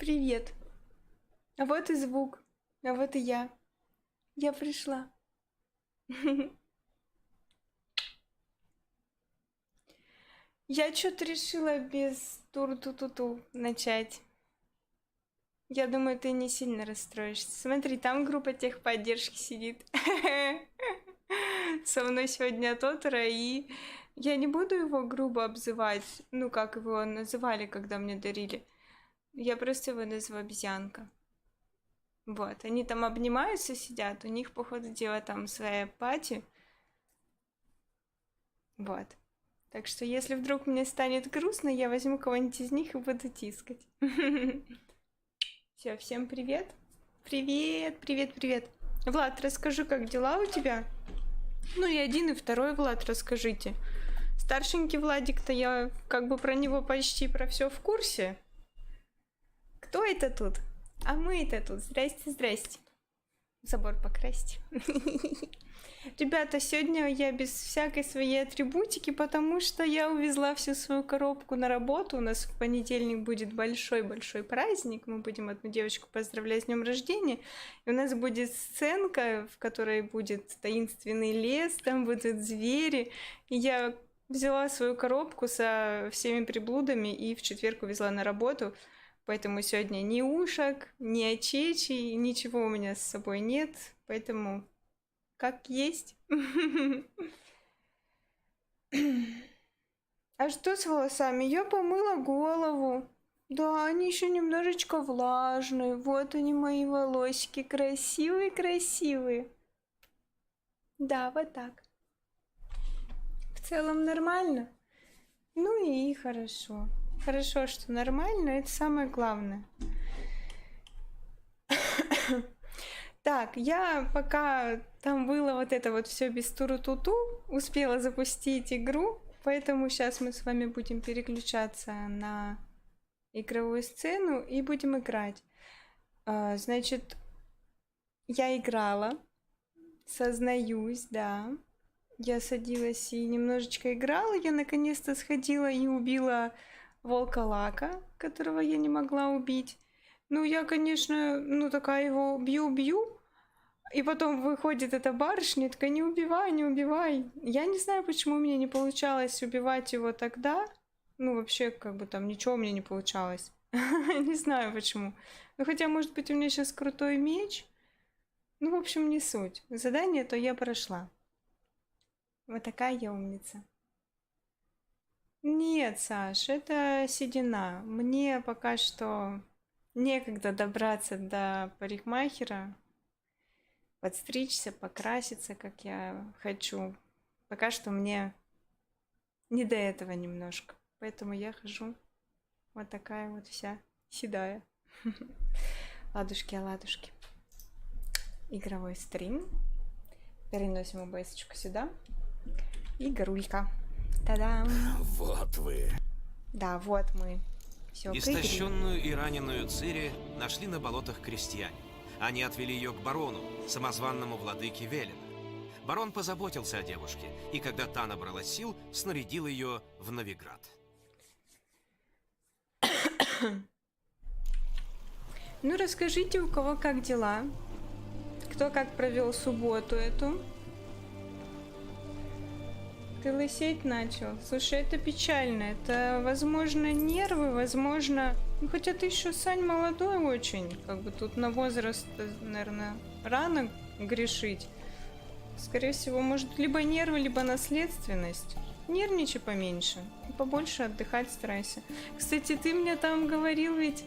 Привет. А вот и звук. А вот и я. Я пришла. Я что-то решила без тур-ту-ту-ту начать. Я думаю, ты не сильно расстроишься. Смотри, там группа техподдержки сидит. Со мной сегодня Тотора, и я не буду его грубо обзывать, ну, как его называли, когда мне дарили. Я просто его назову обезьянка. Вот, они там обнимаются, сидят, у них, по ходу дела, там своя пати. Вот. Так что, если вдруг мне станет грустно, я возьму кого-нибудь из них и буду тискать. Все, всем привет. Привет, привет, привет. Влад, расскажи, как дела у тебя? Ну и один, и второй Влад, расскажите. Старшенький Владик-то я как бы про него почти про все в курсе. Кто это тут? А мы это тут. Здрасте, здрасте. Забор покрасить. Ребята, сегодня я без всякой своей атрибутики, потому что я увезла всю свою коробку на работу. У нас в понедельник будет большой-большой праздник. Мы будем одну девочку поздравлять с днем рождения. И у нас будет сценка, в которой будет таинственный лес, там будут звери. И я взяла свою коробку со всеми приблудами и в четверг увезла на работу. Поэтому сегодня ни ушек, ни очечей, ничего у меня с собой нет. Поэтому как есть. А что с волосами? Я помыла голову. Да, они еще немножечко влажные. Вот они, мои волосики. Красивые-красивые. Да, вот так. В целом нормально. Ну и хорошо. Хорошо, что нормально, это самое главное. Так, я пока там было вот это вот все без туру-туту, успела запустить игру, поэтому сейчас мы с вами будем переключаться на игровую сцену и будем играть. Значит, я играла, сознаюсь, да. Я садилась и немножечко играла, я наконец-то сходила и убила волколака, которого я не могла убить. Ну, я, конечно, такая его бью-бью, и потом выходит эта барышня, и такая, не убивай, не убивай. Я не знаю, почему мне не получалось убивать его тогда. Ну, вообще, как бы там ничего у меня не получалось. Не знаю почему. Ну, хотя, может быть, у меня сейчас крутой меч. Ну, в общем, не суть. Задание то я прошла. Вот такая я умница. Нет, Саш, это седина. Мне пока что некогда добраться до парикмахера, подстричься, покраситься, как я хочу. Пока что мне не до этого немножко. Поэтому я хожу вот такая вот вся седая. Ладушки, оладушки. Игровой стрим. Переносим ОБС-очку сюда. И горулька. Та-дам! Вот вы. Да, вот мы. Все, Истощенную и раненую Цири нашли на болотах крестьяне. Они отвели ее к барону, самозванному владыке Велена. Барон позаботился о девушке, и когда та набрала сил, снарядил ее в Новиград. Ну, расскажите, у кого как дела? Кто как провел субботу эту? Ты лысеть начал. Слушай, это печально. Это, возможно, нервы, возможно... Ну, хотя ты еще, Сань, молодой очень. Как бы тут на возраст, наверное, рано грешить. Скорее всего, может, либо нервы, либо наследственность. Нервничай поменьше. И побольше отдыхать старайся. Кстати, ты мне там говорил ведь...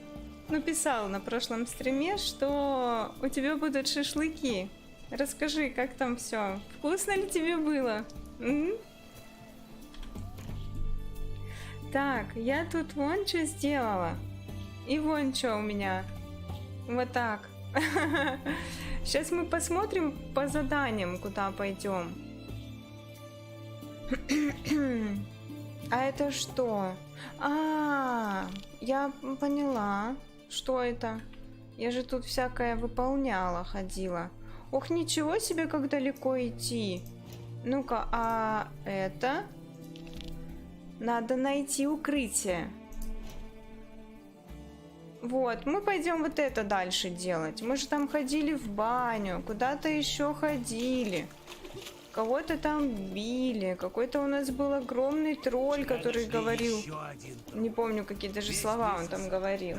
Ну, писал на прошлом стриме, что у тебя будут шашлыки. Расскажи, как там все? Вкусно ли тебе было? Так, я тут вон что сделала. И вон что у меня. Вот так. Сейчас мы посмотрим по заданиям, куда пойдем. А это что? Я поняла. Что это? Я же тут всякое выполняла, ходила. Ох, ничего себе, как далеко идти. Ну-ка, а это? Надо найти укрытие. Вот, мы пойдем вот это дальше делать. Мы же там ходили в баню, куда-то еще ходили. Кого-то там били. Какой-то у нас был огромный тролль, который говорил... Не помню, какие даже слова он там говорил.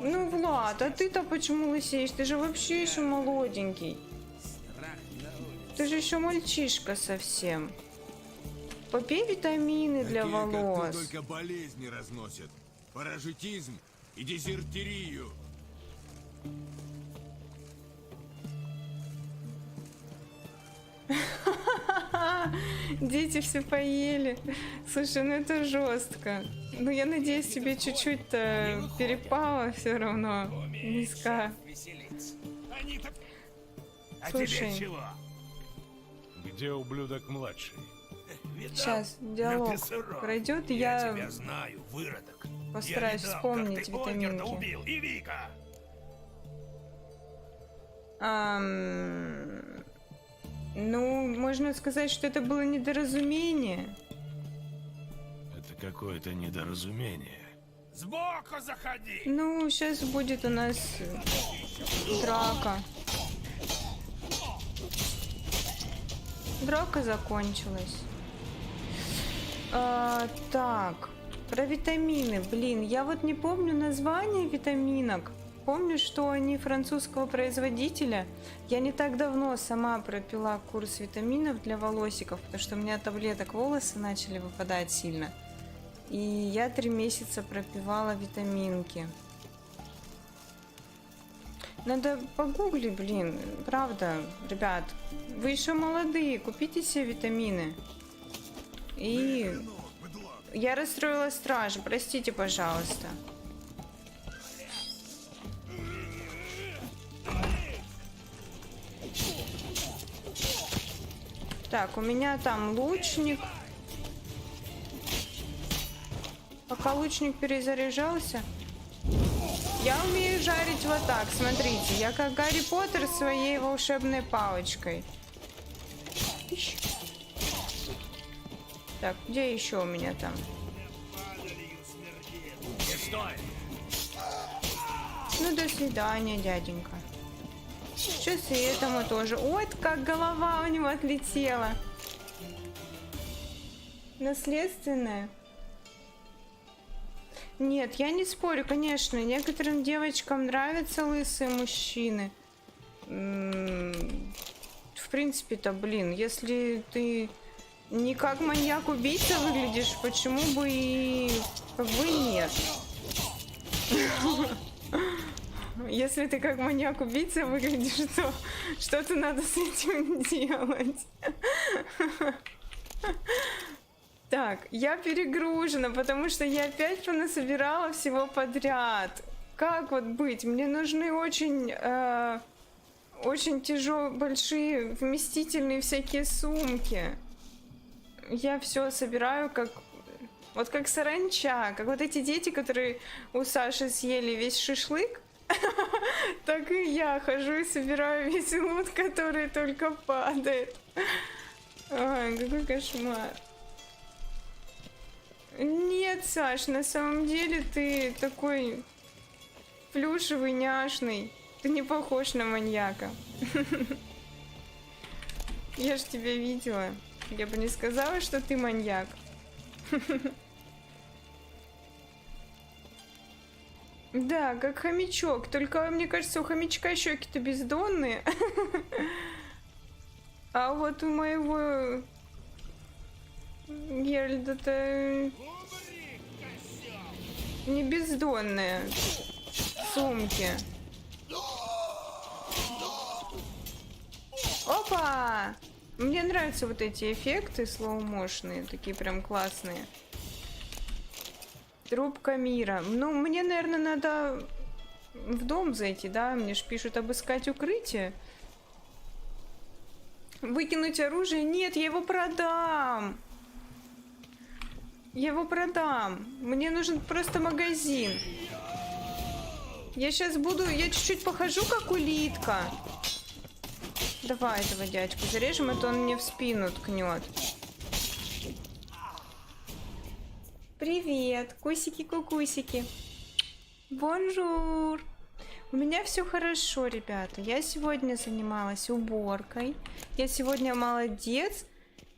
Ну, Влад, а ты-то почему лысеешь? Ты же вообще еще молоденький. Ты же еще мальчишка совсем. Попей витамины для Такие, как ты, волос. только болезни разносят. Паразитизм и дезертирию. Дети все поели. Слушай, ну это жестко. Ну я надеюсь, тебе чуть-чуть перепало все равно. Низко. Слушай, Где ублюдок младший? сейчас диалог пройдет, и я тебя знаю, выродок. постараюсь вспомнить витаминки. убил, и Вика. Ну, можно сказать, что это было недоразумение. Это какое-то недоразумение. Сбоку заходи! Ну, сейчас будет у нас драка. Драка закончилась. Так, про витамины. Блин, я вот не помню название витаминок. Помню, что они французского производителя. Я не так давно сама пропила курс витаминов для волосиков, потому что у меня от таблеток волосы начали выпадать сильно. И я 3 месяца пропивала витаминки. Надо погуглить, блин. Правда, ребят. Вы еще молодые, купите себе витамины. И я расстроила стражу, простите, пожалуйста. Так, у меня там лучник. Пока лучник перезаряжался. Я умею жарить вот так, смотрите. Я как Гарри Поттер своей волшебной палочкой. Ищ. Так, где еще у меня там? Ну, до свидания, дяденька. Сейчас и этому тоже. Ой, как голова у него отлетела. Наследственная. Нет, я не спорю, конечно. Некоторым девочкам нравятся лысые мужчины. В принципе-то, блин, если ты не как маньяк-убийца выглядишь, почему бы и как бы нет? Если ты как маньяк-убийца выглядишь, то что-то надо с этим делать. Так, я перегружена, потому что я опять понасобирала всего подряд. Как вот быть? Мне нужны очень тяжелые, большие, вместительные всякие сумки. Я все собираю вот как саранча, как вот эти дети, которые у Саши съели весь шашлык. Так и я хожу и собираю весь лут, который только падает. Ой, какой кошмар. Нет, Саш, на самом деле ты такой плюшевый, няшный. Ты не похож на маньяка. Я ж тебя видела. Я бы не сказала, что ты маньяк. Да, как хомячок. Только, мне кажется, у хомячка щеки-то бездонные. А вот у моего Геральда-то не бездонные сумки. Опа! Мне нравятся вот эти эффекты слоумошные, такие прям классные. Трубка мира. Ну, мне, наверное, надо в дом зайти, да? Мне ж пишут обыскать укрытие. Выкинуть оружие? Нет, я его продам. Я его продам. Мне нужен просто магазин. Я сейчас буду... Я чуть-чуть похожу, как улитка. Давай этого дядьку зарежем, а то он мне в спину ткнет. Привет, кусики-кукусики. Бонжур! У меня все хорошо, ребята. Я сегодня занималась уборкой. Я сегодня молодец.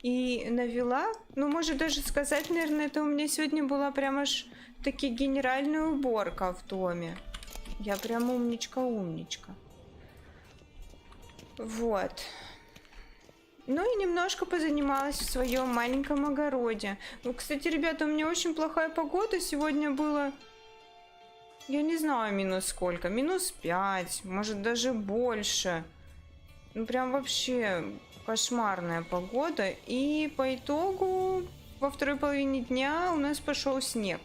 И навела, ну, может даже сказать, наверное, это у меня сегодня была прям аж таки генеральная уборка в доме. Я прям умничка-умничка. Вот. Ну и немножко позанималась в своем маленьком огороде. Ну, кстати, ребята, у меня очень плохая погода. Сегодня было, я не знаю, минус сколько. Минус 5, может даже больше. Ну, прям вообще кошмарная погода. И по итогу во второй половине дня у нас пошел снег.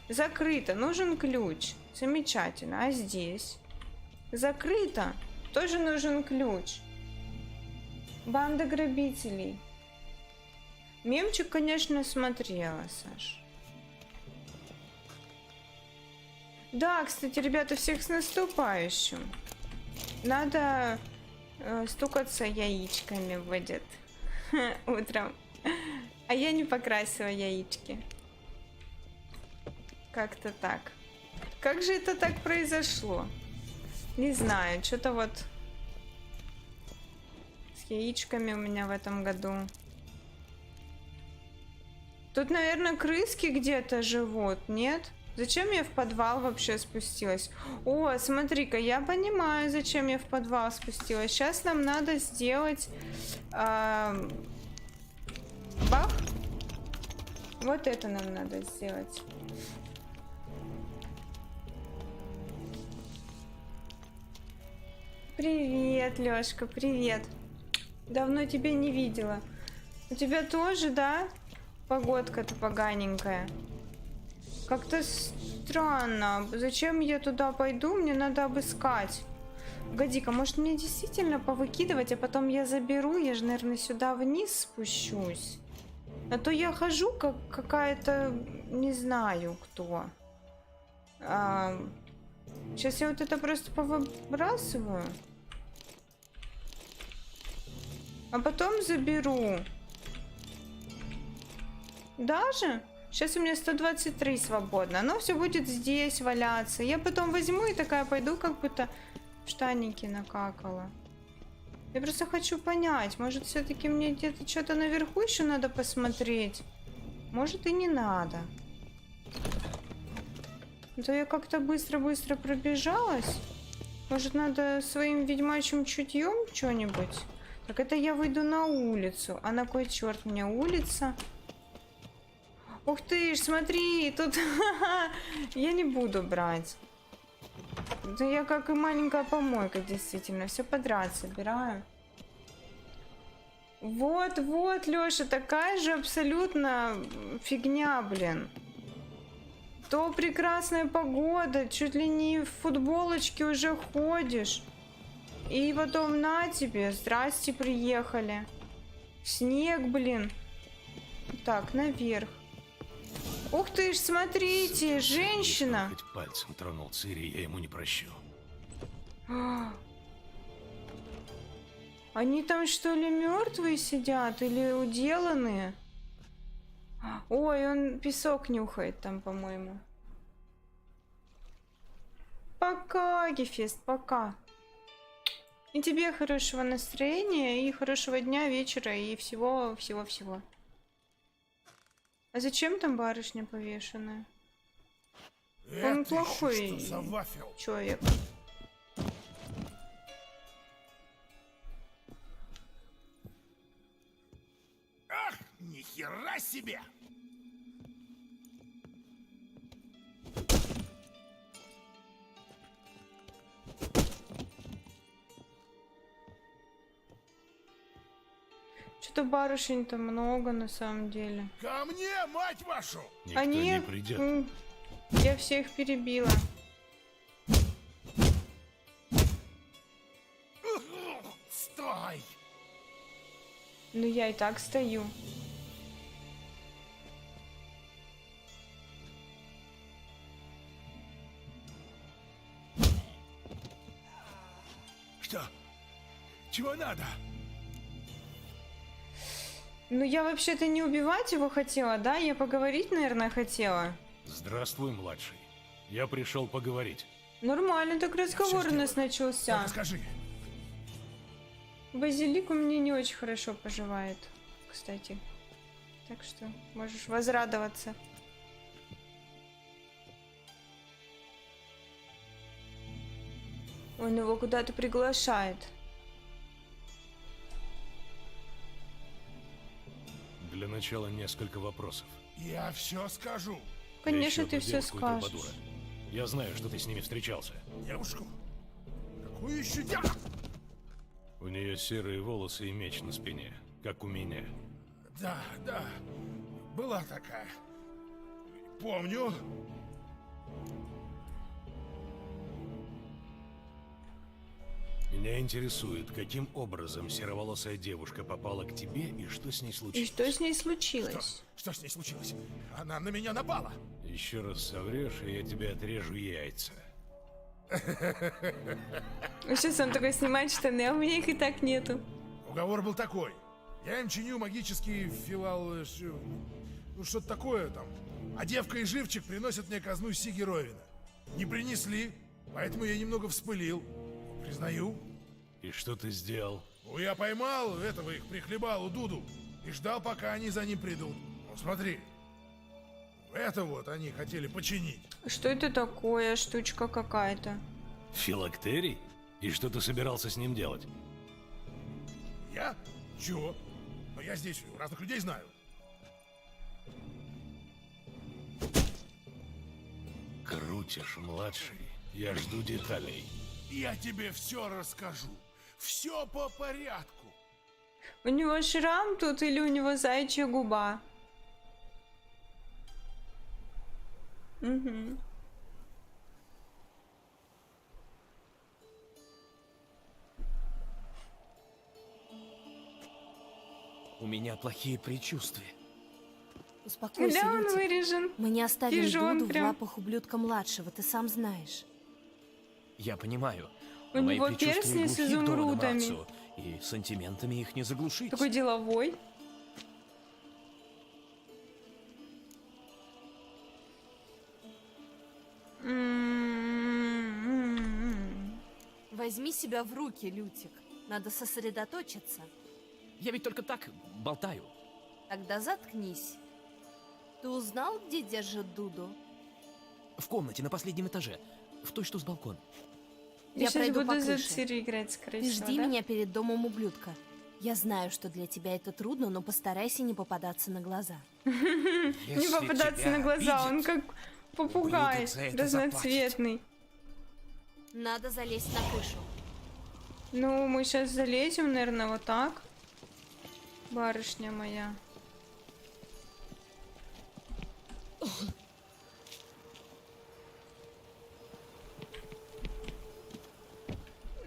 Закрыто, нужен ключ. Замечательно. А здесь? Закрыто. Тоже нужен ключ. Банда грабителей. Мемчик, конечно, смотрела, Саш. Да, кстати, ребята, всех с наступающим. Надо стукаться яичками будет утром. А я не покрасила яички. Как-то так. Как же это так произошло? Не знаю, что-то вот с яичками у меня в этом году. Тут, наверное, крыски где-то живут, нет? Зачем я в подвал вообще спустилась? О, смотри-ка, я понимаю, зачем я в подвал спустилась. Сейчас нам надо сделать... бах. Вот это нам надо сделать. Привет, Лёшка, привет. Давно тебя не видела. У тебя тоже, да? Погодка-то поганенькая. Как-то странно. Зачем я туда пойду? Мне надо обыскать. Погоди-ка, может мне действительно повыкидывать, а потом я заберу? Я же, наверное, сюда вниз спущусь. А то я хожу, как какая-то... Не знаю, кто. Сейчас я вот это просто повыбрасываю. А потом заберу. Даже? Сейчас у меня 123 свободно. Оно все будет здесь валяться. Я потом возьму и такая пойду, как будто в штанники накакала. Я просто хочу понять. Может, все-таки мне где-то что-то наверху еще надо посмотреть. Может, и не надо. А то я как-то быстро-быстро пробежалась. Может, надо своим ведьмачьим чутьем что-нибудь? Так это я выйду на улицу. А на кой черт мне улица? Ух ты ж, смотри, тут... Я не буду брать. Да я как и маленькая помойка, действительно. Все подряд собираю. Вот, Лёша, такая же абсолютно фигня, блин. То прекрасная погода, чуть ли не в футболочке уже ходишь. И потом на тебе, здрасте, приехали. Снег, блин. Так, наверх. Ух ты ж, смотрите, женщина. Хоть пальцем тронул Цири, я ему не прощу. Они там что ли мертвые сидят или уделанные? Ой, он песок нюхает там, по-моему. Пока, Гефест, пока. И тебе хорошего настроения, и хорошего дня, вечера, и всего-всего-всего. А зачем там барышня повешенная? Он плохой человек. Ах, ни хера себе! Что-то барышень-то много на самом деле. Ко мне, мать вашу! Никто Они... не придет. Я всех перебила. Стой! Ну я и так стою. Что? Чего надо? Ну я вообще-то не убивать его хотела, да? Я поговорить, наверное, хотела. Здравствуй, младший. Я пришел поговорить. Нормально, так разговор у нас начался. Только скажи. Базилик у меня не очень хорошо поживает, кстати. Так что можешь возрадоваться. Он его куда-то приглашает. Для начала несколько вопросов. Я все скажу. Конечно, Еще ты одну все девушку и скажешь. Трубадура. Я знаю, что ты с ними встречался. Девушку? Какую еще девушку? У нее серые волосы и меч на спине, как у меня. Да, да. Была такая. Помню. Меня интересует, каким образом сероволосая девушка попала к тебе и что с ней И случилось. что с ней случилось? Что с ней случилось? Она на меня напала. Еще раз соврешь, и я тебе отрежу яйца. Сейчас он такой снимает штаны, а у меня их и так нету. Уговор был такой. Я им чиню магический филал... Ну, что-то такое там. А девка и живчик приносят мне казну Сиги Ровина. Не принесли, поэтому я немного вспылил. Признаю. И что ты сделал? Ну, я поймал этого их прихлебалу Дуду и ждал, пока они за ним придут. Ну, смотри. Это вот они хотели починить. Что это такое? Штучка какая-то. Филактерий? И что ты собирался с ним делать? Я? Чего? Но я здесь разных людей знаю. Крутишь, младший. Я жду деталей. Я тебе все расскажу. Все по порядку. У него шрам тут или у него заячья губа? Угу. У меня плохие предчувствия. Успокойся, Да, он Лютик. вырежен. Мы не оставим Вижу, он Дуду в прям- лапах ублюдка-младшего, ты сам знаешь. Я понимаю. У но мои него предчувствия перстни с глухи к Дону изумрудами. Марцу, и сантиментами их не заглушить. Такой деловой. М-м-м. Возьми себя в руки, Лютик. Надо сосредоточиться. Я ведь только так болтаю. Тогда заткнись. Ты узнал, где держит Дуду? В комнате на последнем этаже. В той, что с балкона. Я Я сейчас пройду буду по за крыше. Цири играть, скорее Ты всего, жди да? меня перед домом ублюдка. Я знаю, что для тебя это трудно, но постарайся не попадаться на глаза. Не попадаться на глаза, он как попугай ублюдок за это разноцветный. Надо залезть на крышу. Ну, мы сейчас залезем, наверное, вот так. Барышня моя.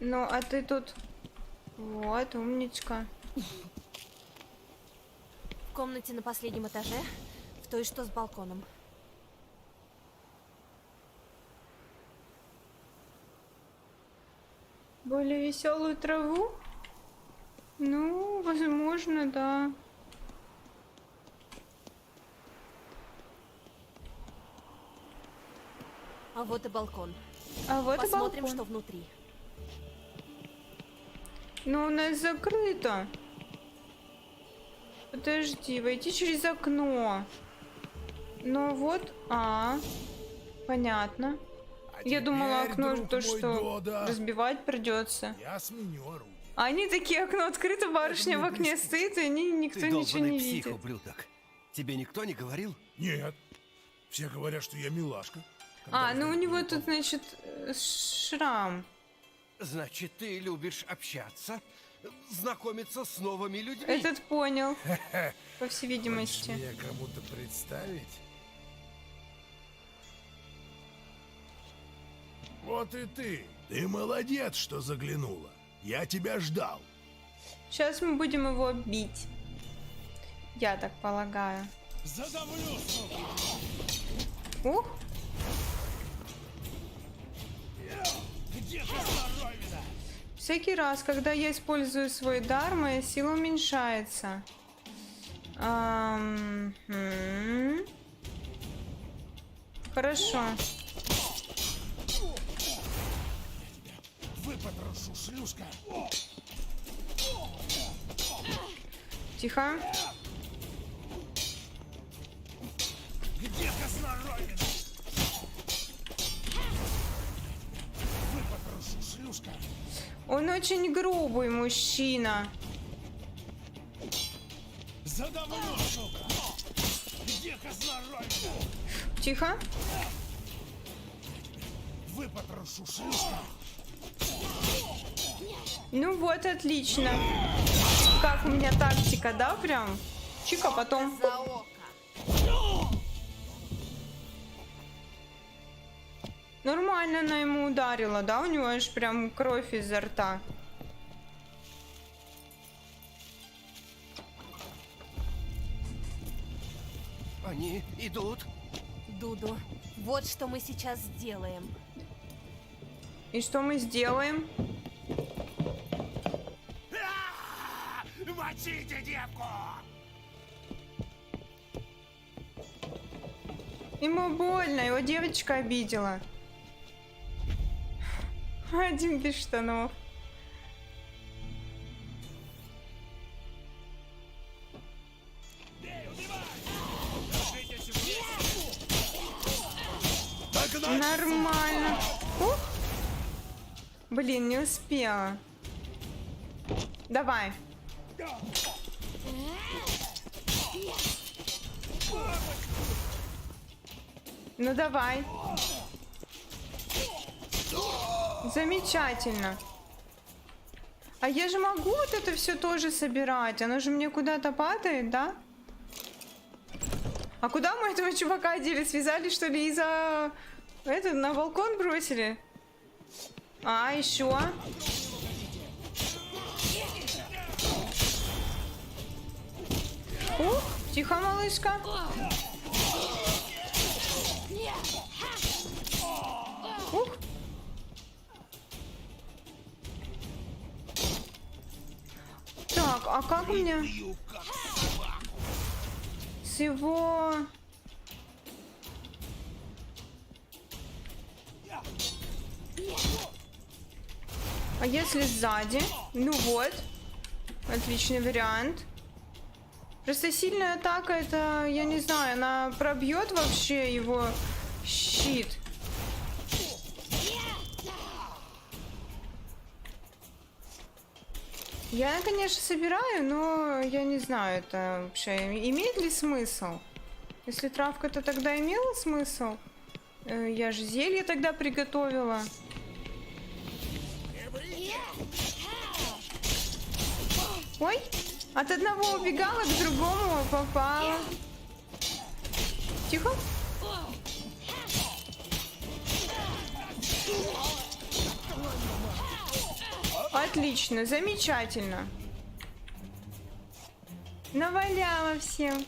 Ну, а ты тут... Вот, умничка. В комнате на последнем этаже, в той, что с балконом. Более веселую траву? Ну, возможно, да. А вот и балкон. А вот и Посмотрим, балкон. что внутри. Ну, у нас закрыто. Подожди, войти через окно. Ну вот, понятно. А Я думала, теперь, окно друг то, мой, что Дода, разбивать придется. я сменю орудие. А они такие, окно открыто, барышня в окне стоит, и никто Ты ничего долбанный не псих, видит. ублюдок. Тебе никто не говорил? Нет. Все говорят, что я милашка. Ну у него тут, значит, шрам. Значит, ты любишь общаться, знакомиться с новыми людьми. Этот понял, по всей Хочешь видимости. меня кому-то представить? Вот и ты. Ты молодец, что заглянула. Я тебя ждал. Сейчас мы будем его бить. Я так полагаю. Задавлю, сука! Ух, Где же Ровина? всякий раз, когда я использую свой дар, моя сила уменьшается. Хорошо. Выпотрошу, шлюшка. Тихо. Где казна Ровина? Выпотрошу, шлюшка. Он очень грубый мужчина. За давно, сука. Где казна Ровина? Тихо. Выпотрошу, шлюшка. Ну вот, отлично. Как у меня тактика, да, прям? Чика, потом... За око. Нормально она ему ударила, да? У него аж прям кровь изо рта. Они идут. Дуду, вот что мы сейчас сделаем. И что мы сделаем? Мочите девку! Ему больно, его девочка обидела. Один без штанов. Нормально. Ух. Блин, не успела. Давай. Ну давай. Замечательно. А я же могу вот это все тоже собирать. Оно же мне куда-то падает, да? А куда мы этого чувака дели? Связали, что ли, из-за... Это, на балкон бросили? А, еще. Ух, тихо, малышка. Ух. Так, а как у меня? С его... А если сзади? Ну вот. Отличный вариант. Просто сильная атака, это, я не знаю, она пробьет вообще его щит. Я, конечно, собираю, но я не знаю, это вообще имеет ли смысл? Если травка, то тогда имела смысл? Я же зелье тогда приготовила. Ой, от одного убегала, к другому попала. Тихо. Отлично, замечательно. Наваляла всем.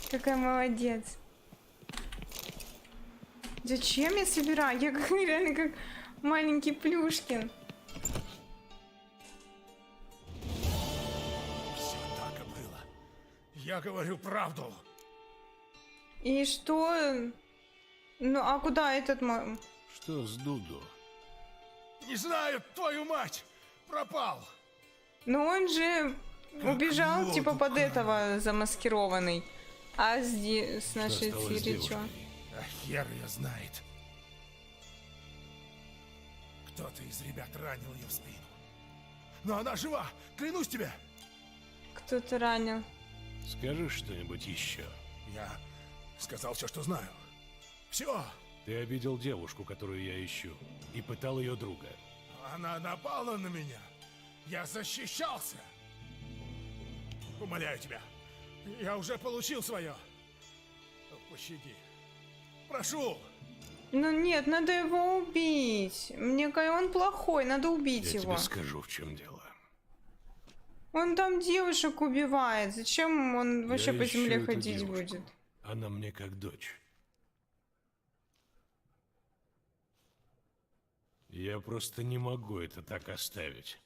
Какая молодец. Зачем я собираю? Я как, реально как маленький Плюшкин. Все так и было. Я говорю правду. И что? Ну, а куда этот... Что с Дуду? Не знаю, твою мать! Пропал! Ну, он же убежал, вот типа, под указ. этого замаскированный. А с нашей стало с Цири чё? девушкой? А хер ее знает. Кто-то из ребят ранил ее в спину. Но она жива! Клянусь тебе! Кто-то ранил. Скажи что-нибудь еще. Я сказал все, что знаю. Все! Ты обидел девушку, которую я ищу, и пытал ее друга. Она напала на меня. Я защищался. Умоляю тебя. Я уже получил свое. Пощади. Прошу. Ну нет, надо его убить. Мне кажется, он плохой, надо убить Я его. тебе скажу, в чем дело. Он там девушек убивает. Зачем он вообще по ищу земле эту ходить девушку. будет? Она мне как дочь. Я просто не могу это так оставить.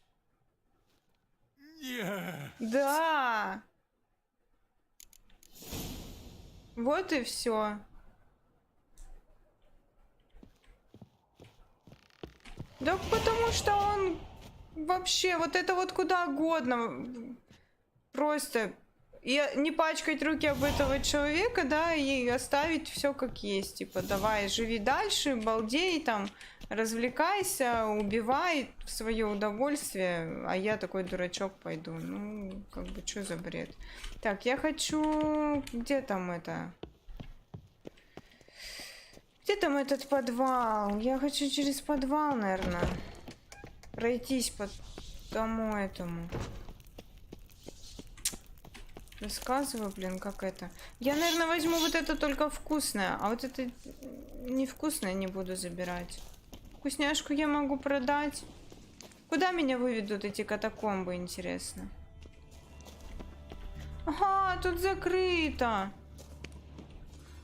Нет. Да. Вот и все. Да потому что он вообще вот это вот куда угодно. Просто и не пачкать руки об этого человека, да, и оставить все как есть. Типа, давай, живи дальше, балдей там, развлекайся, убивай в свое удовольствие, а я такой дурачок пойду. Ну, как бы, что за бред? Так, я хочу... Где там это? Где там этот подвал? Я хочу через подвал, наверное, пройтись по тому этому. Рассказываю, блин, как это. Я, наверное, возьму вот это только вкусное, а вот это невкусное не буду забирать. Вкусняшку я могу продать. Куда меня выведут эти катакомбы, интересно? Ага, тут закрыто.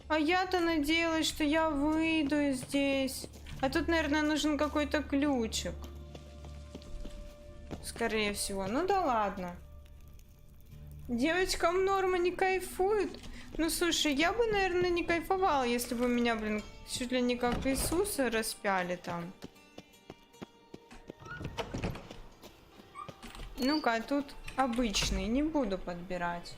А я-то надеялась, что я выйду здесь. А тут, наверное, нужен какой-то ключик. Скорее всего. Ну да ладно. Девочкам норма не кайфует. Ну слушай, я бы, наверное, не кайфовала, если бы меня, блин, чуть ли не как Иисуса распяли там. Ну-ка, тут обычный, не буду подбирать.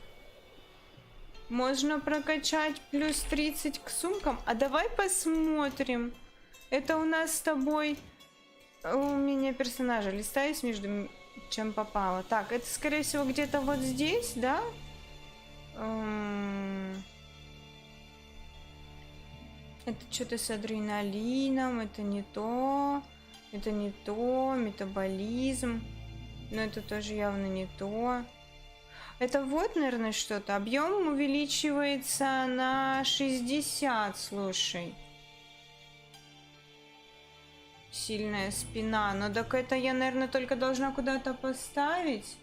Можно прокачать плюс 30 к сумкам. А давай посмотрим. Это у нас с тобой... У меня персонажа листаюсь между чем попало. Так, это скорее всего где-то вот здесь, да? Это что-то с адреналином. Это не то. Это не то. Метаболизм. Но это тоже явно не то. Это вот, наверное, что-то. Объем увеличивается на 60, слушай. Сильная спина. Но так это я, наверное, только должна куда-то поставить.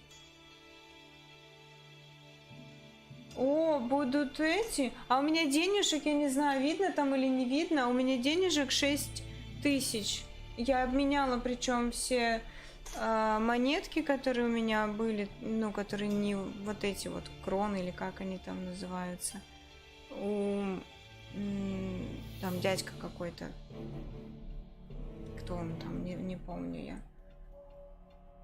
О, будут эти. А у меня денежек, я не знаю, видно там или не видно. У меня денежек 6000. Я обменяла, причем все монетки, которые у меня были, ну, которые не вот эти вот кроны, или как они там называются. Там дядька какой-то. Кто он там, не помню я.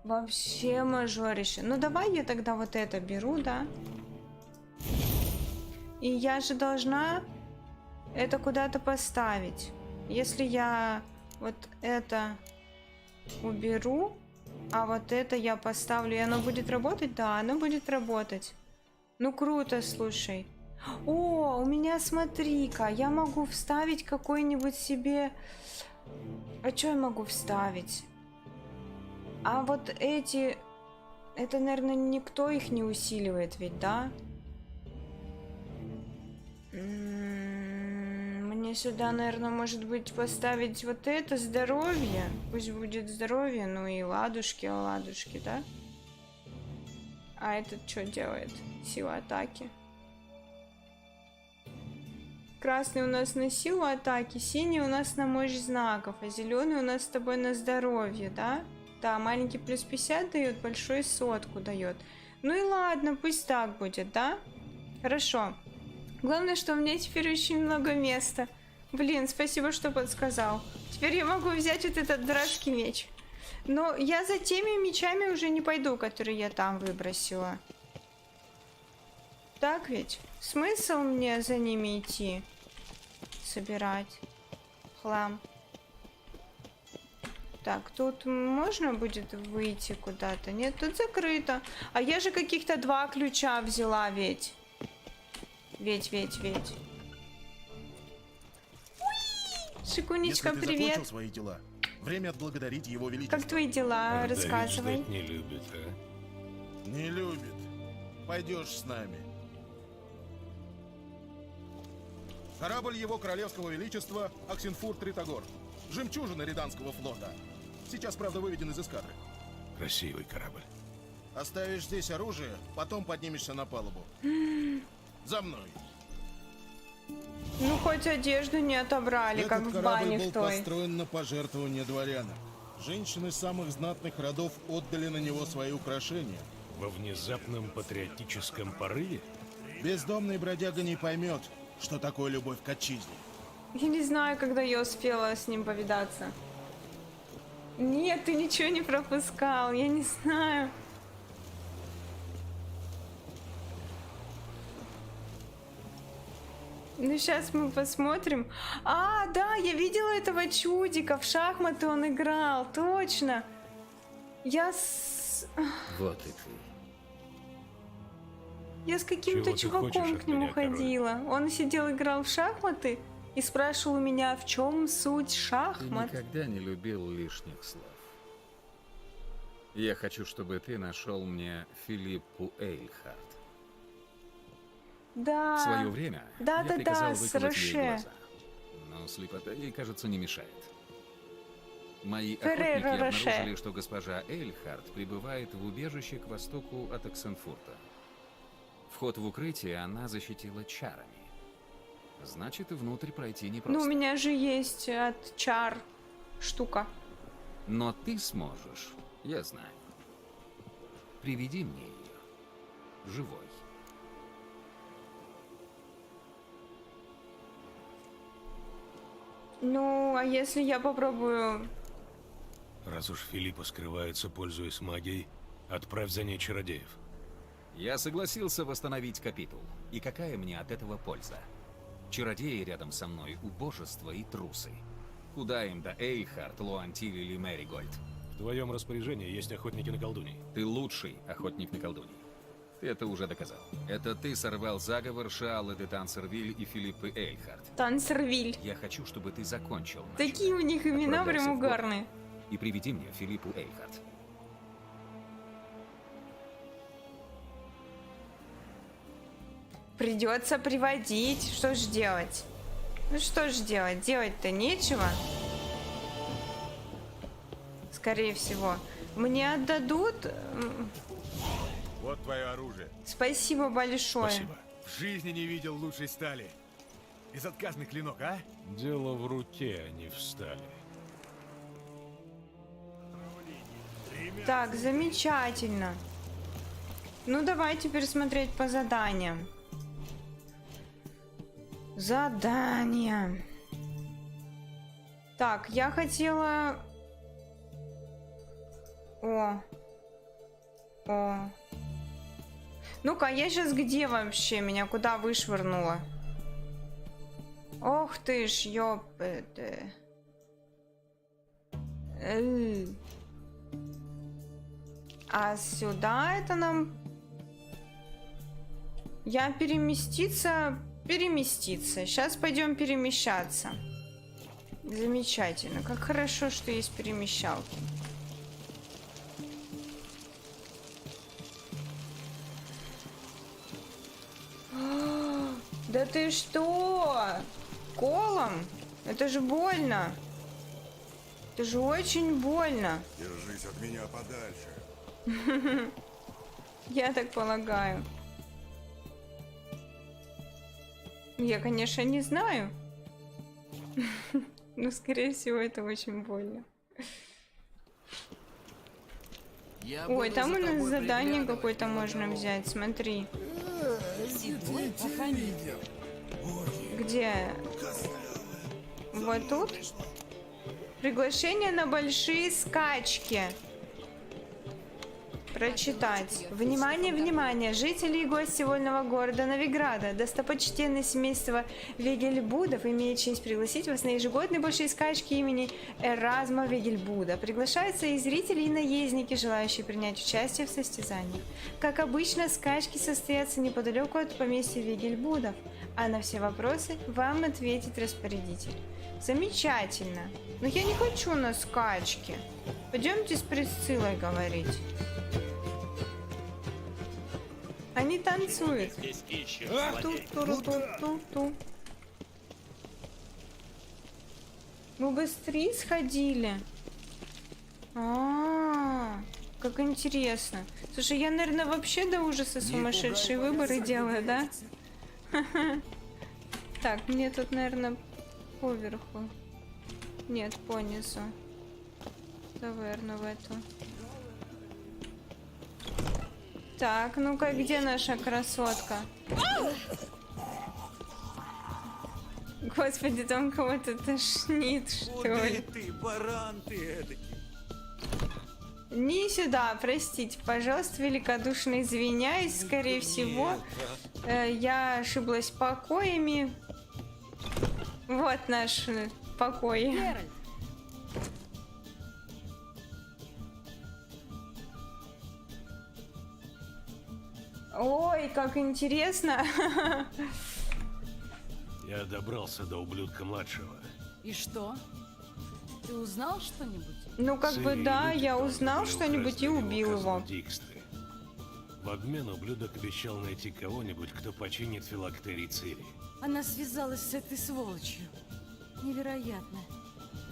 Вообще мажорище. Ну, давай я тогда вот это беру, да? И я же должна это куда-то поставить. Если я вот это уберу, а вот это я поставлю, и оно будет работать? Да, оно будет работать. Ну, круто, слушай. О, у меня, смотри-ка, я могу вставить какой-нибудь себе... А что я могу вставить? А вот эти... Это, наверное, никто их не усиливает ведь, да? Мне сюда, наверное, может быть, поставить вот это здоровье. Пусть будет здоровье, ну и ладушки, оладушки, да? А этот что делает? Сила атаки. Красный у нас на силу атаки, синий у нас на мощь знаков, а зеленый у нас с тобой на здоровье, да? Да, маленький плюс 50 дает, большой сотку дает. Ну и ладно, пусть так будет, да? Хорошо. Главное, что у меня теперь очень много места. Блин, спасибо, что подсказал. Теперь я могу взять вот этот дурацкий меч. Но я за теми мечами уже не пойду, которые я там выбросила. Так ведь? Смысл мне за ними идти? Собирать хлам. Так, тут можно будет выйти куда-то? Нет, тут закрыто. А я же каких-то 2 ключа взяла ведь. Ведь. Шикунечка, Если ты привет. закончил свои дела, время отблагодарить его величество. Как твои дела? Ах, Давид Рассказывай. ждать не любит, а? Не любит. Пойдешь с нами. Корабль его королевского величества Аксенфур Тритогор. Жемчужина Реданского флота. Сейчас, правда, выведен из эскадры. Красивый корабль. Оставишь здесь оружие, потом поднимешься на палубу. За мной. Ну, хоть одежду не отобрали, как Этот в корабль бане был в той. построен на пожертвование дворянам. Женщины самых знатных родов отдали на него свои украшения. Во внезапном патриотическом порыве? Бездомный бродяга не поймет, что такое любовь к отчизне. Я не знаю, когда я успела с ним повидаться. Нет, ты ничего не пропускал, я не знаю. Ну, сейчас мы посмотрим. А, да, я видела этого чудика. В шахматы он играл, точно. Вот и ты. Я с каким-то Чего ты чуваком хочешь от к нему меня, король? ходила. Он сидел, играл в шахматы и спрашивал у меня, в чем суть Ты шахмат. никогда не любил лишних слов. Я хочу, чтобы ты нашел мне Филиппу Эйльхарт. Да. В свое время Да, я да, приказал да, с выколоть ей Роше. глаза. Но слепота ей, кажется, не мешает. Мои Ферреро охотники Роше. обнаружили, что госпожа Эйльхарт пребывает в убежище к востоку от Оксенфурта. Вход в укрытие она защитила чарами. Значит, и внутрь пройти непросто. Ну, у меня же есть от чар штука. Но ты сможешь, я знаю. Приведи мне ее. Живой. Ну, а если я попробую... Раз уж Филиппа скрывается, пользуясь магией, отправь за ней чародеев. Я согласился восстановить капитул. И какая мне от этого польза? Чародеи рядом со мной — убожество и трусы. Куда им до Эйхард, Луантиль или Мэригольд? В твоем распоряжении есть охотники на колдуней. Ты лучший охотник на колдуней. Ты это уже доказал. Это ты сорвал заговор Шаалы де Тансервиль и Филиппы Эйхард. Тансервиль. Я хочу, чтобы ты закончил начатое. Такие у них имена Отправляйся прям в город угарные. И приведи мне Филиппу Эйхард. Придется приводить. Что ж делать? Ну что ж делать? Делать-то нечего. Скорее всего. Мне отдадут. Вот твое оружие. Спасибо большое. Спасибо. В жизни не видел лучшей стали. Безотказный клинок, а? Дело в руке, а не в стали. Так, замечательно. Ну, давай теперь смотреть по заданиям. Задание. Так, я хотела... О. Ну-ка, я сейчас где вообще? Меня куда вышвырнуло? Ох ты ж, ёпты. А сюда это нам... Я переместиться... Сейчас пойдем перемещаться. Замечательно. Как хорошо, что есть перемещалки. Да ты что? Колом? Это же больно. Это же очень больно. Держись от меня подальше. Я так полагаю. Я, конечно, не знаю. Но, скорее всего, это очень больно. Ой, там у нас задание какое-то можно взять, смотри. Где? Вот тут? Приглашение на большие скачки. Прочитать. Внимание, внимание! Жители и гости вольного города Новиграда, достопочтенное семейство Вегельбудов имеет честь пригласить вас на ежегодные большие скачки имени Эразма Вегельбуда. Приглашаются и зрители, и наездники, желающие принять участие в состязании. Как обычно, скачки состоятся неподалеку от поместья Вегельбудов, а на все вопросы вам ответит распорядитель. Замечательно. Но я не хочу на скачки. Пойдемте с Присциллой говорить. Они танцуют. Ту-ту-ру-ту-ту-ту. Мы быстрее сходили. Как интересно. Слушай, я, наверное, вообще до ужаса сумасшедшие выборы делаю, да? Так, мне тут, наверное, поверху. Нет, понизу. Таверну в эту. Так, ну-ка, где наша красотка? Господи, там кого-то тошнит, что ли? Ты, баран ты эдакий. Не сюда, простите, пожалуйста, великодушно извиняюсь. Скорее всего, я ошиблась покоями. Вот наш покой. Геральт, Ой, как интересно. Я добрался до ублюдка младшего. и что? Ты узнал что-нибудь? Ну, как бы Цири и да, Лютик я должны узнал были что-нибудь и украсть убил казну его. Дикстры. В обмен ублюдок обещал найти кого-нибудь, кто починит филактерий Цири. Она связалась с этой сволочью. Невероятно.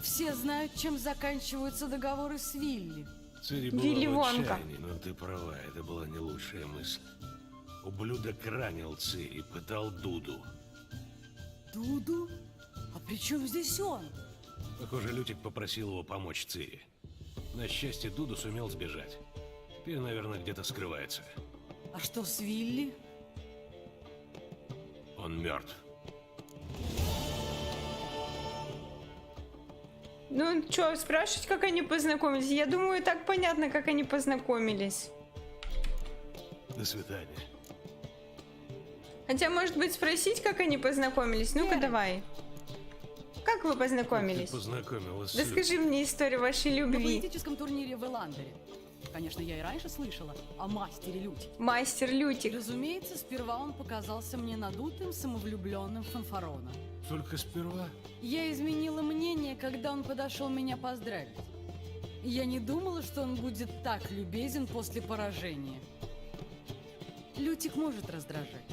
Все знают, чем заканчиваются договоры с Вилли. Цири была Вилли в Вонка. отчаянии, но ты права, это была не лучшая мысль. Ублюдок ранил Цири, пытал Дуду. Дуду? А при чем здесь он? Похоже, Лютик попросил его помочь Цири. На счастье, Дуду сумел сбежать. Теперь, наверное, где-то скрывается. А что с Вилли? Он мертв. Ну, чё, спрашивать, как они познакомились? Я думаю, так понятно, как они познакомились. До свидания. Хотя, может быть, спросить, как они познакомились? Ну-ка, давай. Как вы познакомились? Ты познакомилась с Да скажи мне историю вашей На любви. политическом турнире в Эландере. Конечно, я и раньше слышала о мастере Люти. Мастер И, Лютик. разумеется, сперва он показался мне надутым, самовлюбленным фанфароном. Только сперва? Я изменила мнение, когда он подошел меня поздравить. Я не думала, что он будет так любезен после поражения. Лютик может раздражать.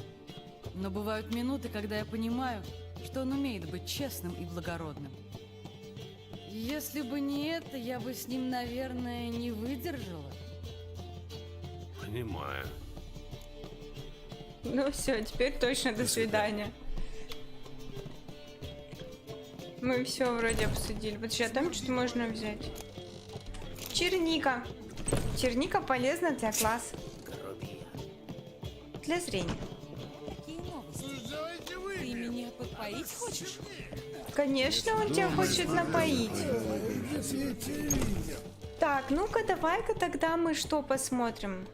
Но бывают минуты, когда я понимаю, что он умеет быть честным и благородным. Если бы не это, я бы с ним, наверное, не выдержала. Понимаю. Ну все, теперь точно до свидания. Мы все вроде обсудили. Подожди, а там что-то можно взять? Черника. Черника полезна для глаз. Для зрения. Какие новости? Давайте вы. Ты меня подпоить хочешь? Конечно, он тебя хочет напоить. Так, ну-ка, давай-ка тогда мы что посмотрим?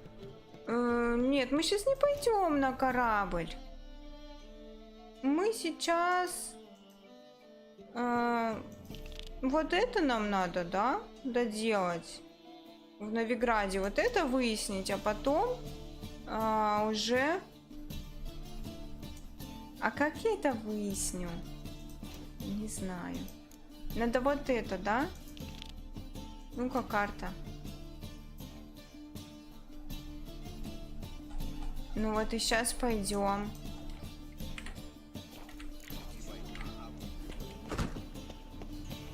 Нет, мы сейчас не пойдем на корабль. Мы сейчас... вот это нам надо, да? Доделать. В Новиграде вот это выяснить, а потом уже... А как я это выясню? Не знаю. Надо вот это, да? Ну-ка, карта. Ну вот и сейчас пойдем.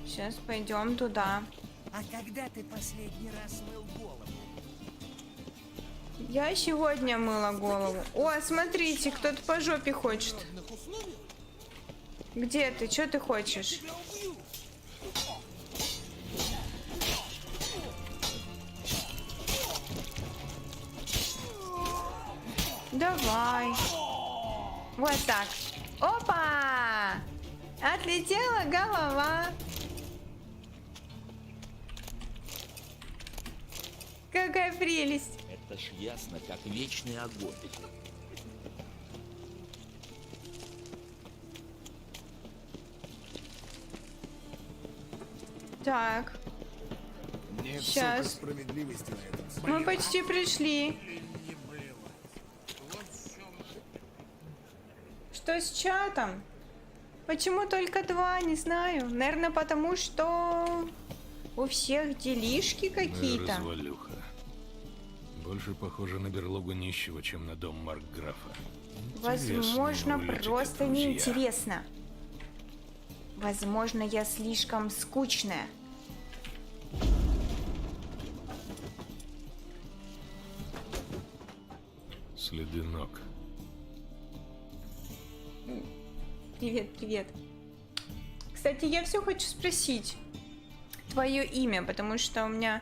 Сейчас пойдем туда. А когда ты последний раз мыл голову? Я сегодня мыла голову. О, смотрите, кто-то по жопе хочет. Где ты? Что ты хочешь? Давай. Вот так. Опа! Отлетела голова. Какая прелесть. Это ж ясно, как вечный огонь. Так, Нет Щас. сока справедливости на этом свете. мы почти пришли. Что с чатом? Почему только 2? Не знаю. Наверное, потому что у всех делишки какие-то. Развалюха. Больше похоже на берлогу нищего, чем на дом Маркграфа. Возможно, Интересные у Лютика просто друзья. неинтересно. Возможно, я слишком скучная. Следы ног. Привет, привет. Кстати, я все хочу спросить твое имя, потому что у меня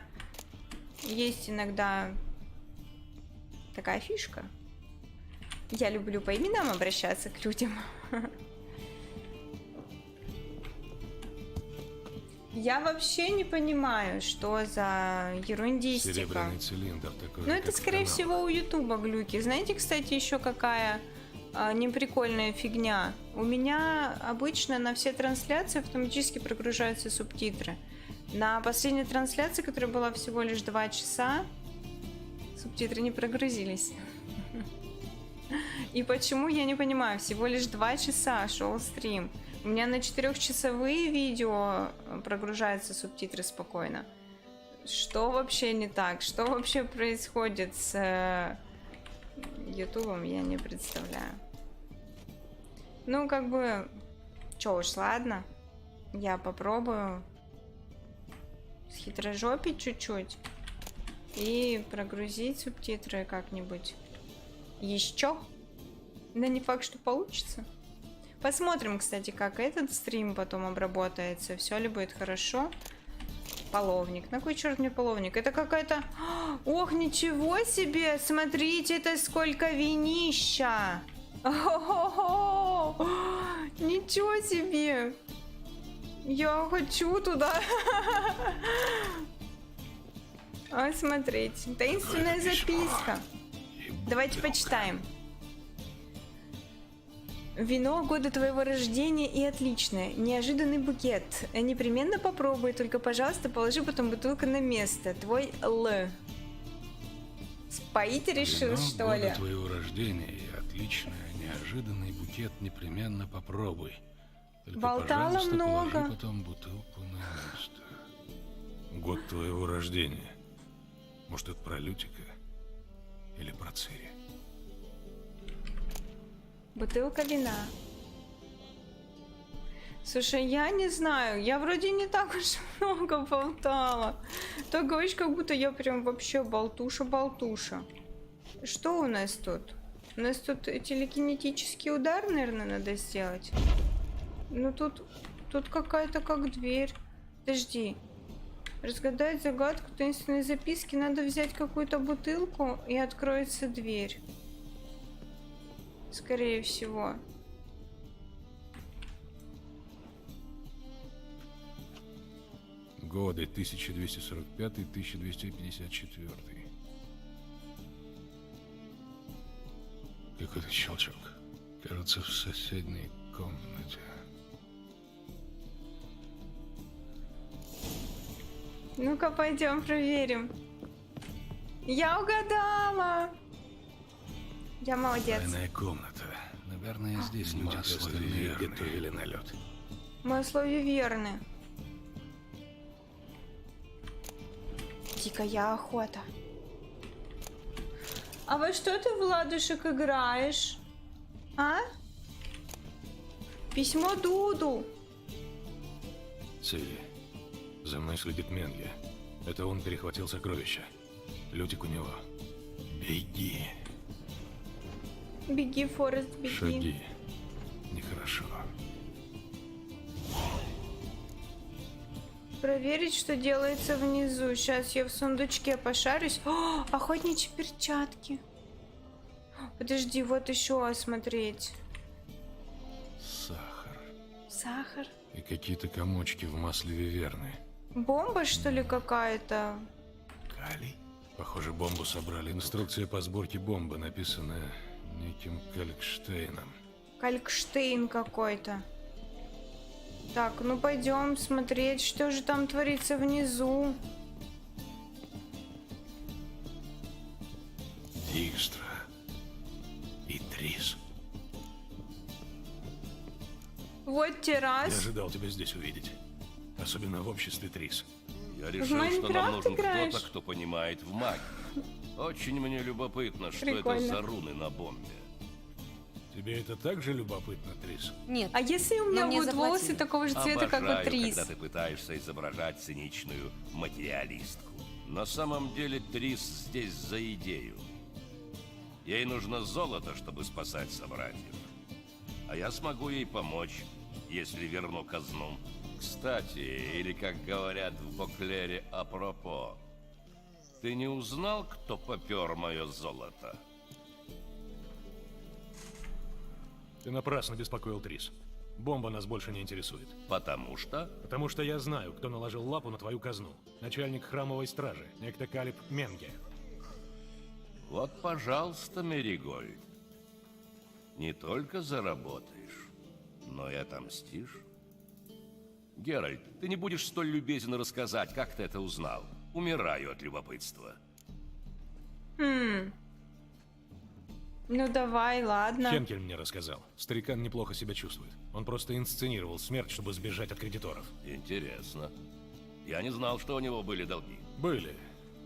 есть иногда такая фишка. Я люблю по именам обращаться к людям. Я вообще не понимаю, что за ерундистика. Серебряный цилиндр такой. Ну, это, скорее всего, у Ютуба глюки. Знаете, кстати, еще какая неприкольная фигня? У меня обычно на все трансляции автоматически прогружаются субтитры. На последней трансляции, которая была всего лишь 2 часа, субтитры не прогрузились. И почему, я не понимаю. Всего лишь 2 часа шел стрим. У меня на 4-часовые видео прогружаются субтитры спокойно. Что вообще не так? Что вообще происходит с Ютубом, я не представляю. Ну, как бы... Чё уж, ладно. Я попробую схитрожопить чуть-чуть и прогрузить субтитры как-нибудь еще. Но не факт, что получится. Посмотрим, кстати, как этот стрим потом обработается. Все ли будет хорошо. Половник. На кой черт мне половник? Это какая-то... Ох, ничего себе! Смотрите, это сколько винища! О-хо-хо-хо! Ничего себе! Я хочу туда. А, смотрите. Таинственная записка. Давайте почитаем. Вино года твоего рождения и отличное. Неожиданный букет. Непременно попробуй, только, пожалуйста, положи потом бутылку на место. Твой Л. Споить решил, Вино что года ли? твоего рождения и отличное, неожиданный букет непременно попробуй. Только, Болтала пожалуйста, много. положи потом бутылку на место. Год твоего рождения. Может, это про Лютика? Или про Цири? Бутылка вина. Слушай, я не знаю, я вроде не так уж много болтала. Ты говоришь, как будто я прям вообще болтуша-болтуша. Что у нас тут? У нас тут телекинетический удар, наверное, надо сделать. Ну тут какая-то как дверь. Подожди. Разгадать загадку таинственной записки. Надо взять какую-то бутылку, и откроется дверь. Скорее всего. Годы 1245-1254. Какой-то щелчок. Кажется, в соседней комнате. Ну-ка, пойдем проверим. Я угадала! Я молодец. Тайная комната. Наверное, здесь люди остальные готовили налет. Мои условия верны. Дикая охота. А во что ты, Владушек, играешь? А? Письмо Дуду. Цири. За мной следит Менге. Это он перехватил сокровища. Лютик у него. Беги. Беги, Форест, беги. Шаги. Нехорошо. Проверить, что делается внизу. Сейчас я в сундучке пошарюсь. О, охотничьи перчатки. Подожди, вот еще осмотреть. Сахар. Сахар. И какие-то комочки в масле виверны. Бомба, что ли, какая-то? Калий? Похоже, бомбу собрали. Инструкция по сборке бомбы написана неким Калькштейном. Калькштейн какой-то. Так, ну пойдем смотреть, что же там творится внизу. Дикстра. И Трис. Вот террас. Я ожидал тебя здесь увидеть. Особенно в обществе Трис. Я решил, что нам нужен кто-то, кто понимает в магии. Очень мне любопытно, что это за руны на бомбе. Тебе это так же любопытно, Трис? Нет. А если у меня будут волосы такого же цвета, как у Обожаю, Трис? когда ты пытаешься изображать циничную материалистку. На самом деле Трис здесь за идею. Ей нужно золото, чтобы спасать собратьев. А я смогу ей помочь, если верну казну. Кстати, или как говорят в Боклере апропо, ты не узнал, кто попер мое золото? Ты напрасно беспокоил Трис. Бомба нас больше не интересует. Потому что... Потому что я знаю, кто наложил лапу на твою казну. Начальник храмовой стражи, некто Калиб Менге. Вот, пожалуйста, Меригольд. Не только заработаешь, но и отомстишь. Геральт, ты не будешь столь любезен рассказать, как ты это узнал. Умираю от любопытства. Ну давай, ладно. Хенкель мне рассказал. Старикан неплохо себя чувствует. Он просто инсценировал смерть, чтобы сбежать от кредиторов. Интересно. Я не знал, что у него были долги. Были.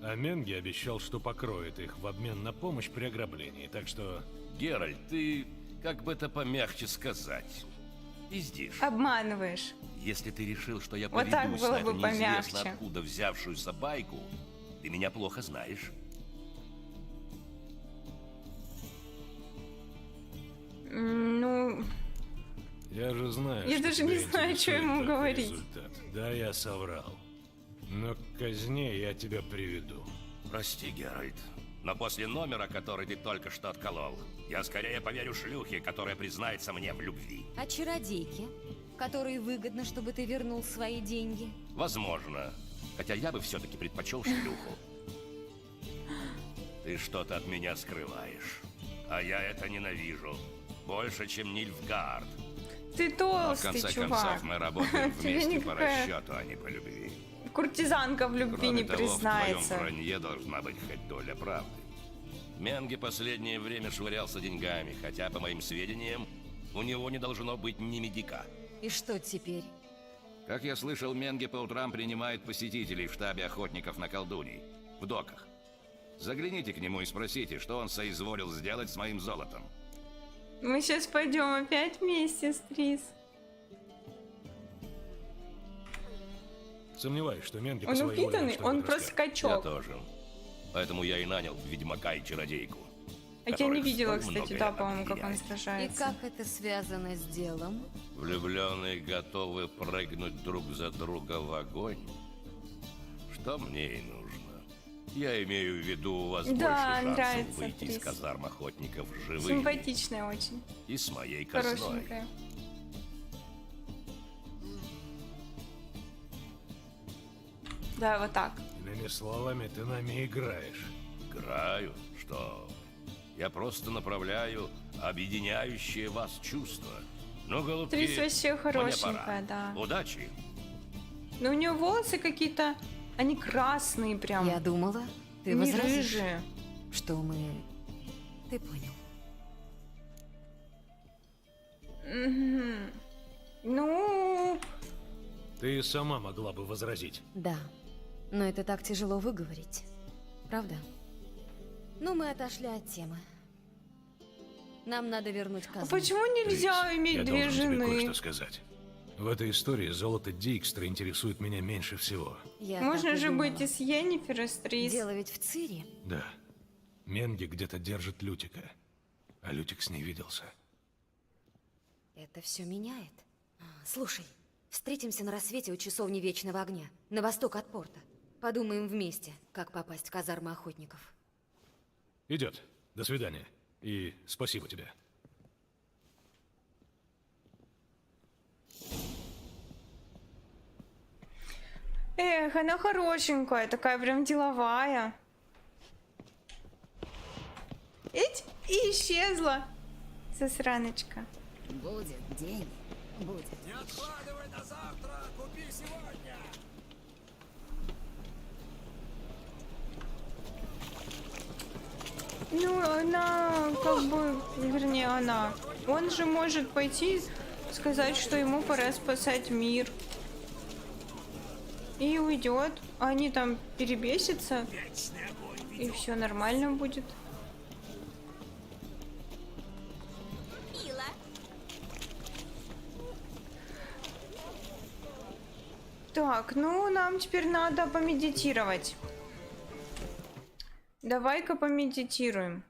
А Менге обещал, что покроет их в обмен на помощь при ограблении, так что... Геральт, ты, как бы это помягче сказать, пиздишь. Обманываешь. Если ты решил, что я Вот так поведусь было на эту бы неизвестно помягче. откуда взявшуюся байку, ты меня плохо знаешь. Ну, Я же знаю, Я что даже тебя не знаю, что интересует ему такой говорить. результат. Да, я соврал. Но к казне я тебя приведу. Прости, Геральт, но после номера, который ты только что отколол, я скорее поверю шлюхе, которая признается мне в любви. А чародейки, которые выгодно, чтобы ты вернул свои деньги? Возможно. Хотя я бы все-таки предпочел шлюху. Ты что-то от меня скрываешь. А я это ненавижу. Больше, чем Нильфгард. ты Но в толстый, конце чувак. концов мы работаем Тебе вместе по никакая расчету, а не по любви. куртизанка в любви Кроме не того, признается. в твоем вранье должна быть хоть доля правды. Менге последнее время швырялся деньгами, хотя, по моим сведениям, у него не должно быть ни медика. И что теперь? Как я слышал, Менге по утрам принимает посетителей в штабе охотников на колдуний, в доках. Загляните к нему и спросите, что он соизволил сделать с моим золотом. Мы сейчас пойдем опять вместе, Стрис. Сомневаюсь, что Менге по Он своей воле упитанный, что-нибудь он расскажет. просто качок. Я тоже. Поэтому я и нанял ведьмака и чародейку. А я не которых видела, столь кстати, многое да, по-моему, как он объединяет. И сражается. как это связано с делом? Влюбленные готовы прыгнуть друг за друга в огонь. Что мне и нужно. Я имею в виду, у вас Да, больше шансов нравится выйти из Трис. казарм охотников живыми. Симпатичная очень. И с моей казной. Хорошенькая. Да, вот так. Иными словами, ты нами играешь. Играю? Что? Я просто направляю объединяющие вас чувства. Ну, голубки, Трис вообще мне хорошенькая, пора. да. Удачи! Но у нее волосы какие-то, они красные прям. Я думала, ты не возразишь, рыжие. что мы... Ты понял. Мгм. Ну, Ты сама могла бы возразить. Да, но это так тяжело выговорить. Правда? Ну, мы отошли от темы. Нам надо вернуть а казну. почему нельзя Трис, иметь я две должен тебе жены? кое-что сказать. В этой истории золото Дикстра интересует меня меньше всего. Я Можно так и же думала. быть и с Йеннифер, и с Трис. Дело ведь в Цири. Да. Менге где-то держит Лютика. А Лютик с ней виделся. Это все меняет. Слушай, встретимся на рассвете у часовни Вечного Огня, на восток от порта. Подумаем вместе, как попасть в казармы охотников. Идет. До свидания. И спасибо тебе. Эх, она хорошенькая, такая прям деловая. Эть, и исчезла. Засраночка. Будет день, будет. Не откладывай на завтра, купи сегодня. Ну, она, как бы, вернее, она. Он же может пойти сказать, что ему пора спасать мир. И уйдет. Они там перебесятся. И все нормально будет. Так, ну нам теперь надо помедитировать. Давай-ка помедитируем.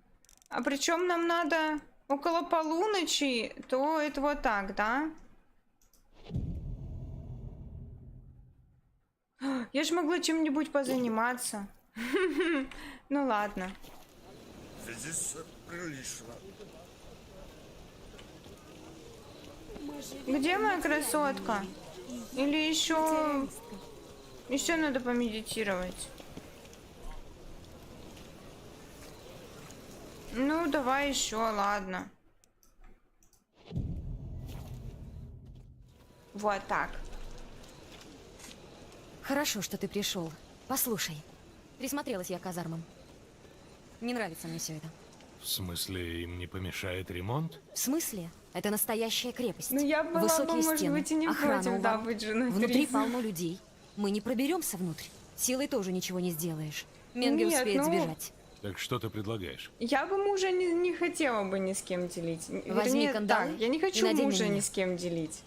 А причем нам надо около полуночи, то это вот так, да? Я ж могла чем-нибудь позаниматься. Ну ладно. Здесь прилично. Мы Где моя красотка? Или еще надо помедитировать? Ну, давай еще, ладно. Вот так. Хорошо, что ты пришел. Послушай, присмотрелась я к казармам. Не нравится мне все это. В смысле, им не помешает ремонт? В смысле? Это настоящая крепость. Ну, я была бы, Высокие может стены, быть, и не охрана против, у да, ворот. быть женой Внутри Триса. полно людей. Мы не проберемся внутрь. Силой тоже ничего не сделаешь. Менги Нет, успеет ну, сбежать. Так что ты предлагаешь? Я бы мужа не хотела бы ни с кем делить. Возьми Вернее, кандалы так, я не и хочу надень на мужа меня. ни с кем делить.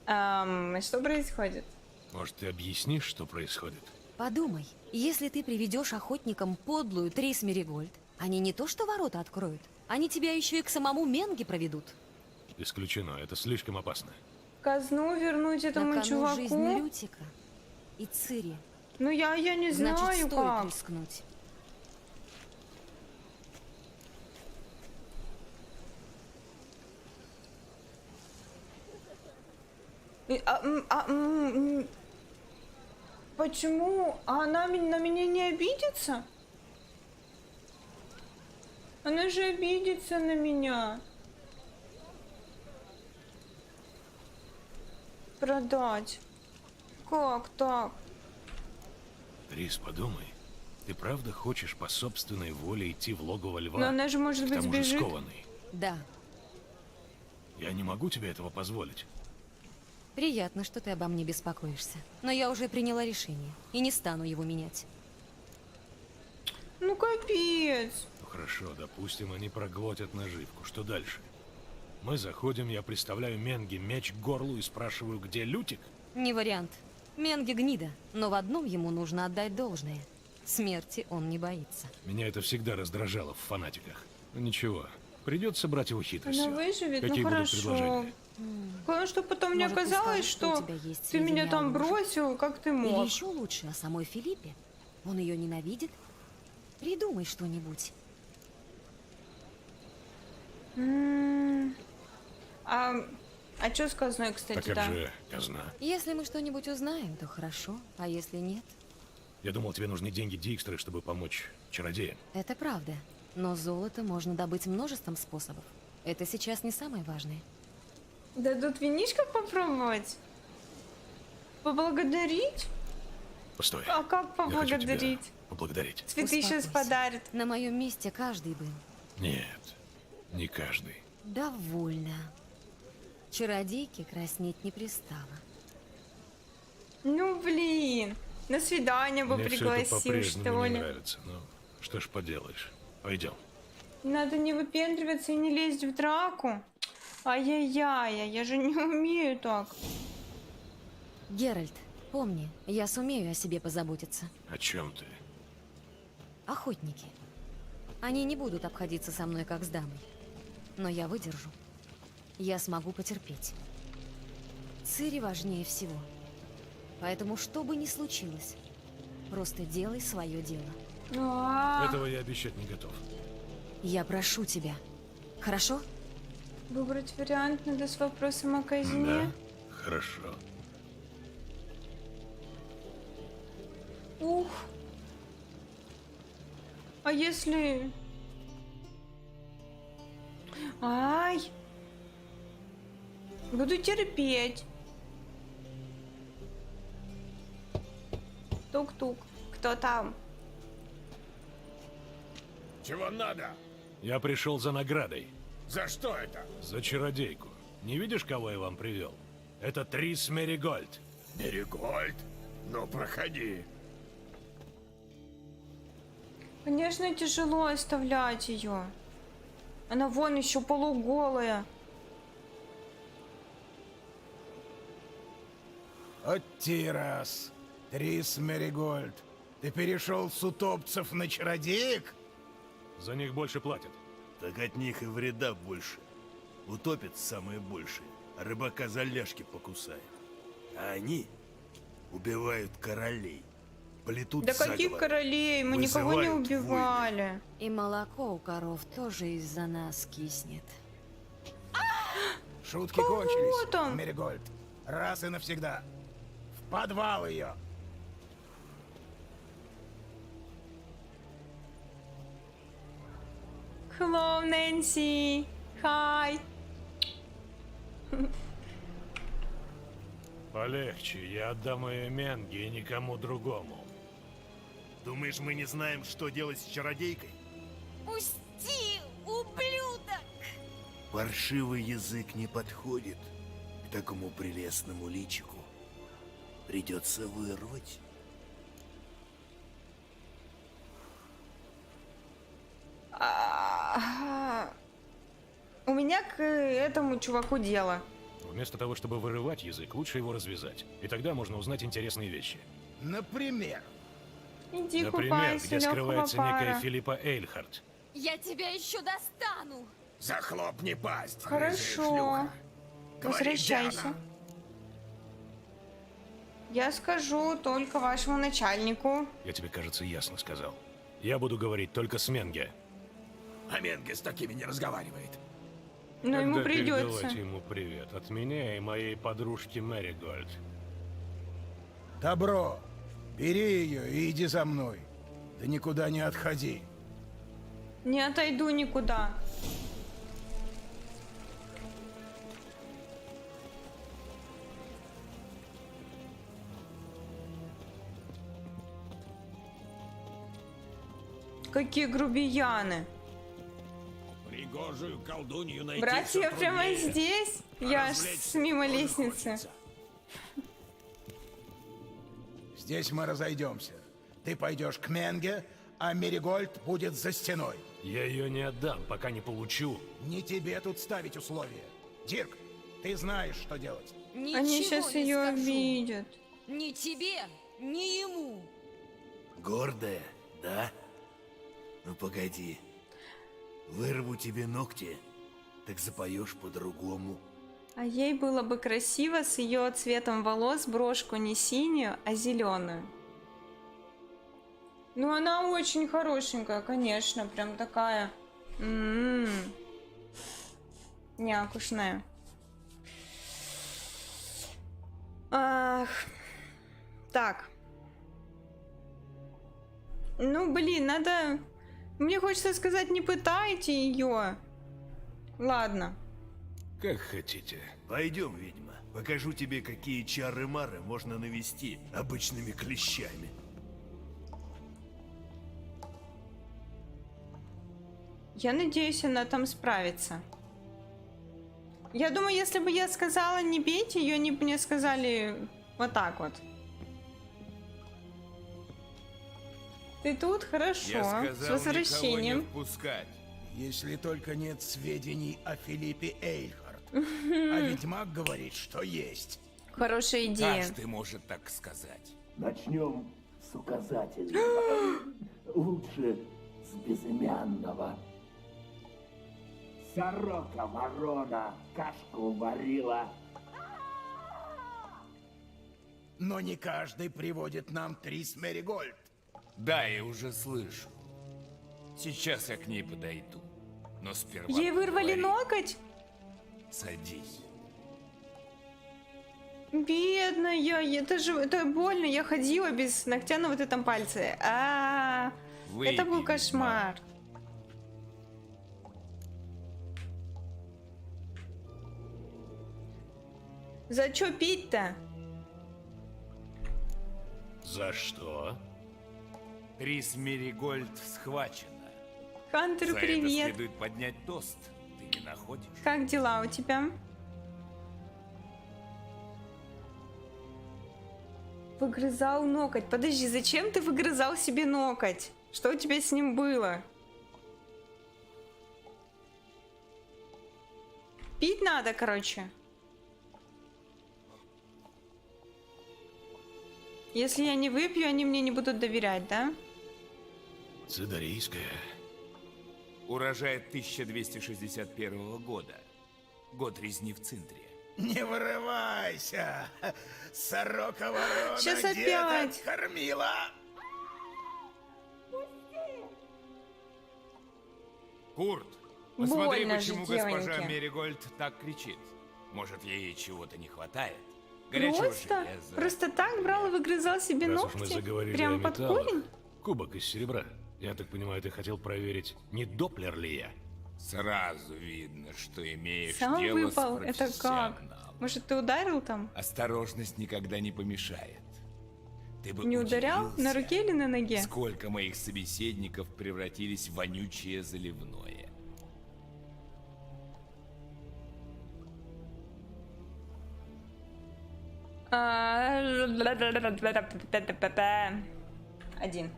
Что происходит? Может, ты объяснишь, что происходит? Подумай, если ты приведешь охотникам подлую Трис Меригольд, они не то что ворота откроют, они тебя еще и к самому Менге проведут. Исключено, это слишком опасно. Казну вернуть этому На кону жизнь чуваку? Лютика и Цири. Ну, я не Значит, знаю, стоит как. рискнуть. Почему? А она на меня не обидится? Она же обидится на меня. Продать. Как так? Трис, подумай. Ты правда хочешь по собственной воле идти в логово льва? Но она же, может К быть, тому же сбежит. скованный. Да, Я не могу тебе этого позволить. приятно, что ты обо мне беспокоишься. Но я уже приняла решение и не стану его менять. Ну, капец. Ну хорошо, допустим, они проглотят наживку. Что дальше? Мы заходим, я представляю Менге меч к горлу и спрашиваю, где Лютик? Не вариант. Менги гнида, но в одном ему нужно отдать должное. Смерти он не боится. Меня это всегда раздражало в фанатиках. Ну ничего, придется брать его хитростью. Она выживет, Какие ну будут хорошо. предложения? Главное, что потом не Может, ты оказалось, скажешь, что у что тебя есть ты меня сведения там о муже? бросил, как ты Или мог. еще лучше о самой Филиппе. Он ее ненавидит. Придумай что-нибудь. А что с казной, кстати, Так как да? же казна? Если мы что-нибудь узнаем, то хорошо. А если нет, Я думал, тебе нужны деньги Дикстры, чтобы помочь чародеям. это правда. Но золото можно добыть множеством способов. Это сейчас не самое важное. Дадут винишко попробовать? Поблагодарить? Постой. А как Я хочу тебя поблагодарить? поблагодарить. Цветы сейчас Успокойся. подарят. На моем месте каждый бы. Нет, не каждый. Довольно. Чародейке краснеть не пристало. Ну, блин. На свидание бы Мне все это пригласил, по-прежнему что не ли. нравится. Ну, что ж поделаешь. Пойдем. Надо не выпендриваться и не лезть в драку. Ай-яй-яй, я же не умею так. Геральт, помни, я сумею о себе позаботиться. О чем ты? Охотники. Они не будут обходиться со мной как с дамой. Но я выдержу. Я смогу потерпеть. Цири важнее всего. Поэтому, что бы ни случилось, просто делай свое дело. Этого я обещать не готов. Я прошу тебя. Хорошо? Выбрать вариант надо с вопросом о казне. Да, хорошо. Ух. А если... Ай. Буду терпеть. Тук-тук. Кто там? Чего надо? Я пришел за наградой. За что это? За чародейку. Не видишь, кого я вам привел? Это Трис Меригольд. Меригольд? Ну, проходи. Конечно, тяжело оставлять ее. Она вон еще полуголая. От Тирас, Трис Меригольд, ты перешел с утопцев на чародеек? За них больше платят. Так от них и вреда больше. Утопец самое большее, а рыбака за ляжки покусает. А они убивают королей. плетут Да каких заговоры. королей? Мы никого не Вызывают убивали. И молоко у коров тоже из-за нас киснет. Шутки Кого кончились, там? Меригольд. Раз и навсегда. В подвал ее. Hello, Нэнси. Hi. Полегче, я отдам ее Менге и никому другому. Думаешь, мы не знаем, что делать с чародейкой? Пусти, ублюдок! Паршивый язык не подходит к такому прелестному личику. Придется вырвать. У меня к этому чуваку дело. Вместо того, чтобы вырывать язык, лучше его развязать. И тогда можно узнать интересные вещи. Например, Иди Например, купайся, где легкого скрывается пара. некая Филиппа Эйльхарт. Я тебя еще достану! захлопни пасть. Хорошо. Возвращайся. Я скажу только вашему начальнику. Я тебе, кажется, ясно сказал. Я буду говорить только с Менге. А Менге с такими не разговаривает. Но ему Тогда придется. передавайте ему привет от меня и моей подружки Мэригольд. Добро. Бери ее и иди за мной. Да никуда не отходи. Не отойду никуда. Какие грубияны. Пригожую колдунью найти Братья всё прямо труднее. здесь? Я аж с мимо тоже лестницы. хочется. Здесь мы разойдемся. Ты пойдешь к Менге, а Меригольд будет за стеной. Я ее не отдам, пока не получу. Не тебе тут ставить условия. Дирк, ты знаешь, что делать. Ничего Они сейчас не ее скажу. обидят. Ни тебе, ни ему. Гордая, да? Ну погоди. Вырву тебе ногти, так запоешь по-другому. А ей было бы красиво с ее цветом волос брошку не синюю, а зеленую. Ну, она очень хорошенькая, конечно, прям такая. Някушная. Ах. Так. Ну, блин, надо... Мне хочется сказать, не пытайте ее. Ладно. Как хотите. Пойдем, ведьма. Покажу тебе, какие чары-мары можно навести обычными клещами. Я надеюсь, она там справится. Я думаю, если бы я сказала не бейте ее, они бы мне сказали вот так вот. Ты тут? Хорошо. С возвращением. впускать. Если только нет сведений о Филиппе Эйльхарт. А ведьмак говорит, что есть. Хорошая идея. Каждый может так сказать. Начнем с указателей. Лучше с безымянного. Сорока ворона кашку варила. Но не каждый приводит нам Трис Меригольд. Да, я уже слышу. Сейчас я к ней подойду. Но сперва... Ей вырвали поговори. ноготь? Садись. Бедная, это больно. Я ходила без ногтя на вот этом пальце. Это был Выпей, кошмар. За чё пить-то? За что? Трис Меригольд схвачена. Хантер, За это привет. следует поднять тост. Ты не находишь? Как дела у тебя? Выгрызал ноготь. Подожди, зачем ты выгрызал себе ноготь? Что у тебя с ним было? Пить надо, короче. Если я не выпью, они мне не будут доверять, да? Цедарийская. Урожай 1261 года. Год резни в Цинтре. Не вырывайся! Сорока ворона Сейчас где-то опять. кормила. Курт, посмотри, Больно же почему госпожа девоньке. Меригольд так кричит. Может, ей чего-то не хватает? Горячего Просто? железа. Просто так брал и выгрызал себе Раз уж мы ногти? заговорили Прям о под металлах, корень? кубок из серебра. Я так понимаю, ты хотел проверить, не доплер ли я? Сразу видно, что имеешь Сам дело выпал? с Это как? профессионалом. Может, ты ударил там? Осторожность никогда не помешает. Ты бы Не ударял? удивился, На руке или на ноге? сколько моих собеседников превратились в вонючее заливное. Один.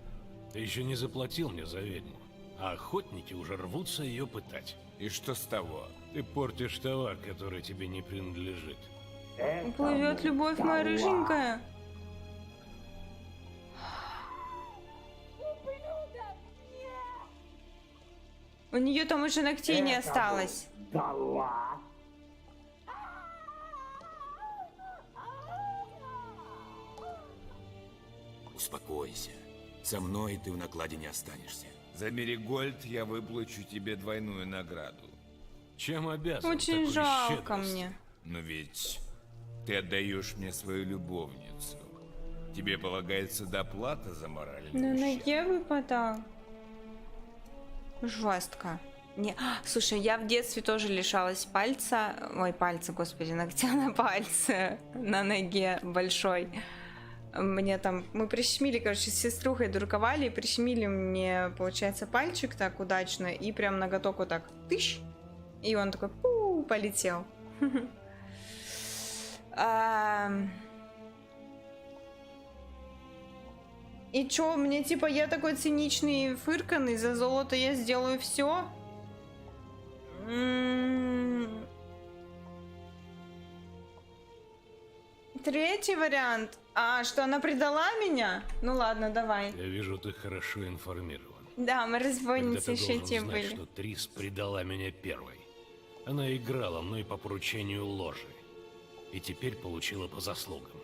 Ты еще не заплатил мне за ведьму, а охотники уже рвутся ее пытать. И что с того? Ты портишь товар, который тебе не принадлежит. Уплывет любовь моя рыженькая. У нее там уже ногтей не осталось. Дала. Успокойся. Со мной ты в накладе не останешься. За Меригольд я выплачу тебе двойную награду. Чем обязан? Очень такой жалко щедрости? мне. Но ведь ты отдаешь мне свою любовницу. Тебе полагается доплата за моральный На ущерб. ноге выпадал. Жестко. Не... Слушай, я в детстве тоже лишалась пальца. Ой, пальца, господи, ногтя на пальце. На ноге большой. Мне там... Мы прищемили, короче, с сеструхой друковали. И прищемили мне, получается, пальчик так удачно. И прям ноготок вот так. Тыщ. И он такой полетел. И чё, мне типа я такой циничный и фырканный, за золото я сделаю все? Третий вариант. Что она предала меня? Ну ладно, давай. Я вижу, ты хорошо информирован. Да, мы Тогда разбойницы ты еще должен те знать, были. что Трис предала меня первой. Она играла мной по поручению ложи. И теперь получила по заслугам.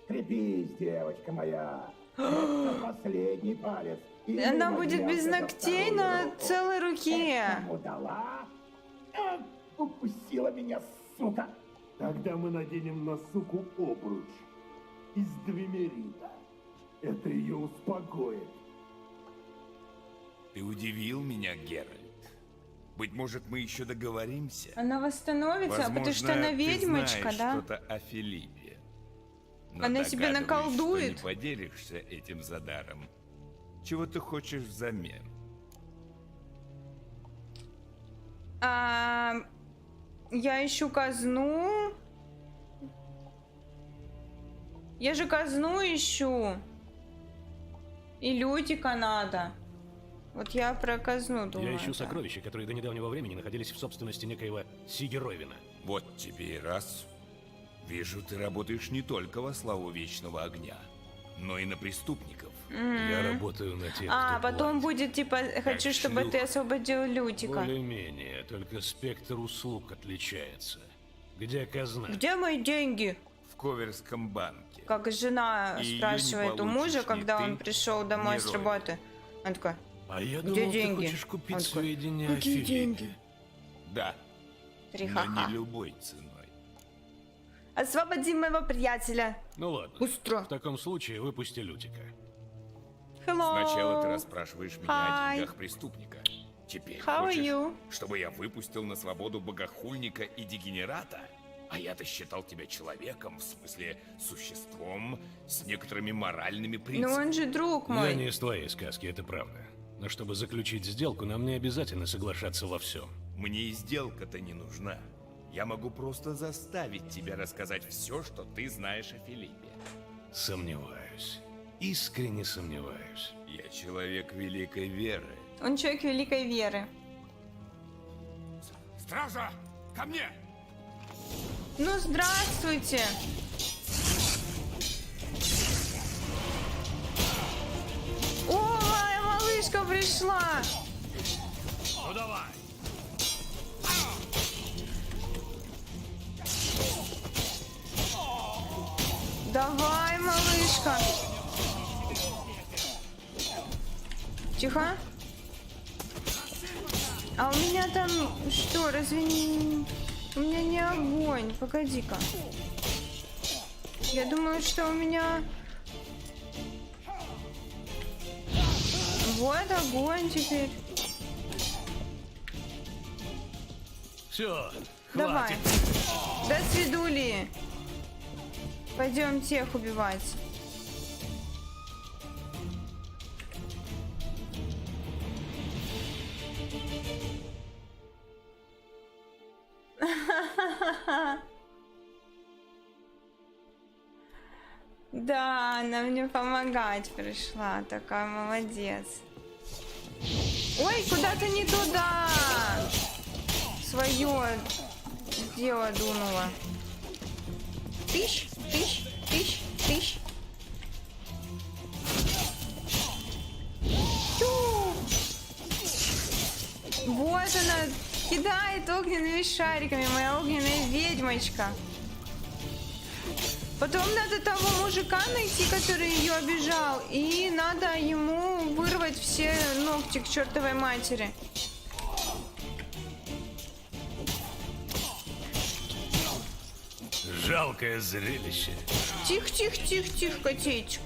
Крепись, девочка моя. Это последний палец. И Она не будет без надеялся на ногтей вторую на руку. целой руке. Кому дала? Упустила меня, сука. Тогда мы наденем на суку обруч из двемерита. Это ее успокоит. Ты удивил меня, Геральт. Быть может, мы еще договоримся? Она восстановится, Возможно, потому что она ты ведьмочка, знаешь да? что-то о Филиппе. Но Она себе догадываюсь, наколдует. что не поделишься этим за даром. Чего ты хочешь взамен? Я ищу казну. Я же казну ищу. И Лютика надо. Вот я про казну думаю. Я ищу да. сокровища, которые до недавнего времени находились в собственности некоего Сиги Ровина. Вот тебе и раз. Вижу, ты работаешь не только во славу Вечного Огня, но и на преступников. Я работаю на тех, кто Потом будет типа, хочу, чтобы ты шлюха. освободил Лютика. Более-менее, только спектр услуг отличается. Где казна? Где мои деньги? В Коверском банке. Как жена И её не спрашивает у получишь мужа, ни когда ты, он пришел домой ни с Ровин. работы. Он такой, А я где думал, деньги? ты хочешь купить Он такой, сведения о какие Филиппе. деньги? Да, но Три-ха-ха. не любой ценой. Освободи моего приятеля. Ну ладно. Быстро. В таком случае выпусти Лютика. Hello. Сначала ты расспрашиваешь меня Hi. о деньгах преступника. Теперь How are хочешь, you? чтобы я выпустил на свободу богохульника и дегенерата? А я-то считал тебя человеком, в смысле существом с некоторыми моральными Ну принципами. он же друг Я мой. не из твоей сказки, это правда. Но чтобы заключить сделку, нам не обязательно соглашаться во всем. Мне и сделка-то не нужна. Я могу просто заставить тебя рассказать все, что ты знаешь о Филиппе. Сомневаюсь. Искренне сомневаюсь. Я человек великой веры. Он человек великой веры. Стража, ко мне! Ну, здравствуйте. О, моя малышка пришла. Ну давай! Давай, малышка. Тихо. А у меня там что, разве не... У меня не огонь. Погоди-ка. Я думаю, что у меня... Вот огонь теперь. Все, Давай. До свидули. Пойдем тех убивать. Да, она мне помогать пришла. Такая молодец. Ой, куда-то не туда. Свое дело дунула. Тыщ, тыщ, тыщ, тыщ. Тю. Вот она кидает огненными шариками, моя огненная ведьмочка. Потом надо того мужика найти, который ее обижал, и надо ему вырвать все ногти к чертовой матери. Жалкое зрелище. Тихо, тихо, тихо, тихо, котейчик.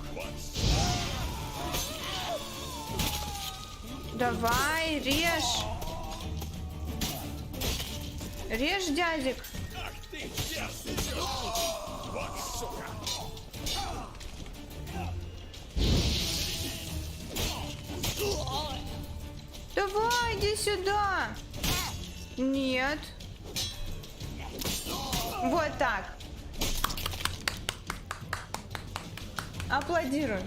Давай, режь. Режь, дядик. Давай, иди сюда. Нет. Вот так. Аплодирую.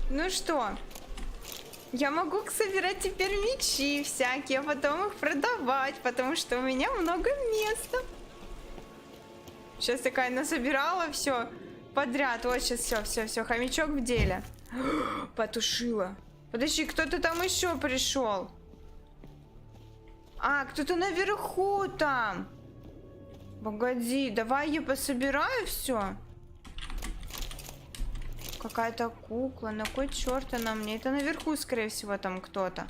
Ну что, я могу собирать теперь мечи всякие, а потом их продавать, потому что у меня много места. Сейчас такая насобирала все подряд. Вот сейчас все, хомячок в деле. Потушила. Подожди, кто-то там еще пришел. А, кто-то наверху там. Погоди, давай я пособираю все. Какая-то кукла, на кой черт она мне? Это наверху, скорее всего, там кто-то.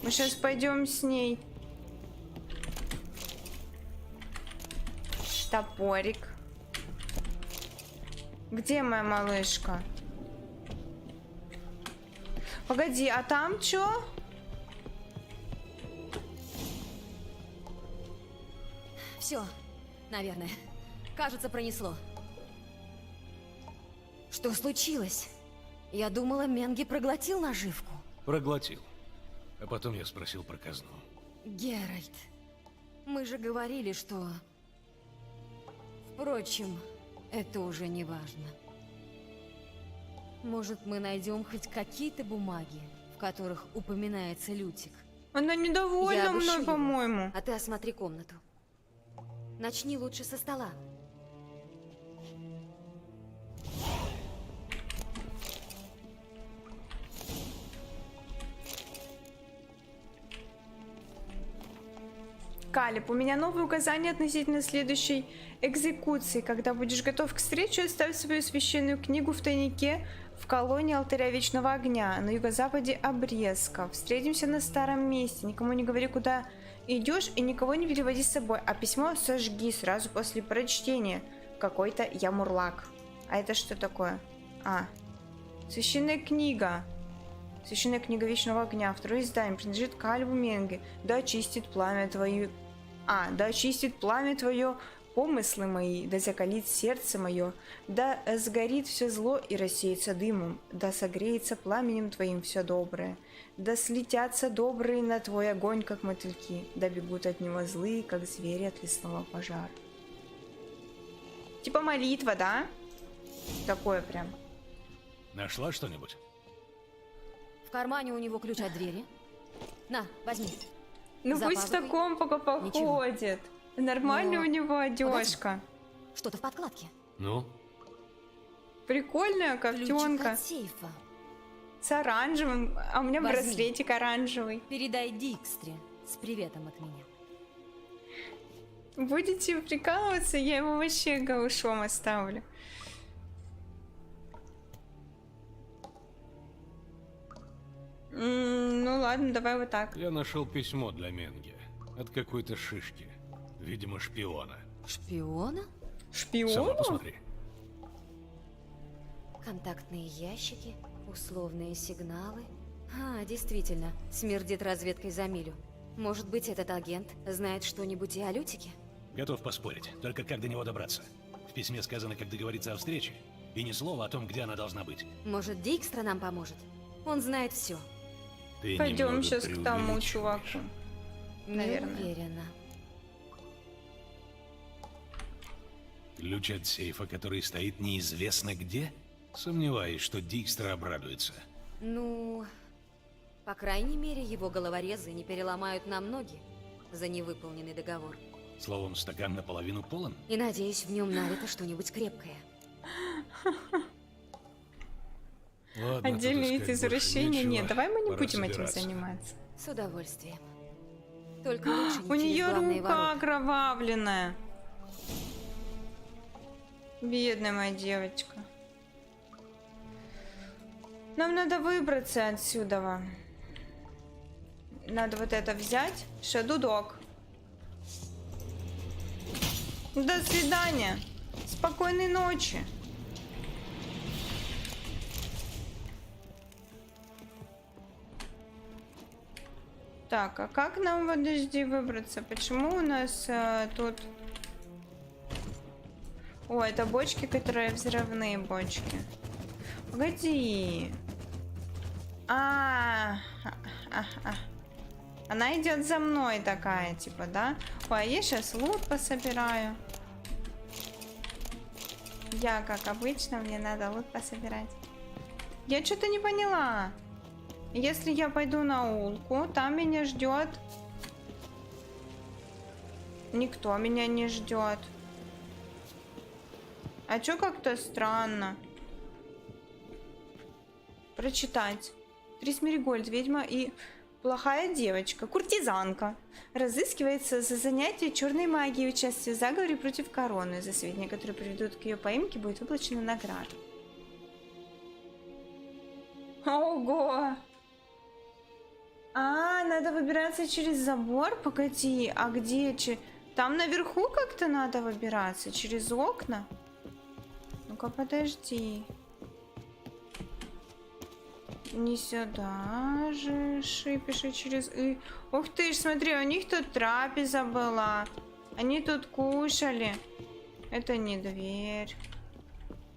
Мы сейчас пойдем с ней. Топорик. Где моя малышка? Погоди, а там чё? Все, наверное. Кажется, пронесло. Что случилось? Я думала, Менги проглотил наживку. Проглотил. А потом я спросил про казну. Геральт, мы же говорили, что... Впрочем, это уже не важно. Может, мы найдем хоть какие-то бумаги, в которых упоминается Лютик? Она недовольна мной, по-моему. А ты осмотри комнату. Начни лучше со стола. Калеб, у меня новые указания относительно следующей экзекуции. Когда будешь готов к встрече, оставь свою священную книгу в тайнике в колонии алтаря Вечного Огня на юго-западе Обрезка. Встретимся на старом месте. Никому не говори, куда идешь, и никого не переводи с собой. А письмо сожги сразу после прочтения. Какой-то я мурлак. А это что такое? А, священная книга. Священная книга Вечного Огня. Второе издание принадлежит Калебу Менге. Да очистит пламя твое... да очистит пламя твое помыслы мои, да закалит сердце мое, да сгорит все зло и рассеется дымом, да согреется пламенем твоим все доброе, да слетятся добрые на твой огонь, как мотыльки, да бегут от него злые, как звери от лесного пожара. Типа молитва, да? Такое прям. Нашла что-нибудь? В кармане у него ключ от двери. На, возьми. Ну пусть в таком пока походит. Нормальная у него одежка. Что-то в подкладке. Ну? Прикольная кофтенка. От сейфа. С оранжевым. А у меня Возьми. браслетик оранжевый. Передай Дикстре с приветом от меня. Будете прикалываться, я его вообще голышом оставлю. Ну ладно, давай вот так. Я нашел письмо для Менги от какой-то шишки. Видимо, шпиона. Шпиона? Шпиона? Сама посмотри. Контактные ящики, условные сигналы. А, действительно, смердит разведкой за милю. Может быть, этот агент знает что-нибудь и о Лютике? Готов поспорить. Только как до него добраться? В письме сказано, как договориться о встрече. И ни слова о том, где она должна быть. Может, Дикстра нам поможет? Он знает все. Ты Пойдем немного сейчас к тому чуваку. Не Наверное. уверена. Ключ от сейфа, который стоит неизвестно где? Сомневаюсь, что Дикстра обрадуется. Ну, по крайней мере, его головорезы не переломают нам ноги за невыполненный договор. Словом, стакан наполовину полон? И надеюсь, в нем налито что-нибудь крепкое. Ладно, Отдельные тут искать извращения больше нет. нечего. Давай мы не Пора будем этим собираться. заниматься. С удовольствием. Только лучше У не через нее главные рука ворота. окровавленная. Бедная моя девочка. Нам надо выбраться отсюда. Надо вот это взять. Шадудок. До свидания. Спокойной ночи. Так, а как нам, подожди, выбраться? Почему у нас тут... О, это бочки, которые взрывные бочки. Погоди. Она идет за мной такая, типа, да? Ой, а я сейчас лут пособираю. Я, как обычно, мне надо лут пособирать. Я что-то не поняла. Если я пойду на улку, там меня ждет. Никто меня не ждет. А чё как-то странно? Прочитать. Трис Меригольд, ведьма и плохая девочка, куртизанка. Разыскивается за занятие черной магией, участие в заговоре против короны. За сведения, которые приведут к ее поимке, будет выплачена награда. Ого! А, надо выбираться через забор? Погоди, а где? Там наверху как-то надо выбираться? Через окна? Ну-ка, подожди. Не сюда же, пиши через И. Ух ты ж, смотри, у них тут трапеза была. Они тут кушали. Это не дверь.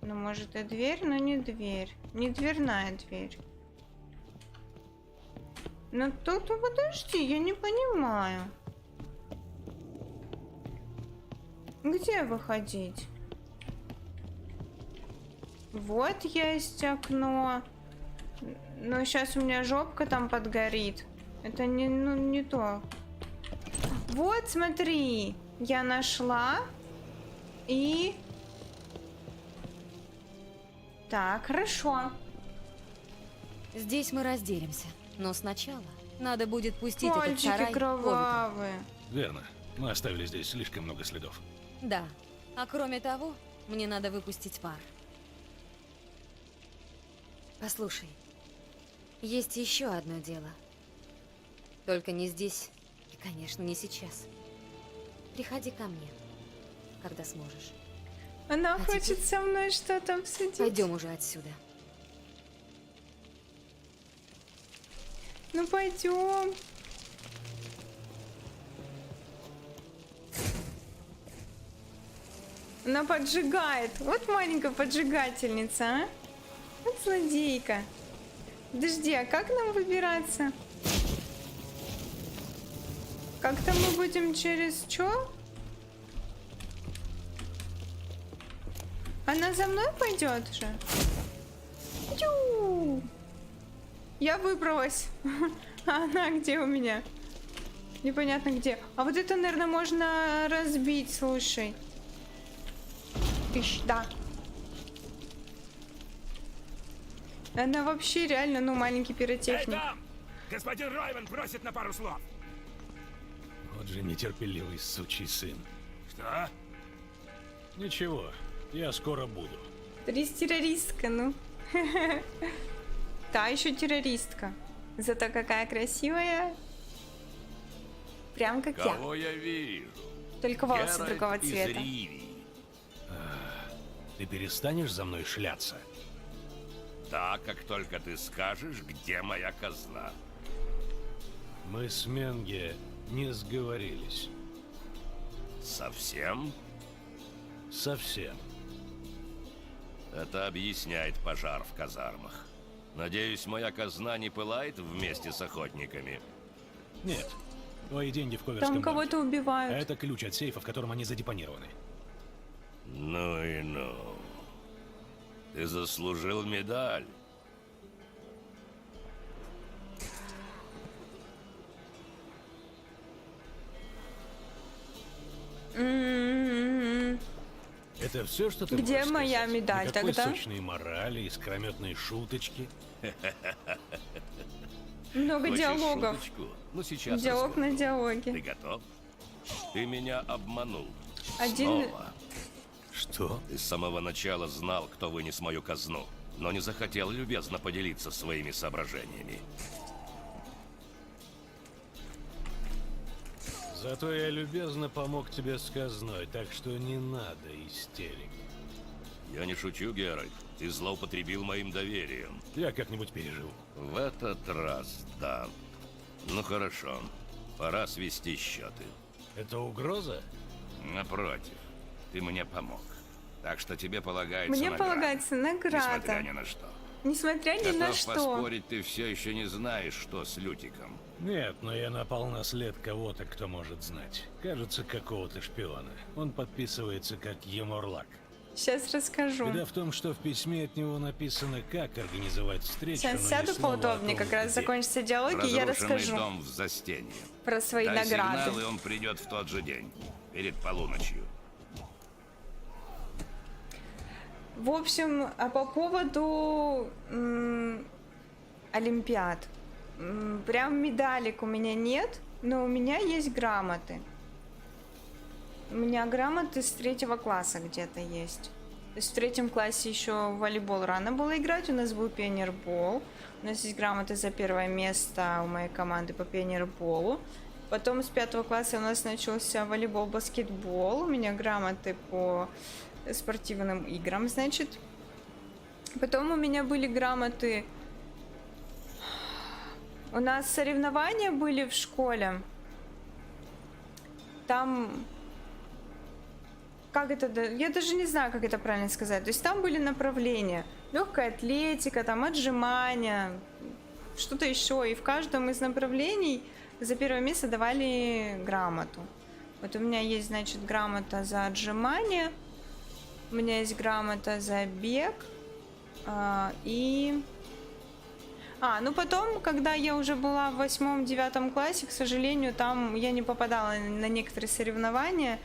Ну, может, и дверь, но не дверь. Не дверная дверь. Ну, тут, подожди, я не понимаю. Где выходить? Вот есть окно. Но сейчас у меня жопка там подгорит. Это не, ну, не то. Вот, смотри. Я нашла. И... Так, хорошо. Здесь мы разделимся. Но сначала надо будет пустить этот Мальчики сарай кровавые. Верно. Мы оставили здесь слишком много следов. ковриком. Да. А кроме того, мне надо выпустить пар. Послушай, есть еще одно дело. Только не здесь и, конечно, не сейчас. Приходи ко мне, когда сможешь. Она хочет со мной что-то обсудить. Пойдем уже отсюда. Ну пойдем. Она поджигает. Вот маленькая поджигательница, а? Вот злодейка. Подожди, а как нам выбираться? Как-то мы будем через чё? Она за мной пойдет же? Ю! Я выбралась. А она где у меня? Непонятно где. А вот это, наверное, можно разбить, слушай. Тыщ, да. Она вообще реально, ну, маленький пиротехник. Господин Ройвен просит на пару слов. Вот же нетерпеливый сучий сын. Да? Ничего, я скоро буду. Террористка, ну. Та еще террористка. Зато какая красивая. Прям как я. Кого я вижу? Только волосы Геральт другого из цвета. Ривии. Ты перестанешь за мной шляться? Да, как только ты скажешь, где моя казна. Мы с Менге не сговорились. Совсем? Совсем. Это объясняет пожар в казармах. Надеюсь, моя казна не пылает вместе с охотниками? Нет. Твои деньги в Коверском Там кого-то банке. убивают. А это ключ от сейфа, в котором они задепонированы. Ну и ну. Ты заслужил медаль. Это все, что ты Где можешь моя сказать? медаль Никакой тогда? сочной морали, искрометной шуточки. Много Хочешь диалогов. шуточку? Ну, сейчас Диалог расскажу. на диалоге. Ты готов? Ты меня обманул. Один- Снова. Что? Ты с самого начала знал, кто вынес мою казну, но не захотел любезно поделиться своими соображениями. Зато я любезно помог тебе с казной, так что не надо истерик. Я не шучу, Геральт. Ты злоупотребил моим доверием. Я как-нибудь переживу. В этот раз, да. Ну хорошо. Пора свести счеты. Это угроза? Напротив, ты мне помог. Так что тебе полагается Мне награда. полагается награда. Несмотря ни на что. Несмотря ни на Готов что. поспорить, ты все еще не знаешь, что с Лютиком. Нет, но я напал на след кого-то, кто может знать. Кажется, какого-то шпиона. Он подписывается как Еморлак. Сейчас расскажу. Беда в том, что в письме от него написано, как организовать встречу, Сейчас но сяду ни слова о поудобнее, том, как раз где. закончатся диалоги, и я Разрушенный расскажу дом в Застенье. про свои Дай награды. сигнал, и он придет в тот же день, перед полуночью. В общем, а по поводу олимпиад. Прям медалек у меня нет, но у меня есть грамоты. У меня грамоты с 3 класса где-то есть. То есть в 3 классе еще в волейбол рано было играть, у нас был пионербол. У нас есть грамоты за 1 место у моей команды по пионерболу. Потом с 5 класса у нас начался волейбол, баскетбол. У меня грамоты по спортивным играм, значит. Потом у меня были грамоты... У нас соревнования были в школе. Там... Как это... Я даже не знаю, как это правильно сказать. То есть там были направления. Легкая атлетика, там отжимания, что-то еще. И в каждом из направлений за 1 место давали грамоту. Вот у меня есть, значит, грамота за отжимание. У меня есть грамота за бег. Ну потом, когда я уже была в 8-9 классе, к сожалению, там я не попадала на некоторые соревнования,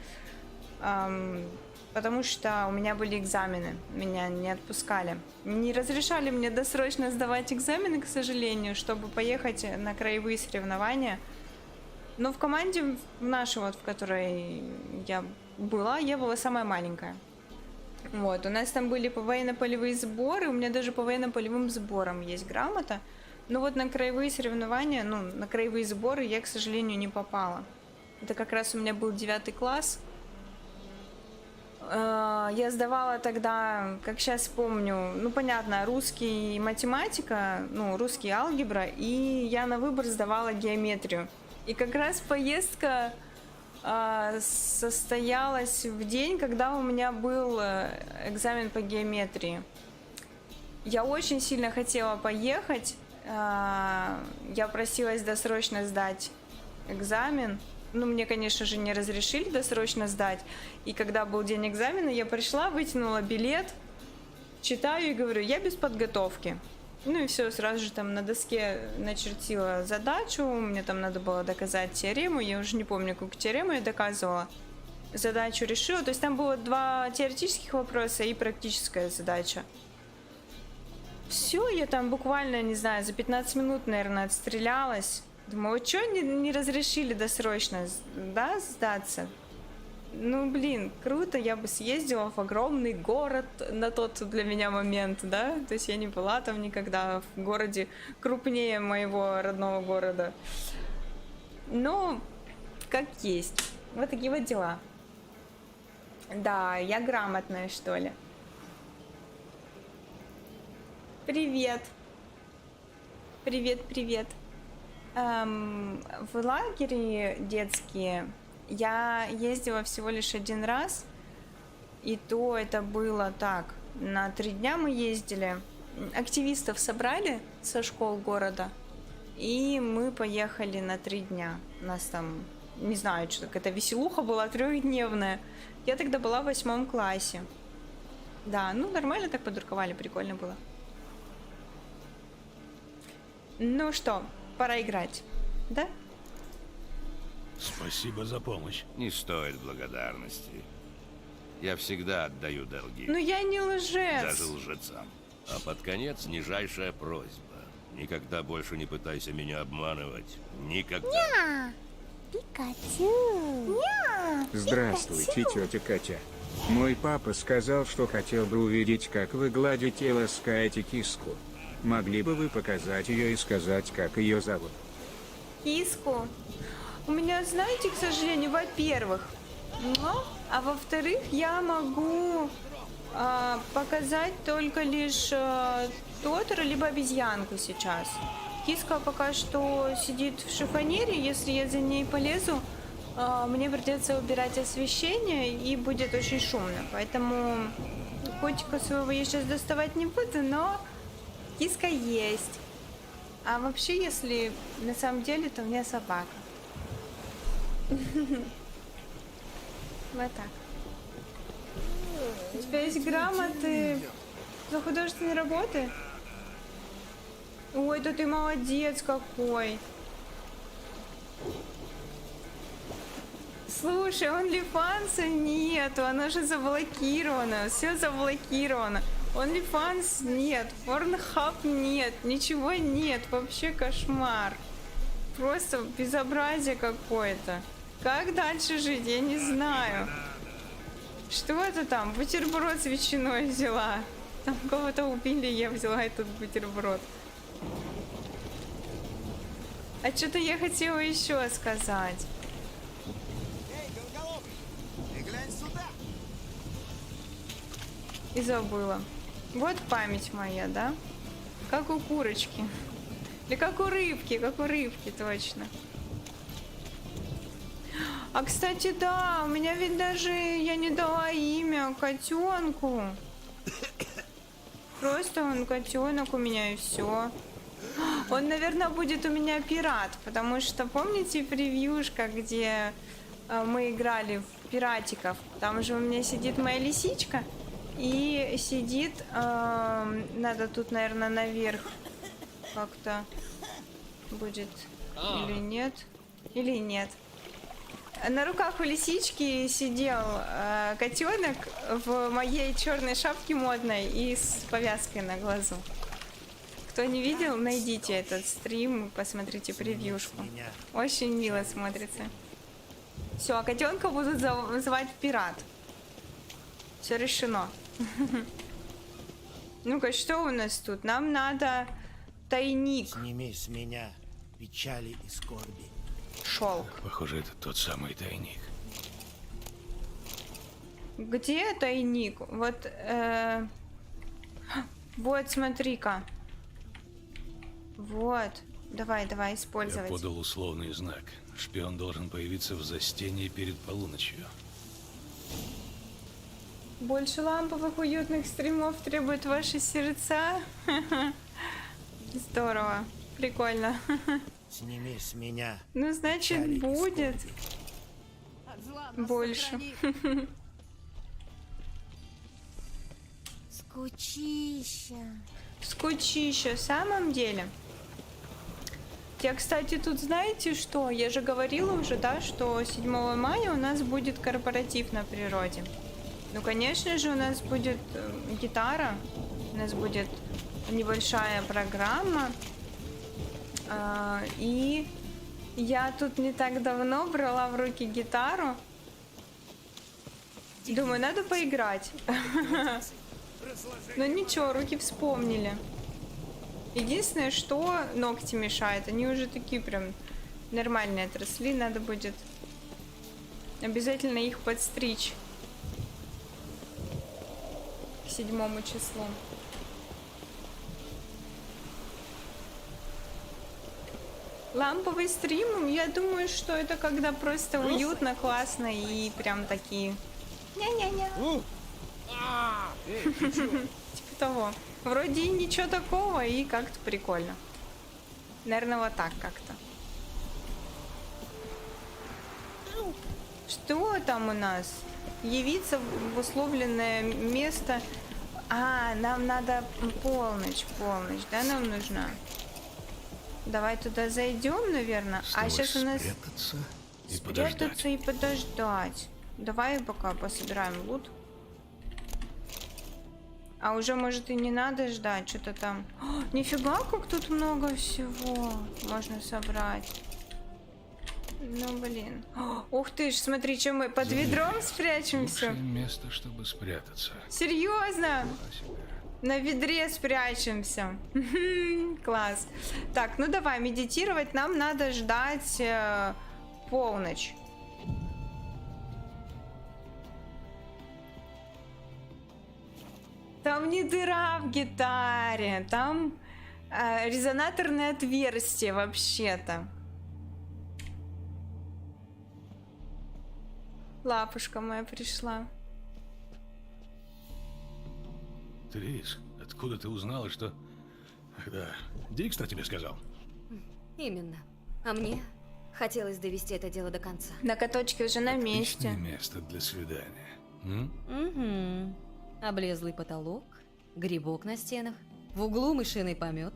потому что у меня были экзамены, меня не отпускали. Не разрешали мне досрочно сдавать экзамены, к сожалению, чтобы поехать на краевые соревнования. Но в команде нашей, вот, в которой я была самая маленькая. Вот, у нас там были военно-полевые сборы, у меня даже по военно-полевым сборам есть грамота. Но вот на краевые соревнования, на краевые сборы я, к сожалению, не попала. Это как раз у меня был 9 класс. Я сдавала тогда, как сейчас помню, понятно, русский математика, русский алгебра, и я на выбор сдавала геометрию. И как раз поездка состоялась в день, когда у меня был экзамен по геометрии. Я очень сильно хотела поехать. Я просилась досрочно сдать экзамен. Мне, конечно же, не разрешили досрочно сдать. И когда был день экзамена, я пришла, вытянула билет, читаю и говорю, я без подготовки. И все, сразу же там на доске начертила задачу, мне там надо было доказать теорему, я уже не помню, какую теорему я доказывала. Задачу решила, то есть там было 2 теоретических вопроса и практическая задача. Все, я там буквально, не знаю, за 15 минут, наверное, отстрелялась. Думаю, что не разрешили досрочно, да, сдаться? Ну, блин, круто, я бы съездила в огромный город на тот для меня момент, да? То есть я не была там никогда в городе крупнее моего родного города. Но как есть. Вот такие вот дела. Да, я грамотная, что ли. Привет. Привет, привет. В лагере детские я ездила всего лишь один раз. И то это было так. На 3 дня мы ездили. Активистов собрали со школ города. И мы поехали на 3 дня. У нас там, не знаю, что какая-то веселуха была 3-дневная. Я тогда была в 8 классе. Да, ну нормально так подурковали, прикольно было. Ну что, пора играть, да? Спасибо за помощь. Не стоит благодарности. Я всегда отдаю долги. Ну я не лжец. Даже лжецам. А под конец нижайшая просьба. Никогда больше не пытайся меня обманывать. Никогда. Ня! Пикачу! Ня! Здравствуйте, тетя Катя. Мой папа сказал, что хотел бы увидеть, как вы гладите и ласкаете киску. Могли бы вы показать ее и сказать, как ее зовут? Киску? У меня, знаете, к сожалению, во-первых, а во-вторых, я могу показать только лишь тотора либо обезьянку сейчас. Киска пока что сидит в шифонере, если я за ней полезу, мне придется убирать освещение и будет очень шумно. Поэтому котика своего я сейчас доставать не буду, но киска есть. А вообще, если на самом деле, то у меня собака. Вот так. У тебя есть грамоты за художественные работы? Ой, да ты молодец какой. Слушай, OnlyFans нету, она же заблокирована, все заблокировано. OnlyFans нет, Pornhub нет, ничего нет, вообще кошмар. Просто безобразие какое-то. Как дальше жить, я не знаю. Что это там? Бутерброд с ветчиной взяла. Там кого-то убили, я взяла этот бутерброд. А что-то я хотела еще сказать. И забыла. Вот память моя, да? Как у курочки. Или как у рыбки, точно. А, кстати, да, у меня ведь даже я не дала имя котенку. Просто он котенок у меня и все. Он, наверное, будет у меня пират, потому что, помните превьюшка, где мы играли в пиратиков? Там же у меня сидит моя лисичка. И сидит, надо тут, наверное, наверх как-то будет, или нет, или нет. На руках у лисички сидел котенок в моей черной шапке модной и с повязкой на глазу. Кто не видел, найдите этот стрим, посмотрите превьюшку. Очень мило смотрится. Все, а котенка будут звать пират. Все решено. Ну-ка, что у нас тут? Нам надо тайник. Сними с меня печали и скорби. Шелк. Похоже, это тот самый тайник. Где тайник? Вот, вот, смотри-ка. Вот. Давай, использовать. Я подал условный знак. Шпион должен появиться в застенье перед полуночью. Больше ламповых уютных стримов требуют ваши сердца. Здорово. Прикольно. Сними с меня. Ну, значит, будет больше. Скучища. В самом деле. Я, кстати, тут знаете что? Я же говорила уже, да, что 7 мая у нас будет корпоратив на природе. Ну, конечно же, у нас будет гитара, у нас будет небольшая программа. И я тут не так давно брала в руки гитару. Думаю, надо поиграть. Но ничего, руки вспомнили. Единственное, что ногти мешают. Они уже такие прям нормальные отросли. Надо будет обязательно их подстричь к 7 числу. Ламповый стрим, я думаю, что это когда просто уютно, классно и прям такие... Ня-ня-ня. Типа того. Вроде и ничего такого, и как-то прикольно. Наверное, вот так как-то. Что там у нас? Явиться в условленное место. А, нам надо полночь, да, нам нужна. Давай туда зайдем, наверное. А сейчас у нас спрятаться и подождать. Давай пока пособираем лут. А уже, может, и не надо ждать, что-то там. О, нифига, как тут много всего можно собрать. Ну, блин. О, ух ты ж, смотри, что мы под ведром спрячемся. Лучшее место, чтобы спрятаться. Серьезно? На ведре спрячемся. Класс. Так, ну давай, медитировать нам надо ждать полночь. Там не дыра в гитаре, там резонаторное отверстие вообще-то. Лапушка моя пришла. Трис, откуда ты узнала, что... Ах, да, Дикстер тебе сказал? Именно. А мне хотелось довести это дело до конца. Ноготочки уже на месте. Отличное место для свидания. Угу. Облезлый потолок, грибок на стенах, в углу мышиный помет.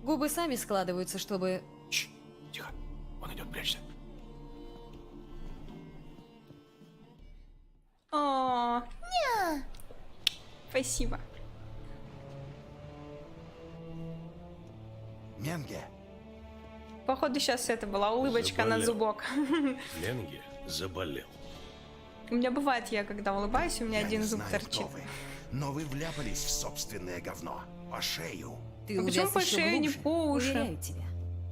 Губы сами складываются, чтобы... Чш, тихо, он идет, прячься. О, спасибо. Менге. Походу сейчас это была улыбочка на зубок. Менге заболел. У меня бывает, я когда улыбаюсь, у меня Я один не зуб знаю, торчит. кто вы, но вы вляпались в собственное говно. По шею. Ты А почему увяз по еще шее, не глубже, по уши? уверяю тебя.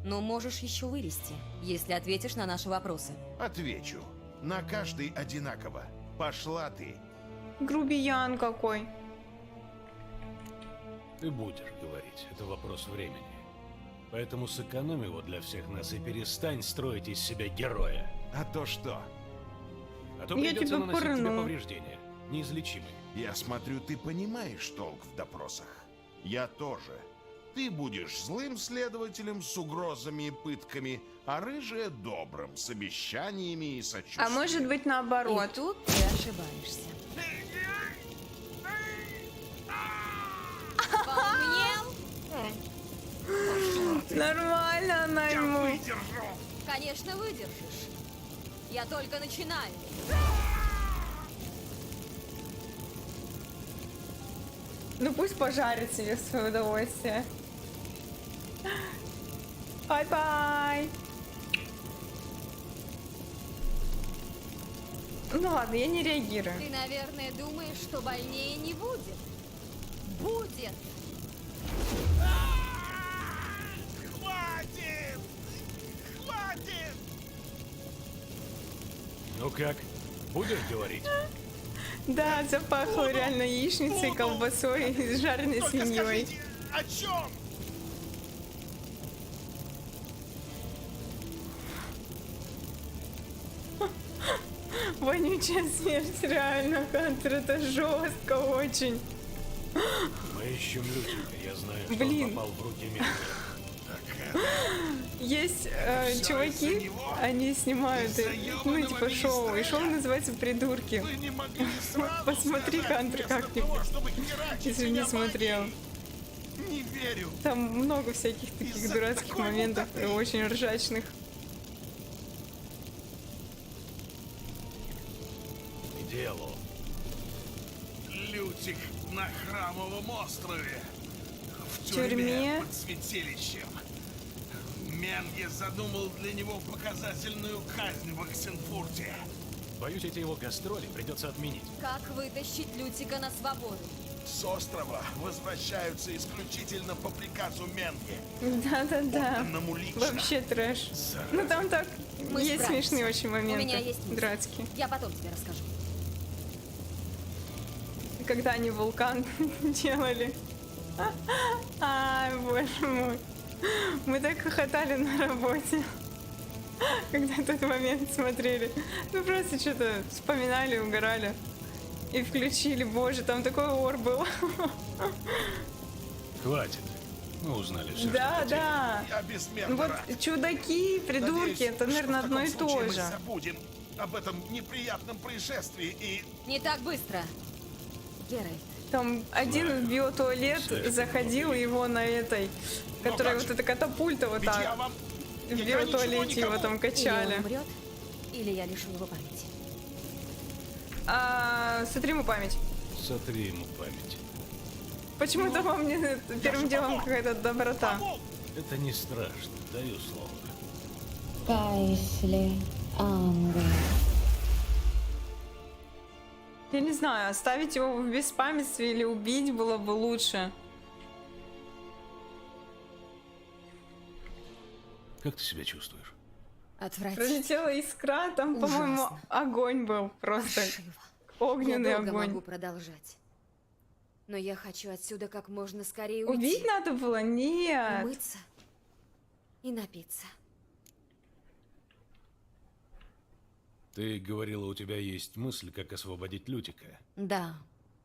Но можешь еще вылезти, если ответишь на наши вопросы. Отвечу. На каждый одинаково. Пошла ты. Грубиян какой. Ты будешь говорить, это вопрос времени. Поэтому сэкономь его для всех нас и перестань строить из себя героя. А то что? А то Я придется тебя наносить тебе пырну. повреждения, неизлечимые. Я смотрю, ты понимаешь толк в допросах. Я тоже. Ты будешь злым следователем с угрозами и пытками, а рыжая добрым, с обещаниями и сочувствием. А может быть наоборот. И тут ты ошибаешься. Нормально она ему. Конечно, выдержишь. Я только начинаю. Ну пусть пожарит себе в свое удовольствие. Бай-бай. Ну ладно, я не реагирую. Ты, наверное, думаешь, что больнее не будет. Будет! Хватит! Хватит! Ну как, будешь говорить? Да, запахло реально яичницей, колбасой и жареной свиньей. О чем? Вонючая смерть, реально, Хантер, это жестко очень. Мы ищем Лютика, я знаю, что Блин. он попал в руки Менга. Есть чуваки, они снимают, ну, типа шоу, и шоу называется «Придурки». Посмотри, Хантер, как-нибудь, если не смотрел. Не верю. Там много всяких таких дурацких моментов, и очень ржачных. К делу. Лютик на Храмовом острове. В тюрьме? под святилищем. Менге задумал для него показательную казнь в Оксенфурте. Боюсь, эти его гастроли придется отменить. Как вытащить Лютика на свободу? С острова возвращаются исключительно по приказу Менге. Да-да-да. Подданному лично. Вообще трэш. Ну там так Мы есть справимся. смешные очень моменты. У меня есть мысль. Дурацкие. Я потом тебе расскажу. Когда они вулкан делали. Ай, боже мой. Мы так хохотали на работе, когда тот момент смотрели. Ну просто что-то вспоминали, угорали. И включили. Боже, там такой ор был. Хватит. Мы узнали все, Да, да. Я безмерно Вот рад. чудаки, придурки, Надеюсь, это, наверное, что в одно и таком то случае же. мы забудем об этом неприятном происшествии и... Не так быстро. Геральт. Там один в биотуалет заходил, его на этой, которая вот эта катапульта вот Ведь я так. вам... В я ничего биотуалете его никому- там Или качали. он умрет, или я лишу его памяти. Сотри ему память. Сотри ему память. Почему-то во мне первым делом какая-то доброта. Это не страшно, даю слово. Кайсли Ангел. Я не знаю, оставить его в беспамятстве или убить было бы лучше. Как ты себя чувствуешь? Отвратительно. Пролетела искра, там, по-моему, Ужасно. огонь был просто. Огненный Я долго огонь. могу продолжать. Но я хочу отсюда как можно скорее Убить уйти. надо было? Нет. Умыться и напиться. Ты говорила, у тебя есть мысль, как освободить Лютика. Да,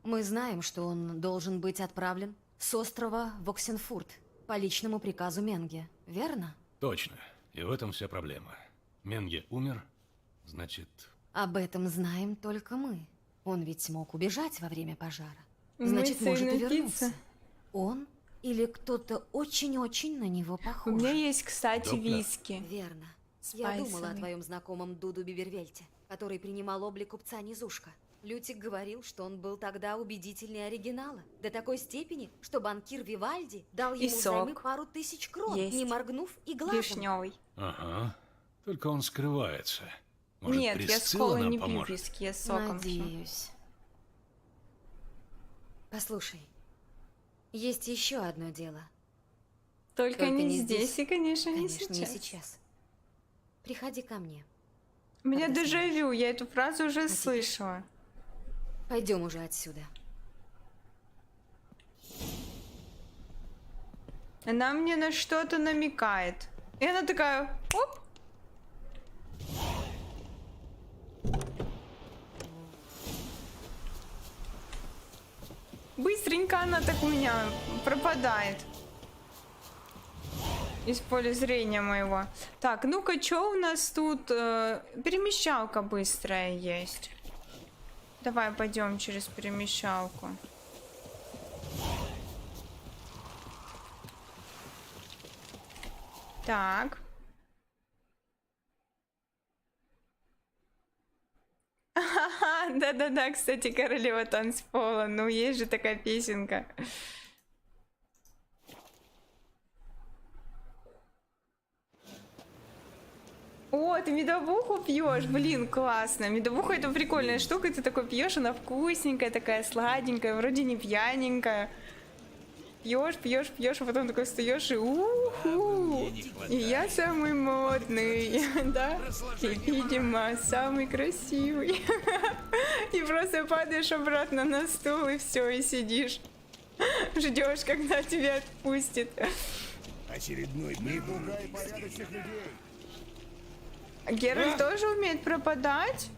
мы знаем, что он должен быть отправлен с острова в Оксенфурт по личному приказу Менге, верно? Точно. И в этом вся проблема. Менге умер, значит... Об этом знаем только мы. Он ведь смог убежать во время пожара. Умыться Значит, и может и напиться. вернуться. Он или кто-то очень-очень на него похож. У меня есть, кстати, Доктор. виски. Верно. Я думала о Спайсовый. твоем знакомом Дуду Бибервельте, который принимал облик купца Низушка. Лютик говорил, что он был тогда убедительнее оригинала. До такой степени, что банкир Вивальди дал И ему взаймы сок. пару тысяч крон, Есть. не моргнув и глазом. Вишневый. Ага. Только он скрывается. Может, Нет, я с Присцилла колой нам не пью поможет? виски, я с соком. пью. Надеюсь. Послушай, есть еще одно дело. Только не здесь и, конечно, не Конечно, сейчас. не сейчас. Приходи ко мне. У меня Когда дежавю, я эту фразу уже слышала. Пойдем уже отсюда. Она мне на что-то намекает. И она такая, оп. Быстренько она так у меня пропадает. Из поля зрения моего. Так, ну-ка, что у нас тут? Перемещалка быстрая есть. Давай пойдем через перемещалку. Так. Да-да-да, кстати, королева танцпола. Ну, есть же такая песенка. О, ты медовуху пьешь? Блин, классно. Медовуха это прикольная штука. Ты такой пьешь, она вкусненькая, такая сладенькая, вроде не пьяненькая. Пьешь, а потом такой встаешь и уху. И я самый модный, да? И, видимо, самый красивый. И просто падаешь обратно на стул и все, и сидишь. Ждешь, когда тебя отпустит. Очередной прибугай порядочных людей. Геральт тоже умеет пропадать?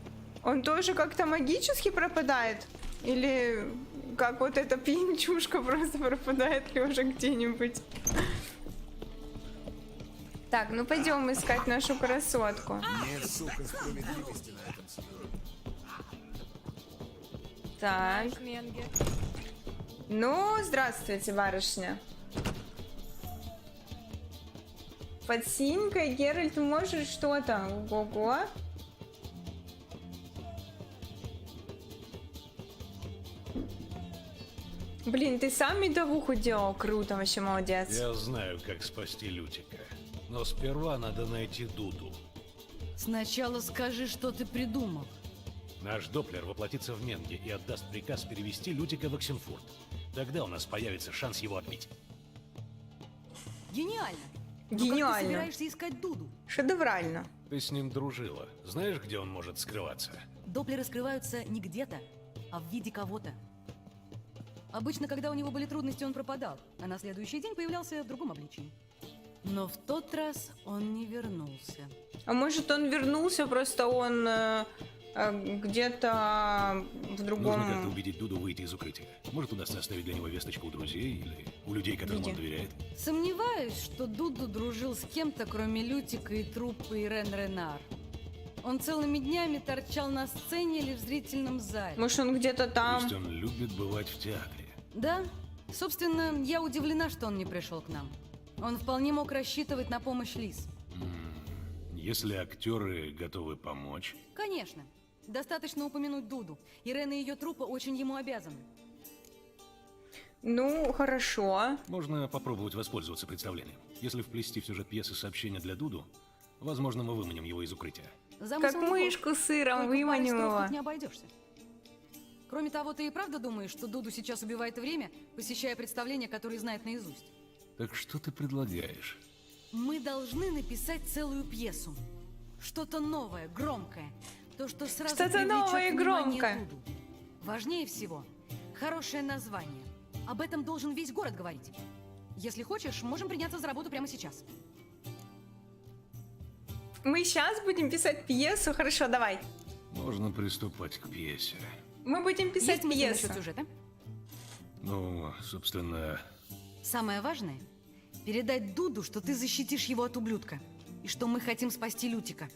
Он тоже как-то магически пропадает? Или как вот эта пьянчушка просто пропадает лежа где-нибудь? Так, ну пойдем искать нашу красотку. Нет, сука, справедливости на этом свете. Так. Ну, здравствуйте, барышня. Под синькой, Геральт, может что-то? Ого-го. Блин, ты сам медовуху делал? Круто, вообще молодец. Я знаю, как спасти Лютика. Но сперва надо найти Дуду. Сначала скажи, что ты придумал. Наш Доплер воплотится в Менге и отдаст приказ перевести Лютика в Оксенфурт. Тогда у нас появится шанс его отбить. Гениально. Но как ты Гениально. собираешься искать Дуду? Шедеврально. Ты с ним дружила. Знаешь, где он может скрываться? Доплеры скрываются не где-то, а в виде кого-то. Обычно, когда у него были трудности, он пропадал, а на следующий день появлялся в другом обличии. Но в тот раз он не вернулся. А может, он вернулся, просто он где-то в другом... Нужно как-то убедить Дуду выйти из укрытия. Может, удастся оставить для него весточку у друзей или у людей, которым он доверяет. Сомневаюсь, что Дуду дружил с кем-то, кроме Лютика и труппы Ирен Ренар. Он целыми днями торчал на сцене или в зрительном зале. Может, он где-то там... Пусть он любит бывать в театре. Да. Собственно, я удивлена, что он не пришел к нам. Он вполне мог рассчитывать на помощь Лиз. Если актеры готовы помочь... Конечно. Достаточно упомянуть Дуду. Ирен и ее труппа очень ему обязаны. Ну, хорошо. Можно попробовать воспользоваться представлением. Если вплести в сюжет пьесы сообщение для Дуду, возможно, мы выманим его из укрытия. Как мышку с сыром выманим его. Не обойдешься. Кроме того, ты и правда думаешь, что Дуду сейчас убивает время, посещая представления, которые знает наизусть? Так что ты предлагаешь? Мы должны написать целую пьесу. Что-то новое, громкое. То, что сразу Что-то новое и внимание громкое. Дуду. Важнее всего, хорошее название. Об этом должен весь город говорить. Если хочешь, можем приняться за работу прямо сейчас. Мы сейчас будем писать пьесу. Хорошо, давай. Можно приступать к пьесе. Мы будем писать Есть мысли пьесу. насчет сюжета? Ну, собственно... Самое важное – передать Дуду, что ты защитишь его от ублюдка, и что мы хотим спасти Лютика.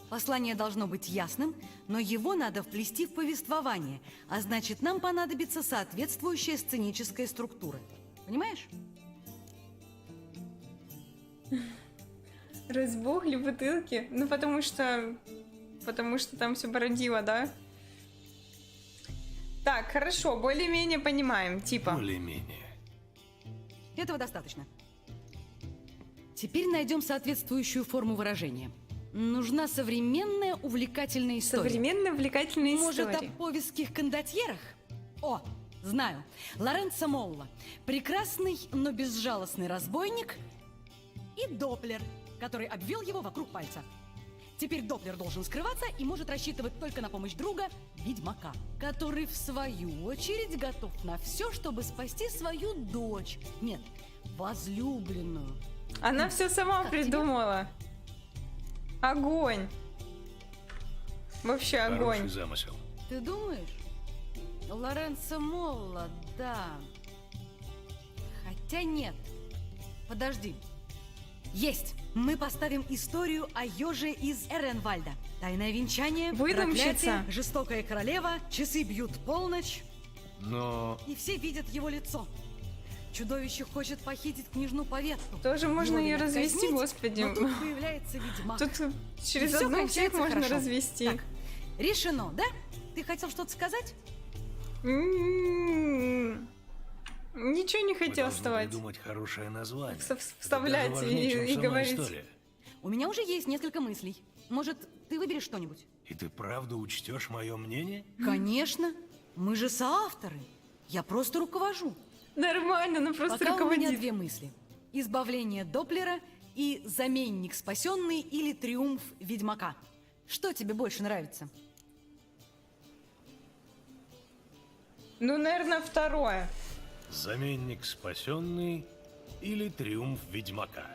Послание должно быть ясным, но его надо вплести в повествование, а значит, нам понадобится соответствующая сценическая структура. Понимаешь? Разбухли бутылки. Ну, потому что там все бородило, да? Так, хорошо, более-менее понимаем, типа. Более-менее. Этого достаточно. Теперь найдем соответствующую форму выражения. Нужна современная увлекательная история. Современная увлекательная история. Может, о повестских кондотьерах? О, знаю. Лоренцо Молла. Прекрасный, но безжалостный разбойник. И Доплер, который обвел его вокруг пальца. Теперь Доплер должен скрываться и может рассчитывать только на помощь друга, ведьмака, который, в свою очередь, готов на все, чтобы спасти свою дочь. Нет, возлюбленную. Она все сама Как придумала. Огонь. Вообще огонь. Хороший замысел. Ты думаешь? Лоренцо Молла, да. Хотя нет. Подожди. Есть! Мы поставим историю о еже из Эренвальда. Тайное венчание, Выдумщица. проклятие, жестокая королева, часы бьют полночь, Но... и все видят его лицо. Чудовище хочет похитить княжну по ветру. Тоже можно ее Вовремя развести, казнить, господи. Но тут появляется ведьмак. Тут через И всё одну всех кончается можно хорошо. развести. Так, решено, да? Ты хотел что-то сказать? Ничего не хотел Мы должны вставать. придумать хорошее название. Вставлять Это даже важнее, чем и сама говорить. история. У меня уже есть несколько мыслей. Может, ты выберешь что-нибудь? И ты правда учтешь мое мнение? Конечно. Мы же соавторы. Я просто руковожу. Нормально, ну просто Пока у меня руководит. две мысли. Избавление Доплера и заменник спасенный или триумф ведьмака. Что тебе больше нравится? Ну, наверное, второе. Заменник спасенный или триумф ведьмака.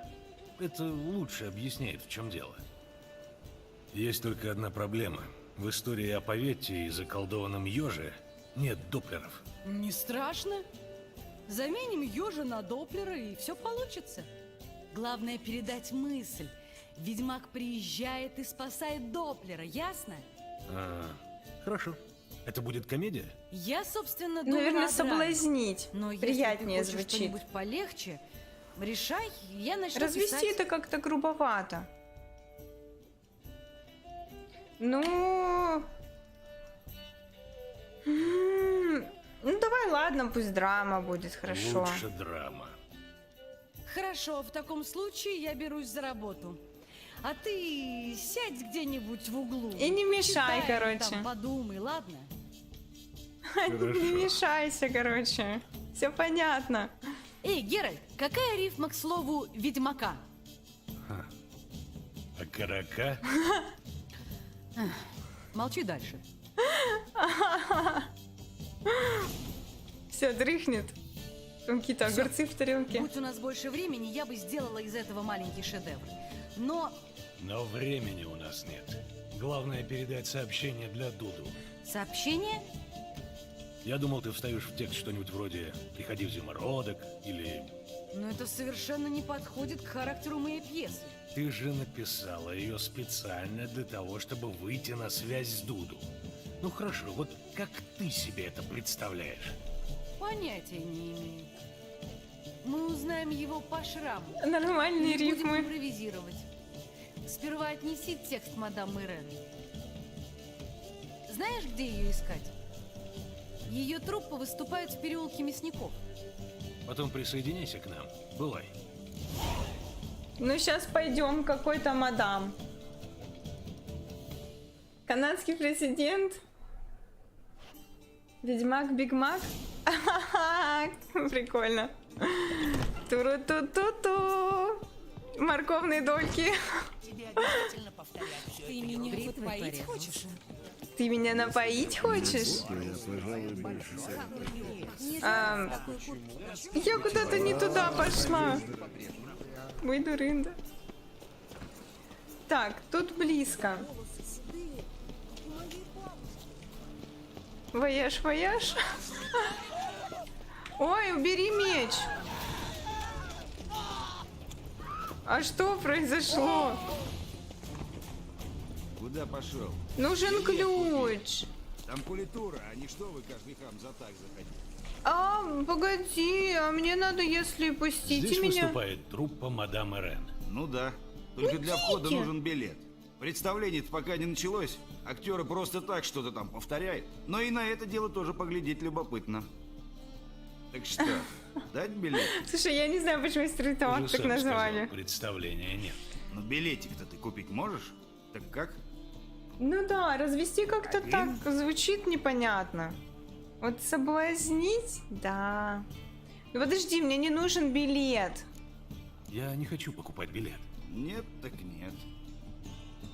Это лучше объясняет, в чем дело. Есть только одна проблема. В истории о Поветте и заколдованном еже нет доплеров. Не страшно. Заменим ежа на Доплера, и все получится. Главное передать мысль. Ведьмак приезжает и спасает Доплера, ясно? Хорошо. Это будет комедия? Я, собственно, думала Наверное, о драме. соблазнить. Но Приятнее если ты хочешь звучит. что-нибудь полегче, решай, я начну Развести писать. это как-то грубовато. Ну... Ну, давай, ладно, пусть драма будет, хорошо. Лучше драма. Хорошо, в таком случае я берусь за работу. А ты сядь где-нибудь в углу. И не мешай, Читай, короче. Там, подумай, ладно? Не мешайся, короче. Все понятно. Эй, Геральт, какая рифма к слову «ведьмака»? А карака? Молчи дальше. Все, дрыхнет. Там какие-то Всё. огурцы в тарелке. Будь у нас больше времени, я бы сделала из этого маленький шедевр. Но Но времени у нас нет. Главное передать сообщение для Дуду. сообщение? Я думал, ты вставишь в текст что-нибудь вроде «Приходи в зимородок» или Но это совершенно не подходит к характеру моей пьесы. «Ты же написала ее специально для того, чтобы выйти на связь с Дуду». Ну хорошо, вот как ты себе это представляешь? Понятия не имею. Мы узнаем его по шраму. Нормальные И рифмы. будем импровизировать. Сперва отнеси текст мадам Ирен. Знаешь, где ее искать? Ее труппа выступает в переулке Мясников. Потом присоединяйся к нам. Бывай. Ну, сейчас пойдем к какой-то мадам. Канадский президент. Ведьмак Биг Мак. Прикольно. Туру-ту-ту-ту. Морковные дольки. Ты меня подпоить хочешь? Ты меня напоить хочешь? Я куда-то не туда пошла. Ой, дурында. Так, тут близко. Вояж, вояж. Ой, убери меч. А что произошло? Куда пошел? Нужен ключ. Там кулитура, а не что вы каждый храм за так заходите. Погоди, а мне надо, если пустите Здесь меня. выступает труппа мадам Ирен. Ну да, только для входа Уйдите. нужен билет. Представление-то пока не началось. Актеры просто так что-то там повторяют. Но и на это дело тоже поглядеть любопытно. Так что, дать билет? Слушай, я не знаю, почему стрит-арт так назвали. Представления нет. Но билетик-то ты купить можешь? Так как? Ну да, развести как-то Один? так звучит непонятно. Вот соблазнить? Да. Ну подожди, мне не нужен билет. Я не хочу покупать билет. Нет, так нет.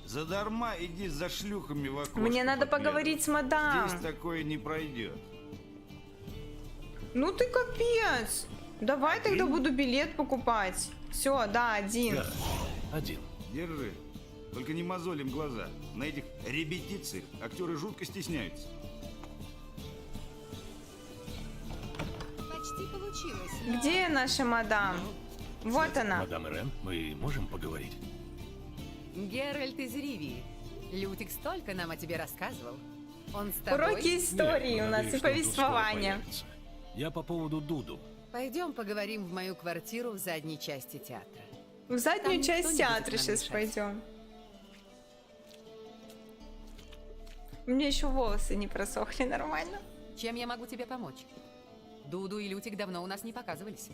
Задарма иди за шлюхами в окошко. Мне надо поглядывай. поговорить с мадам. Здесь такое не пройдет. Ну ты капец. Давай тогда буду билет покупать. Все, да, один. Да, один. Держи. Только не мозолим глаза. На этих репетициях актеры жутко стесняются. Почти получилось. Где наша мадам? Вот она. Мадам Ирен, мы можем поговорить? Геральт из Ривии. Лютик столько нам о тебе рассказывал. Он с тобой? Уроки истории Нет, у нас надеюсь, и что он тут скоро повествования. появится. Я по поводу Дуду. Пойдем поговорим в мою квартиру в задней части театра. В заднюю Там часть никто не будет театра нам сейчас мешать. пойдем. Мне еще волосы не просохли нормально. Чем я могу тебе помочь? Дуду и Лютик давно у нас не показывались.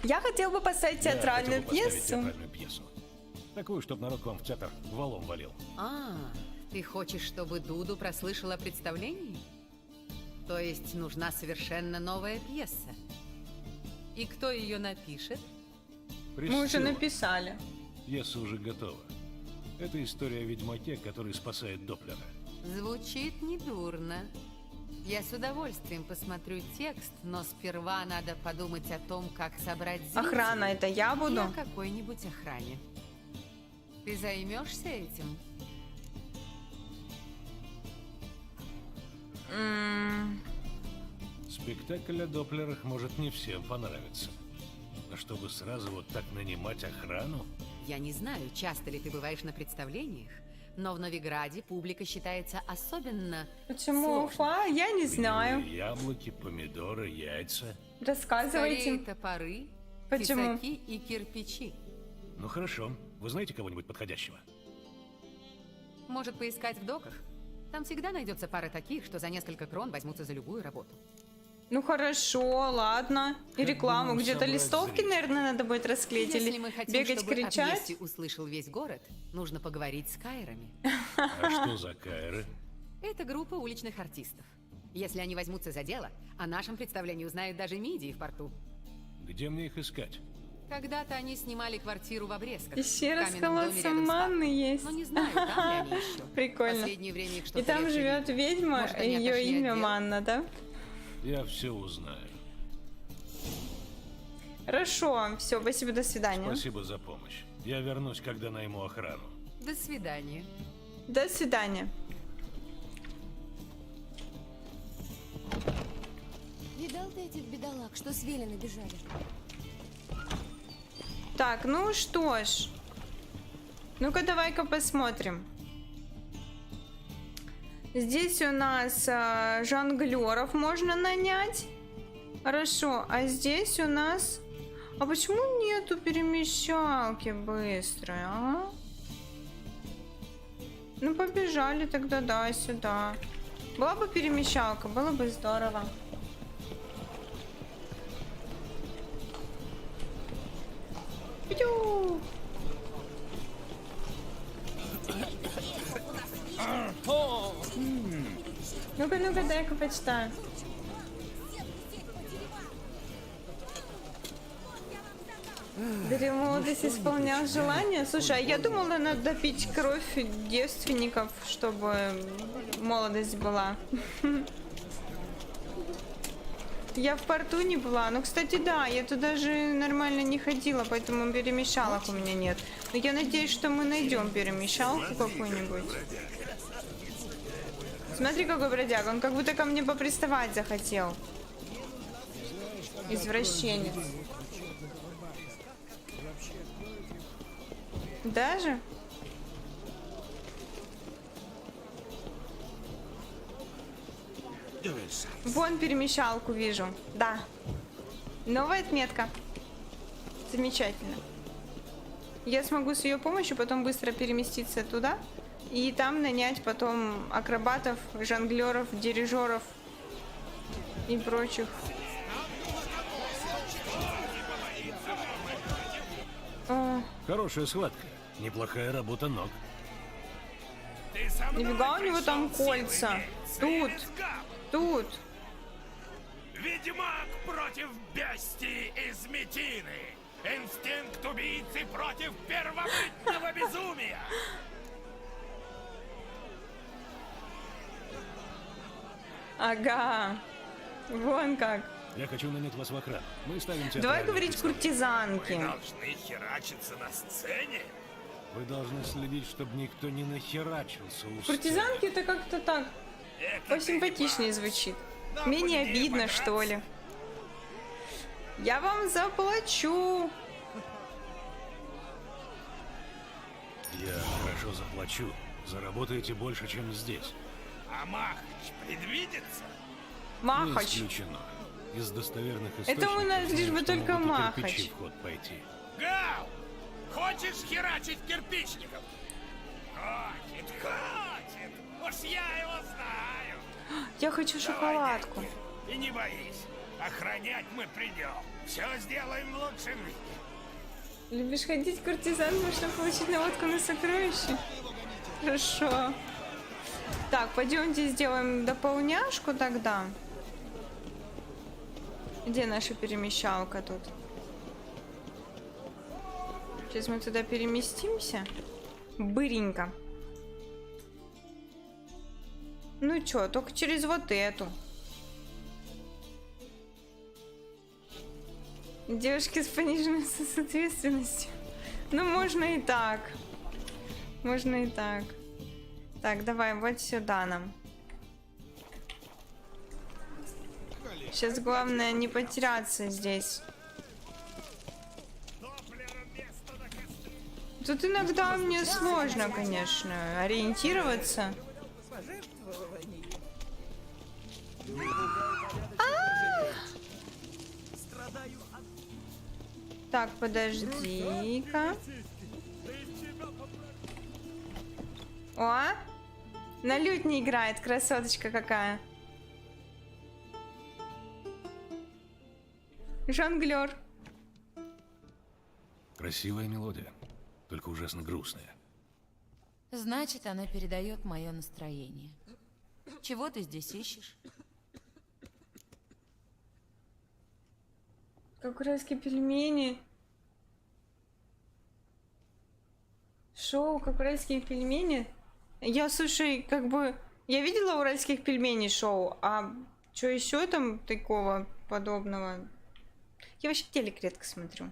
Я хотел бы поставить Я театральную хотел бы поставить пьесу. театральную пьесу. Такую, чтобы народ к вам в театр валом валил. А, ты хочешь, чтобы Дуду прослышал о представлении? То есть нужна совершенно новая пьеса. И кто ее напишет? Мы уже Присцилла. написали. Пьеса уже готова. Это история о ведьмаке, который спасает Доплера. Звучит недурно. Я с удовольствием посмотрю текст, но сперва надо подумать о том, как собрать зрителей. Охрана, это я буду? И о какой-нибудь охране. Ты займешься этим? Спектакль о Доплерах может не всем понравиться. Но чтобы сразу вот так нанимать охрану? Я не знаю, часто ли ты бываешь на представлениях, но в Новиграде публика считается особенно Почему сложной. Уфа? Я не знаю. Яблоки, помидоры, яйца. Скорее Рассказывайте. топоры, Почему? тесаки и кирпичи. Ну хорошо. Вы знаете кого-нибудь подходящего? Может, поискать в доках? Там всегда найдется пара таких, что за несколько крон возьмутся за любую работу. Ну хорошо, ладно. И рекламу. Где-то собрать листовки, зрителей? наверное, надо будет расклеить Если или мы хотим, бегать, чтобы о кричать. пьесе услышал весь город, нужно поговорить с Кайрами. А что за Кайры? Это группа уличных артистов. Если они возьмутся за дело, о нашем представлении узнают даже мидии в порту. Где мне их искать? Когда-то они снимали квартиру в Обрезках. Пещера в с каменном доме колодцем рядом с манны парком. есть. Но не знаю, там ли они еще. Прикольно. В последнее время их И что-то там редко живет видно. ведьма, Может, они ее отошли от имя дел? Манна, да? Я все узнаю. Хорошо, все, спасибо, до свидания. Спасибо за помощь. Я вернусь, когда найму охрану. До свидания. До свидания. Видал ты этих бедолаг, что с Велена бежали? Так, ну что ж. Ну-ка, давай-ка посмотрим. Здесь у нас жонглеров можно нанять. Хорошо, а здесь у нас... А почему нету перемещалки быстрой, а? Ну, побежали тогда, да, сюда. Была бы перемещалка, было бы здорово. Пью. Ну-ка, ну-ка, дай-ка почитаю. Дарил молодость, исполнял желание. Слушай, а я думала, надо пить кровь девственников, чтобы молодость была. Я в порту не была. Ну, кстати, да, я туда же нормально не ходила, поэтому перемещалок у меня нет. Но я надеюсь, что мы найдем перемещалку какую-нибудь. Смотри, какой бродяга. Он как будто ко мне поприставать захотел. Извращенец. Даже? Вон перемещалку вижу. Да. Новая отметка. Замечательно. Я смогу с ее помощью потом быстро переместиться туда и там нанять потом акробатов, жонглеров, дирижеров и прочих. Хорошая схватка. Неплохая работа ног. Нифига у него там кольца. Тут. Тут. Ведьмак против бестии из Метины. Инстинкт убийцы против первобытного безумия. Ага. Вон как. Я хочу нанять вас в охрану. Мы ставим тебя. Давай говорить куртизанки. Вы должны херачиться на сцене. Вы должны следить, чтобы никто не нахерачился у Куртизанки это как-то так посимпатичнее звучит. Менее обидно, что ли. Я вам заплачу. Я хорошо заплачу. Заработаете больше, чем здесь. А Махач предвидится? Махач. Не исключено. Из достоверных Это у нас лишь бы что только могут и Махач. кирпичи в ход пойти. Гал! Хочешь херачить кирпичников? Хватит, хватит! Уж я его знаю! Я хочу шоколадку. Давай, дядька, и не боись, охранять мы придем. Все сделаем в лучшем виде. Любишь ходить куртизанкой, чтобы получить наводку на сокровище? Хорошо. Так, пойдемте сделаем дополняшку тогда. Где наша перемещалка тут? Сейчас мы туда переместимся. Быренько. Ну чё, только через вот эту. Девушки с пониженной соответственностью. Ну, можно и так. Можно и так. Так, давай вот сюда нам. Сейчас главное не потеряться здесь. Тут иногда мне сложно, конечно, ориентироваться. Так, подожди-ка. О! На лютне играет, красоточка какая. Жонглер. Красивая мелодия, только ужасно грустная. Значит, она передает мое настроение. Чего ты здесь ищешь? Как уральские пельмени. Шоу «Как уральские пельмени». Я, слушай, как бы... Я видела уральских пельменей шоу, а что еще там такого подобного? Я вообще телек редко смотрю.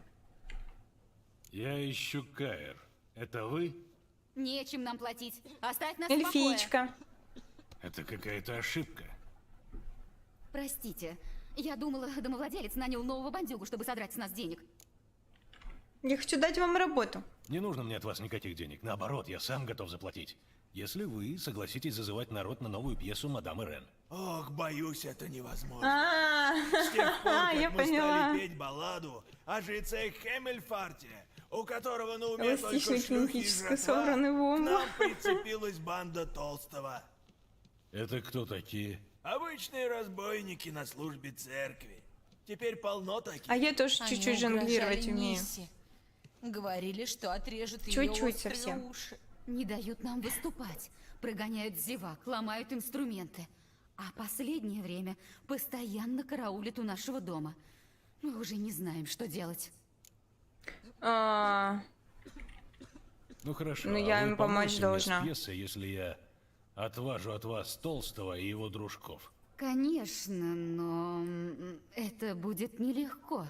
Я ищу Каэр. Это вы? Нечем нам платить. Оставь нас в покое. Эльфичка. Это какая-то ошибка. Простите, я думала, домовладелец нанял нового бандюгу, чтобы содрать с нас денег. Я хочу дать вам работу. Не нужно мне от вас никаких денег. Наоборот, я сам готов заплатить. Если вы согласитесь зазывать народ на новую пьесу «Мадам Ирен». Ох, боюсь, это невозможно. А-а-а. С тех пор, как Я мы поняла. стали петь балладу о жреце Хеммельфарте, у которого на уме только Эластичный шлюхи и кинетически жратва, собранный к бомбу. нам прицепилась банда Толстого. Это кто такие? Обычные разбойники на службе церкви. Теперь полно таких. А я тоже Они чуть-чуть жонглировать угрожали умею. Нисси. Говорили, что отрежут ее Чуть-чуть острые совсем. уши. Не дают нам выступать. Прогоняют зевак, ломают инструменты. А последнее время постоянно караулят у нашего дома. Мы уже не знаем, что делать. А, Ну хорошо, Ну, а я вы им помочь поможете мне должна. с пьесой, если я отважу от вас Толстого и его дружков? Конечно, но это будет нелегко.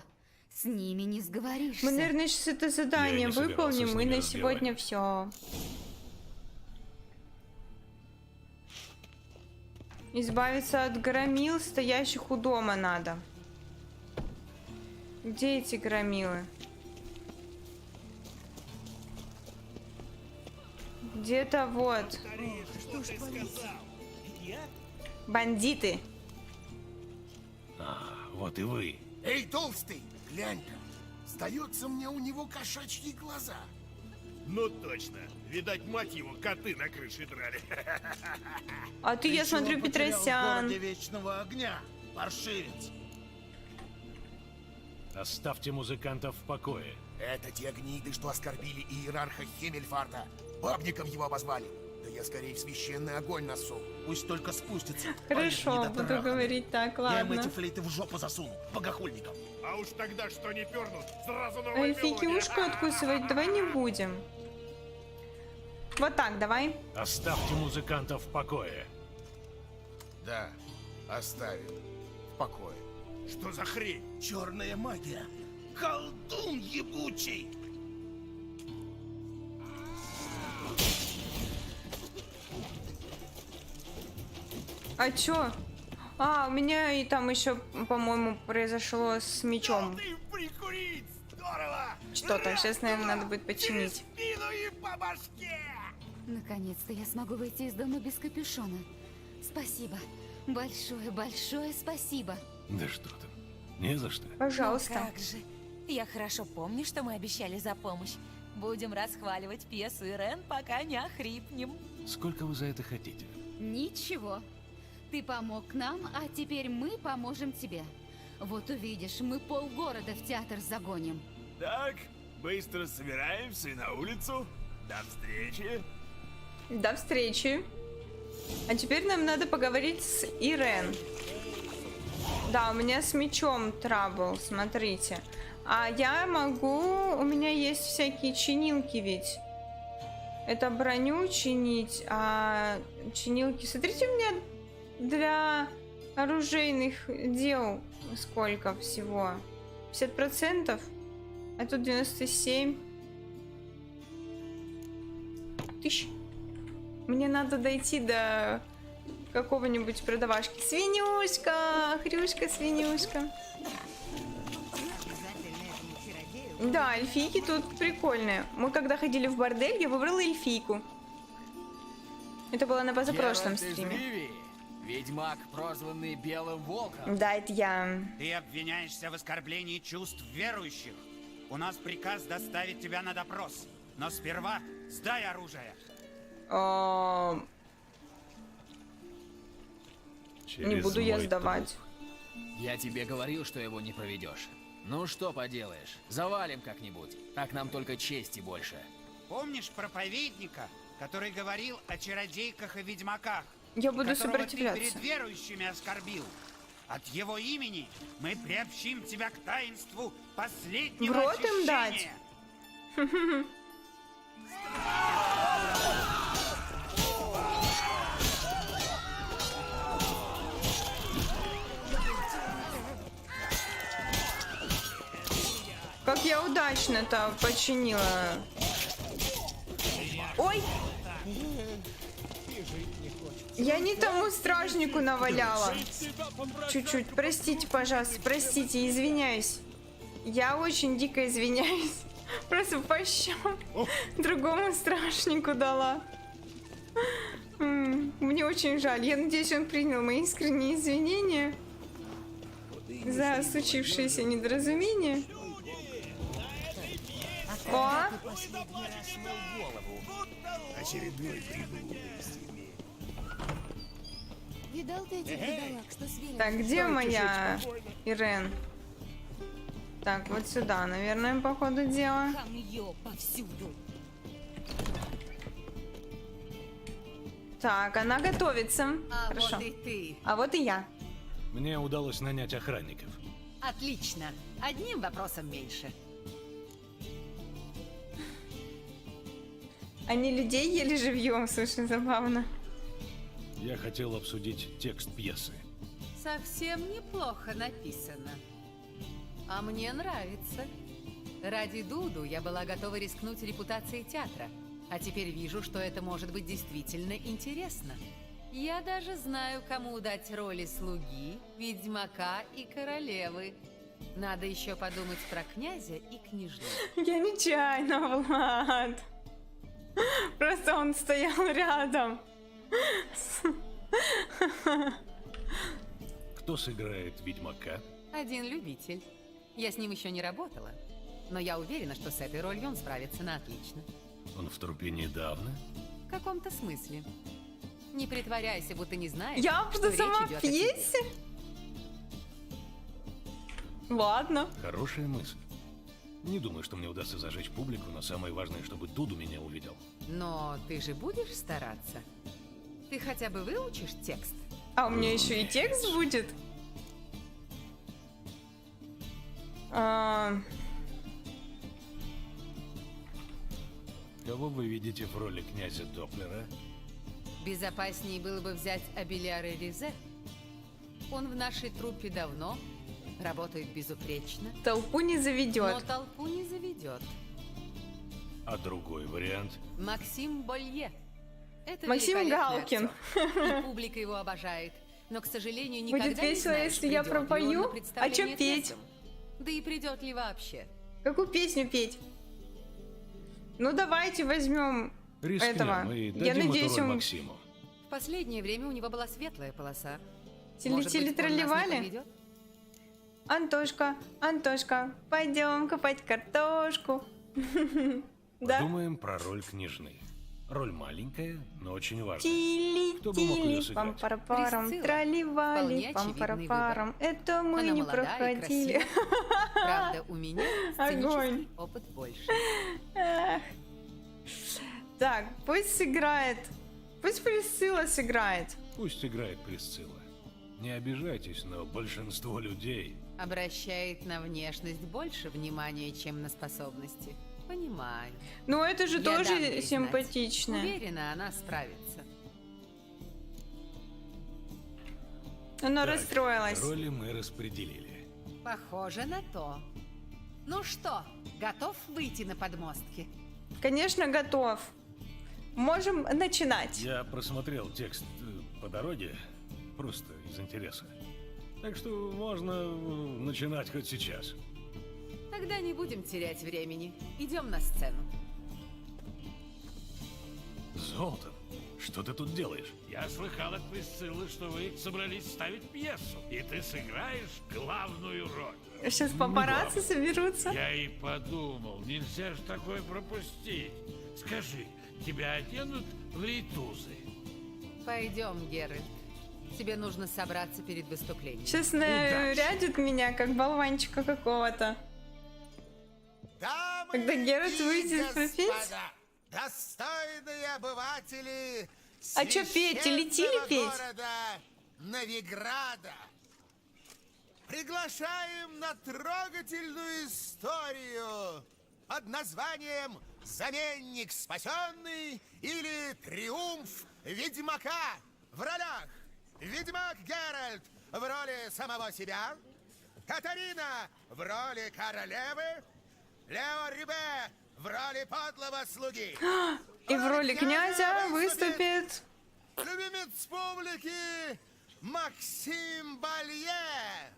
С ними не сговоришься. мы, наверное, сейчас это задание не собирался выполним, с и ними на сегодня все. Избавиться от громил, стоящих у дома надо. Где эти громилы? Где-то вот. Бандиты. Вот и вы. Эй, толстый, глянь-ка. Сдается мне, у него кошачьи глаза. Ну точно. Видать, мать его, коты на крыше драли. А ты, я смотрю, чего потерял в Петросян. городе Вечного огня, паршивец. Оставьте музыкантов в покое. Это те гниды, что оскорбили иерарха Хеммельфарта. Бабником его обозвали. Да я скорее в священный огонь носу. Пусть только спустится. Хорошо, буду говорить так, Я им эти ладно. флейты в жопу засуну, богохульникам. А уж тогда что не пернут, сразу А новая эльфийки мелодия. ушко откусывать давай не будем. Вот так, давай. Оставьте музыкантов в покое. Да, оставим. В покое. Что за хрень? Черная магия. Колдун ебучий. А чё? А, у меня и там еще, по-моему, произошло с мечом. Прикурить! Здорово! Что-то. Сейчас, наверное, надо будет починить. Спину и по башке! Наконец-то я смогу выйти из дома без капюшона. Спасибо. Большое спасибо. Да что там. Не за что. Пожалуйста. Ну как же. Я хорошо помню, что мы обещали за помощь. Будем расхваливать пьесу Ирен, пока не охрипнем. Сколько вы за это хотите? Ничего. Ты помог нам, а теперь мы поможем тебе. Вот увидишь, мы полгорода в театр загоним. Так, быстро собираемся и на улицу. До встречи. До встречи. А теперь нам надо поговорить с Ирен. Да, у меня с мечом трабл, смотрите. А я могу... У меня есть всякие чинилки ведь. Это броню чинить, а чинилки... Смотрите, у меня для оружейных дел сколько всего. 50%? А тут 97. Тысяч. Мне надо дойти до какого-нибудь продавашки. Свинюшка! Хрюшка, свинюшка. Да, эльфийки тут прикольные. Мы когда ходили в бордель, я выбрала эльфийку. Это было на позапрошлом стриме. Ведьмак, прозванный Белым Волком. Да, это я. Ты обвиняешься в оскорблении чувств верующих. У нас приказ доставить тебя на допрос. Но сперва сдай оружие. Не буду я сдавать. Я тебе говорил, что его не проведешь. Ну что поделаешь, завалим как-нибудь. Так нам только чести больше. Помнишь проповедника, который говорил о чародейках и ведьмаках? Я буду которого сопротивляться. ты перед верующими оскорбил? От его имени мы приобщим тебя к таинству последнего В рот им дать? очищения. Как я удачно-то починила. Ой! Я не тому стражнику наваляла. Чуть-чуть. Простите, пожалуйста. Простите, извиняюсь. Я очень дико извиняюсь. Просто по щам другому стражнику дала. Мне очень жаль. Я надеюсь, он принял мои искренние извинения за случившееся недоразумение. О! Очередной придурок. Видал ты этих бедолаг, что свели? Так, где моя Ирен? Так, вот сюда, наверное, по ходу дела. Хамьё повсюду. Так, она готовится. А Хорошо. вот и ты. А вот и я. Мне удалось нанять охранников. Отлично. Одним вопросом меньше. Они людей ели живьем, слушай, забавно. Я хотел обсудить текст пьесы. Совсем неплохо написано. А мне нравится. Ради Дуду я была готова рискнуть репутацией театра. А теперь вижу, что это может быть действительно интересно. Я даже знаю, кому дать роли слуги, ведьмака и королевы. Надо еще подумать про князя и княжну. Я нечаянно, Влад. Просто он стоял рядом. Кто сыграет ведьмака? Один любитель. Я с ним еще не работала. Но я уверена, что с этой ролью он справится на отлично. Он в труппе недавно. В каком-то смысле. Не притворяйся, будто не знаешь, Я что буду речь сама идет в о тебе. пьесе? Ладно. Хорошая мысль. Не думаю, что мне удастся зажечь публику, но самое важное, чтобы Дуду меня увидел. Но ты же будешь стараться? Ты хотя бы выучишь текст? А у меня еще и текст будет? Кого вы видите в роли князя Доплера? Безопаснее было бы взять Абеляра Ризе. Он в нашей труппе давно, работает безупречно. Толпу не заведет. Но толпу не заведет. А другой вариант? Максим Болье. Это Максим великолепный Галкин. актер. И публика его обожает. Но, к сожалению, никогда Будет не весело, знаешь, если я придет ли он пропою. на А представление чё петь? трезвым. Да и придет ли вообще. Какую песню петь? Ну давайте возьмем Рискнем этого. и Я дадим надеюсь, эту роль он Максиму. В последнее время у него была светлая полоса. Тили-тили Может быть, он нас не тролливали? подведет? Антошка, Антошка, пойдем копать картошку. Да? Подумаем про роль княжны. Роль маленькая, но очень важная. Кто бы мог ее Тили-тили, сыграть? пам-парапарам, Присцилла. тролливали, Вполне очевидный пам-парапарам. Это мы Она не молода и проходили. красива. Правда, у меня Огонь. сценический опыт больше. Эх. Так, пусть сыграет. Пусть Присцилла сыграет. Пусть играет Присцилла. Не обижайтесь, но большинство людей... Обращает на внешность больше внимания, чем на способности. Понимаю. Ну это же Я дам тоже ей знать. симпатично. Уверена, она справится. Она Так, расстроилась. роли мы распределили. Похоже на то. Ну что, готов выйти на подмостки? Конечно, готов. Можем начинать. Я просмотрел текст по дороге, просто из интереса. Так что можно начинать хоть сейчас. Тогда не будем терять времени. Идем на сцену. Золотан, что ты тут делаешь? Я слыхал от Присциллы, что вы собрались ставить пьесу, и ты сыграешь главную роль. Сейчас папарацци соберутся. Я и подумал, нельзя ж такое пропустить. Скажи, тебя оденут в рейтузы? Пойдем, Геральт. тебе нужно собраться перед выступлением. Сейчас нарядят меня, как болванчика какого-то. Когда Геральт выйдет пропеть. Достойные обыватели А чё петь? Летели петь? города Новиграда. Приглашаем на трогательную историю под названием «Заменник спасенный» или «Триумф Ведьмака». В ролях Ведьмак Геральт в роли самого себя, Катарина в роли королевы, Лео Рибе в роли подлого слуги. И в роли князя выступит... Любимец публики Максим Балье.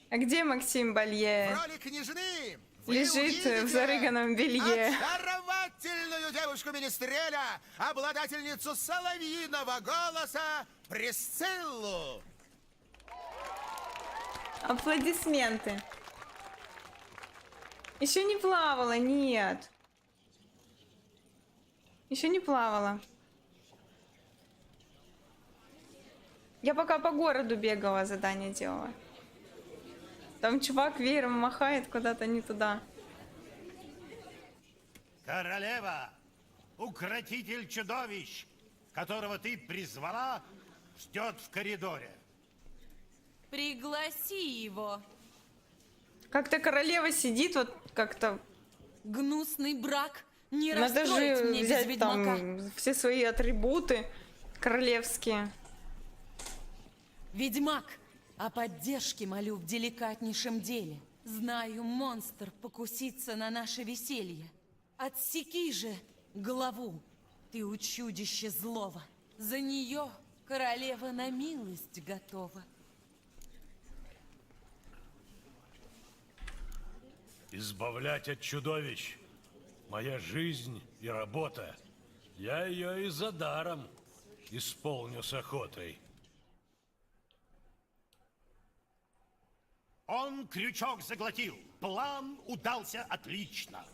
А где Максим Балье? В роли княжны Лежит в зарыганном белье. очаровательную девушку-министреля, обладательницу соловьиного голоса Присциллу. Аплодисменты. Еще не плавала, нет. Еще не плавала. Я пока по городу бегала, задание делала. Там чувак веером махает куда-то не туда. Королева, укротитель чудовищ, которого ты призвала, ждет в коридоре. Пригласи его. Как-то королева сидит вот как-то... Гнусный брак. Не Надо расстроить же мне без взять ведьмака. там все свои атрибуты королевские. Ведьмак, о поддержке молю в деликатнейшем деле. Знаю, монстр покусится на наше веселье. Отсеки же главу, ты у чудища злого. За нее королева на милость готова. Избавлять от чудовищ. Моя жизнь и работа. Я ее и за даром исполню с охотой. Он крючок заглотил. План удался отлично.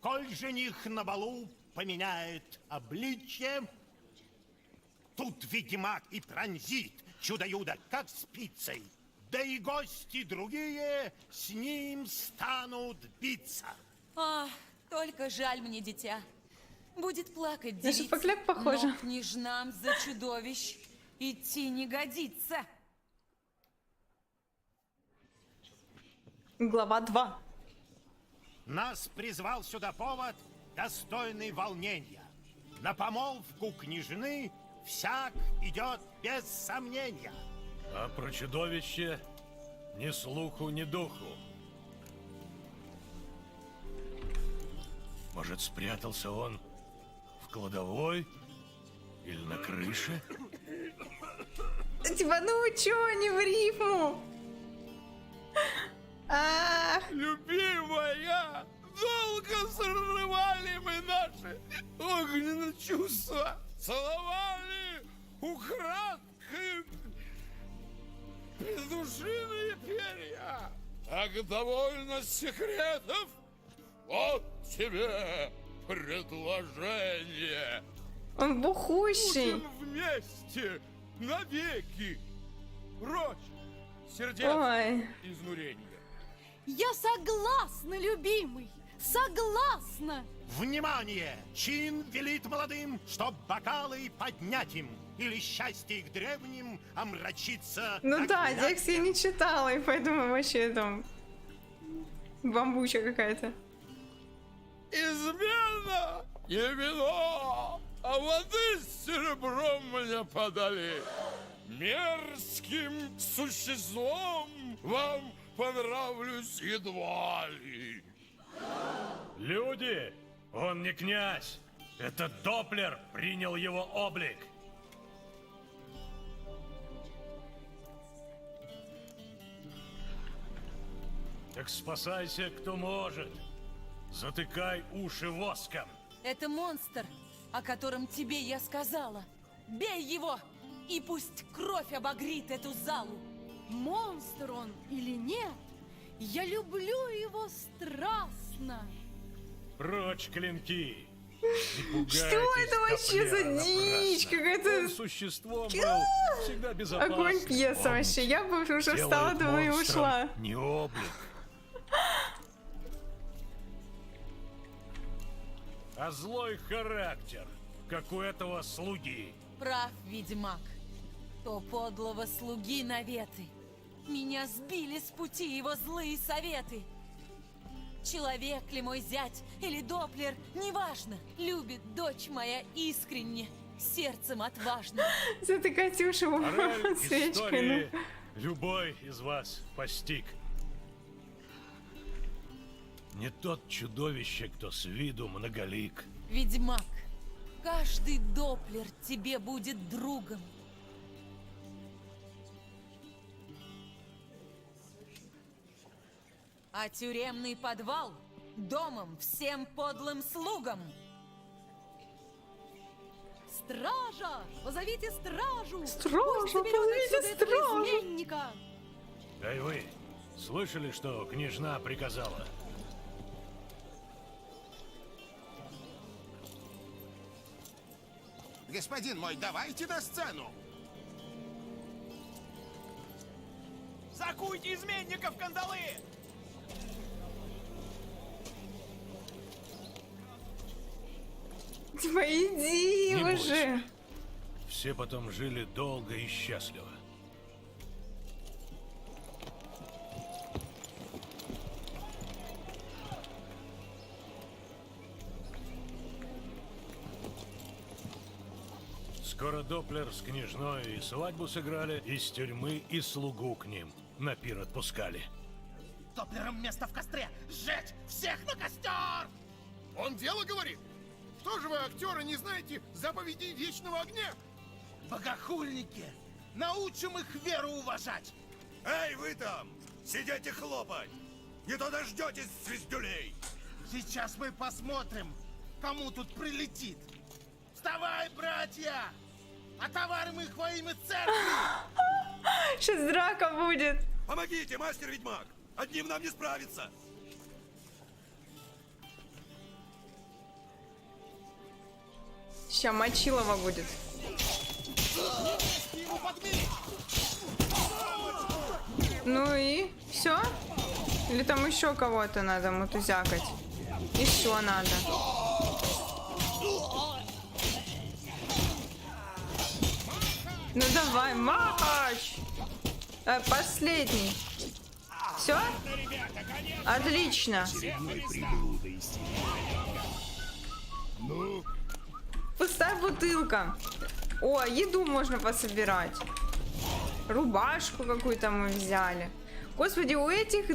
Коль жених на балу поменяет обличье, тут ведьмак и пронзит чудо-юдо, как спицей. Да и гости другие с ним станут биться. А, только жаль мне дитя. Будет плакать На девица, шапокляк похоже. но княжнам за чудовищ идти не годится. Глава 2. Нас призвал сюда повод, достойный волнения. На помолвку княжны всяк идет без сомнения. А про чудовище ни слуху, ни духу. Может, спрятался он в кладовой или на крыше? Типа, ну чё, не в рифму? Любимая, долго срывали мы наши огненные чувства. Целовали украдкой бездушиные перья. Так довольно секретов? Вот тебе предложение. Он бухущий. Будем вместе навеки. Прочь сердец Ой. изнурения. Я согласна, любимый, согласна. Внимание! Чин велит молодым, чтоб бокалы поднять им, или счастье их древним омрачится. Ну да, текст я не читала, и поэтому вообще там бамбуча какая-то. Измена не вино, а воды с серебром мне подали. Мерзким существом вам понравлюсь едва ли. Люди, он не князь. Этот Доплер принял его облик. Так спасайся, кто может. Затыкай уши воском. Это монстр, о котором тебе я сказала. Бей его, и пусть кровь обогрит эту залу. Монстр он или нет, я люблю его страстно. Прочь клинки. Что это вообще за дичь? Какая-то... Существом был всегда безопасен. Огонь пьеса вообще. Я бы уже встала, думаю, и ушла. Не облик, а злой характер, как у этого слуги. Прав, ведьмак. То подлого слуги наветы. Меня сбили с пути его злые советы. Человек ли мой зять или доплер, неважно. Любит дочь моя искренне, сердцем отважно. Это Катюша Мораль свечкой. истории любой из вас постиг. Не тот чудовище, кто с виду многолик. Ведьмак, каждый доплер тебе будет другом. А тюремный подвал домом всем подлым слугам. Стража! Позовите стражу! Стража, Пусть заберет позовите отсюда этого стражу! изменника! Эй вы, слышали, что княжна приказала? Господин мой, давайте на сцену! Закуйте изменников в кандалы! Типа, иди Не уже. бойся. Все потом жили долго и счастливо. Скоро Доплер с княжной и свадьбу сыграли, из тюрьмы и слугу к ним на пир отпускали. Доплерам место в костре! Сжечь всех на костер! Он дело говорит? Что же вы, актеры, не знаете заповедей вечного огня? Богохульники! Научим их веру уважать! Эй, вы там! Сидите хлопать! Не то дождетесь звездюлей! Сейчас мы посмотрим, кому тут прилетит! Вставай, братья! Отоварим их во имя церкви! Сейчас драка будет. Помогите, мастер-ведьмак! Одним нам не справиться! Сейчас Мочилова будет. Ну и все? Или там еще кого-то надо мутузякать? Еще надо. Ну давай, махач! Последний. Все? Отлично. Пустая бутылка. О, еду можно пособирать. Рубашку какую-то мы взяли. Господи, у этих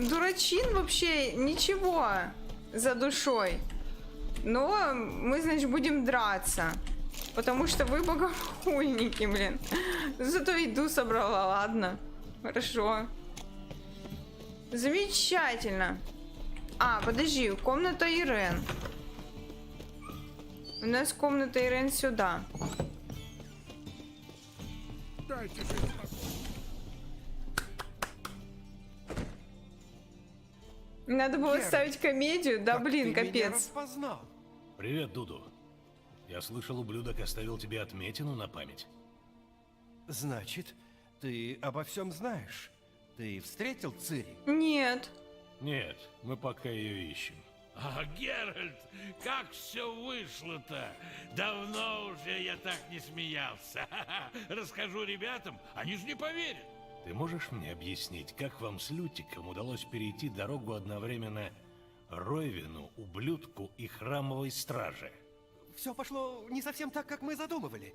дурачин вообще ничего за душой. Но мы, значит, будем драться. Потому что вы богохульники, блин. Зато еду собрала, ладно. Хорошо. Замечательно. А, подожди, комната Ирен. У нас комната Ирен сюда. Дайте же Надо было ставить комедию, да блин, капец. Привет, Дуду. Я слышал, ублюдок оставил тебе отметину на память. Значит, ты обо всем знаешь? Ты встретил Цири? Нет. Нет, мы пока ее ищем. А, Геральт, как все вышло-то? Давно уже я так не смеялся. Расскажу ребятам, они же не поверят. Ты можешь мне объяснить, как вам с Лютиком удалось перейти дорогу одновременно Ройвину, ублюдку и храмовой страже? Все пошло не совсем так, как мы задумывали.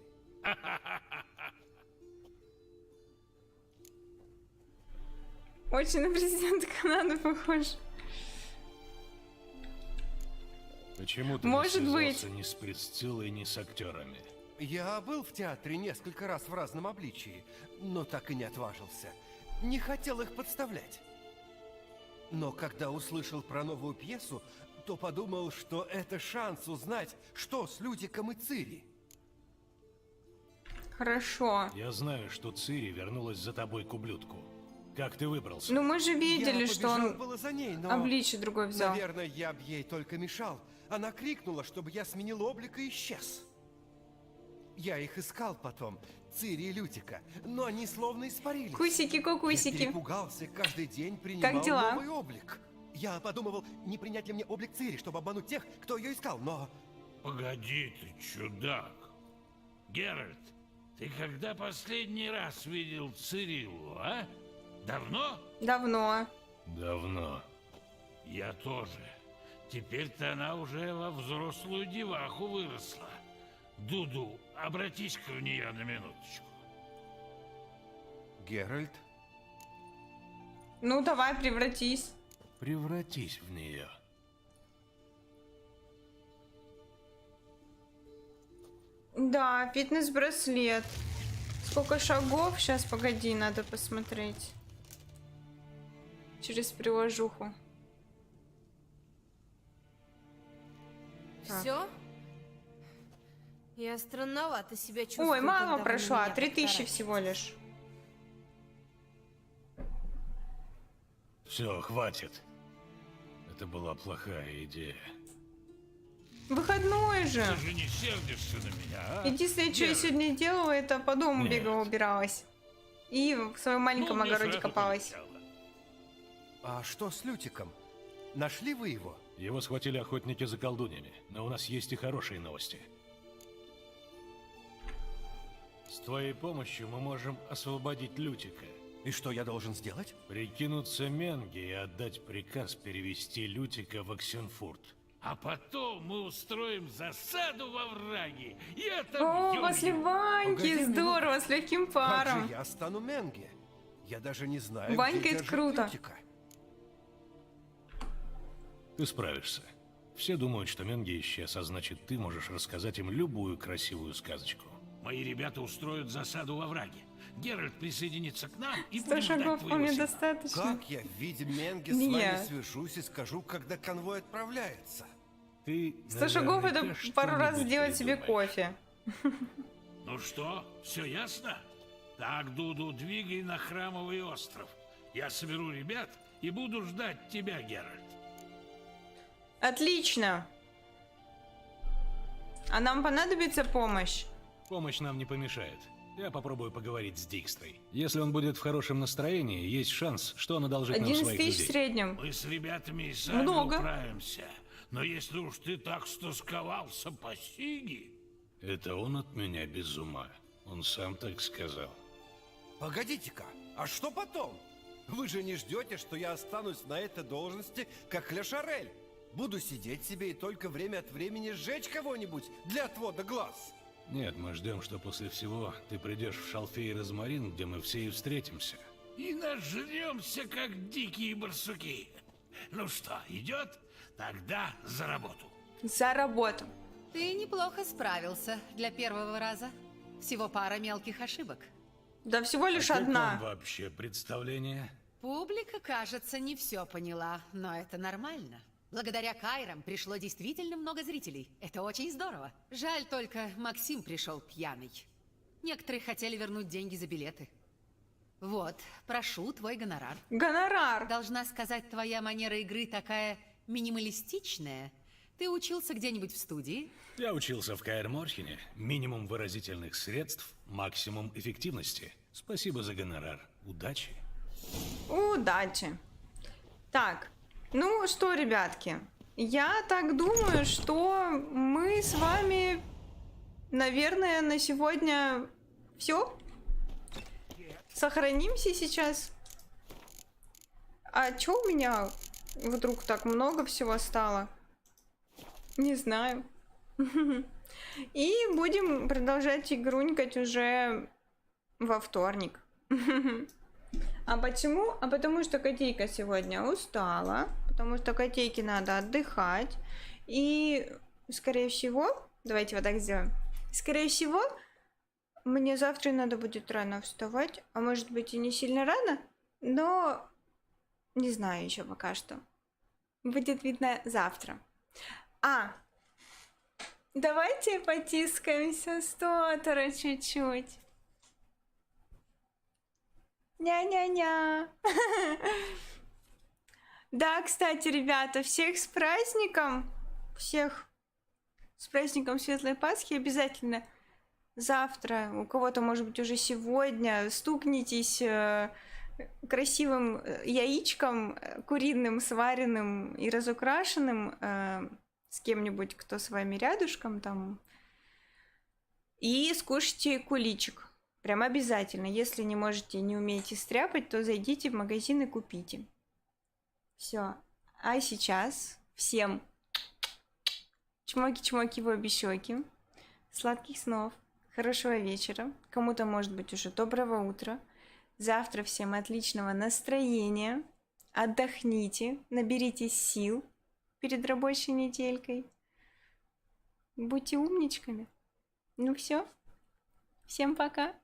Очень на президента Канады похож. Почему ты Может не быть. связался ни с Присциллой, ни с актерами? Я был в театре несколько раз в разном обличии, но так и не отважился. Не хотел их подставлять. Но когда услышал про новую пьесу, то подумал, что это шанс узнать, что с Лютиком и Цири. Хорошо. Я знаю, что Цири вернулась за тобой к ублюдку. Как ты выбрался? Ну мы же видели, Я что побежал он было за ней, но, обличие другое взял. наверное, я б ей только мешал. Она крикнула, чтобы я сменил облик и исчез. Я их искал потом, Цири и Лютика, но они словно испарились. Кусики-кукусики. Я перепугался, каждый день принимал дела? новый облик. Я подумывал, не принять ли мне облик Цири, чтобы обмануть тех, кто ее искал, но... Погоди ты, чудак. Геральт, ты когда последний раз видел Цириллу, а? Давно? Давно. Давно. Я тоже. Теперь-то она уже во взрослую деваху выросла. Дуду, обратись-ка в нее на минуточку. Геральт? Ну, давай, превратись. Превратись в нее. Да, фитнес-браслет. Сколько шагов? Сейчас, погоди, надо посмотреть. Через приложуху. Так. Все? Я странновато себя чувствую. Ой, мало когда вы на прошла, меня 3000 потаращитесь. всего лишь. Все, хватит. Это была плохая идея. Выходной же. Ты же не сердишься на меня, а? Единственное, что я Геральт, сегодня делала, это по дому Нет. бегала, убиралась. И в своем маленьком ну, мне огороде сразу копалась. полетело. А что с Лютиком? Нашли вы его? Его схватили охотники за колдуньями, но у нас есть и хорошие новости. С твоей помощью мы можем освободить Лютика. И что я должен сделать? Прикинуться Менге и отдать приказ перевести Лютика в Оксенфурт. А потом мы устроим засаду во враге. И О, отобьем после его. Ваньки, Погоди здорово, с легким Как паром. же я стану Менге? Я даже не знаю, Ванька, где это держит круто. Лютика. Ты справишься. Все думают, что Менге исчез, а значит, ты можешь рассказать им любую красивую сказочку. Мои ребята устроят засаду во враге. Геральт присоединится к нам и 100 будем ждать шагов твоего вполне сигнала. достаточно. Как я в виде Менги с Не вами я. свяжусь и скажу, когда конвой отправляется? Ты, 100 шагов это наверняка, пару раз что-нибудь сделать себе придумаешь. кофе. Ну что, все ясно? Так, Дуду, двигай на Храмовый остров. Я соберу ребят и буду ждать тебя, Геральт. Отлично. А нам понадобится помощь? Помощь нам не помешает. Я попробую поговорить с Дикстрой. Если он будет в хорошем настроении, есть шанс, что он одолжит нам 11 своих тысяч в людей. среднем. Мы с ребятами и сами Много. управимся. Но если уж ты так стосковался по Сиги... Это он от меня без ума. Он сам так сказал. Погодите-ка, а что потом? Вы же не ждете, что я останусь на этой должности, как Ле Шарель? Буду сидеть себе и только время от времени сжечь кого-нибудь для отвода глаз? Нет, мы ждем, что после всего ты придешь в Шалфей и Розмарин, где мы все и встретимся. И нажремся, как дикие барсуки. Ну что, идет? Тогда за работу. За работу. Ты неплохо справился для первого раза. Всего пара мелких ошибок. Да всего лишь А как одна. вам вообще представление? Публика, кажется, не все поняла, но это нормально. Благодаря Кайрам пришло действительно много зрителей. Это очень здорово. Жаль только, Максим пришел пьяный. Некоторые хотели вернуть деньги за билеты. Вот, прошу, твой гонорар. Гонорар. Должна сказать, твоя манера игры такая минималистичная. Ты учился где-нибудь в студии? Я учился в Каэр Морхене. Минимум выразительных средств, максимум эффективности. Спасибо за гонорар. Удачи. Удачи. Так, ну что, ребятки, я так думаю, что мы с вами, наверное, на сегодня все. Сохранимся сейчас. А чё у меня вдруг так много всего стало? Не знаю. И будем продолжать игрунькать уже во вторник. А почему? А потому что котейка сегодня устала, потому что котейке надо отдыхать. И, скорее всего, давайте вот так сделаем. Скорее всего, мне завтра надо будет рано вставать, а может быть и не сильно рано, но не знаю еще пока что. Будет видно завтра. А, давайте потискаемся с Тоторо чуть-чуть. Ня-ня-ня. Да, кстати, ребята, всех с праздником. всех с праздником Светлой Пасхи. Обязательно завтра, у кого-то, может быть, уже сегодня, стукнитесь красивым яичком, куриным, сваренным и разукрашенным, с кем-нибудь, кто с вами рядышком там, и скушайте куличик. Прям обязательно. Если не можете, не умеете стряпать, то зайдите в магазин и купите. Все. А сейчас всем чмоки-чмоки в обе щеки, сладких снов, хорошего вечера, кому-то, может быть, уже доброго утра. Завтра всем отличного настроения, отдохните, наберитесь сил перед рабочей неделькой. Будьте умничками. Ну все, всем пока.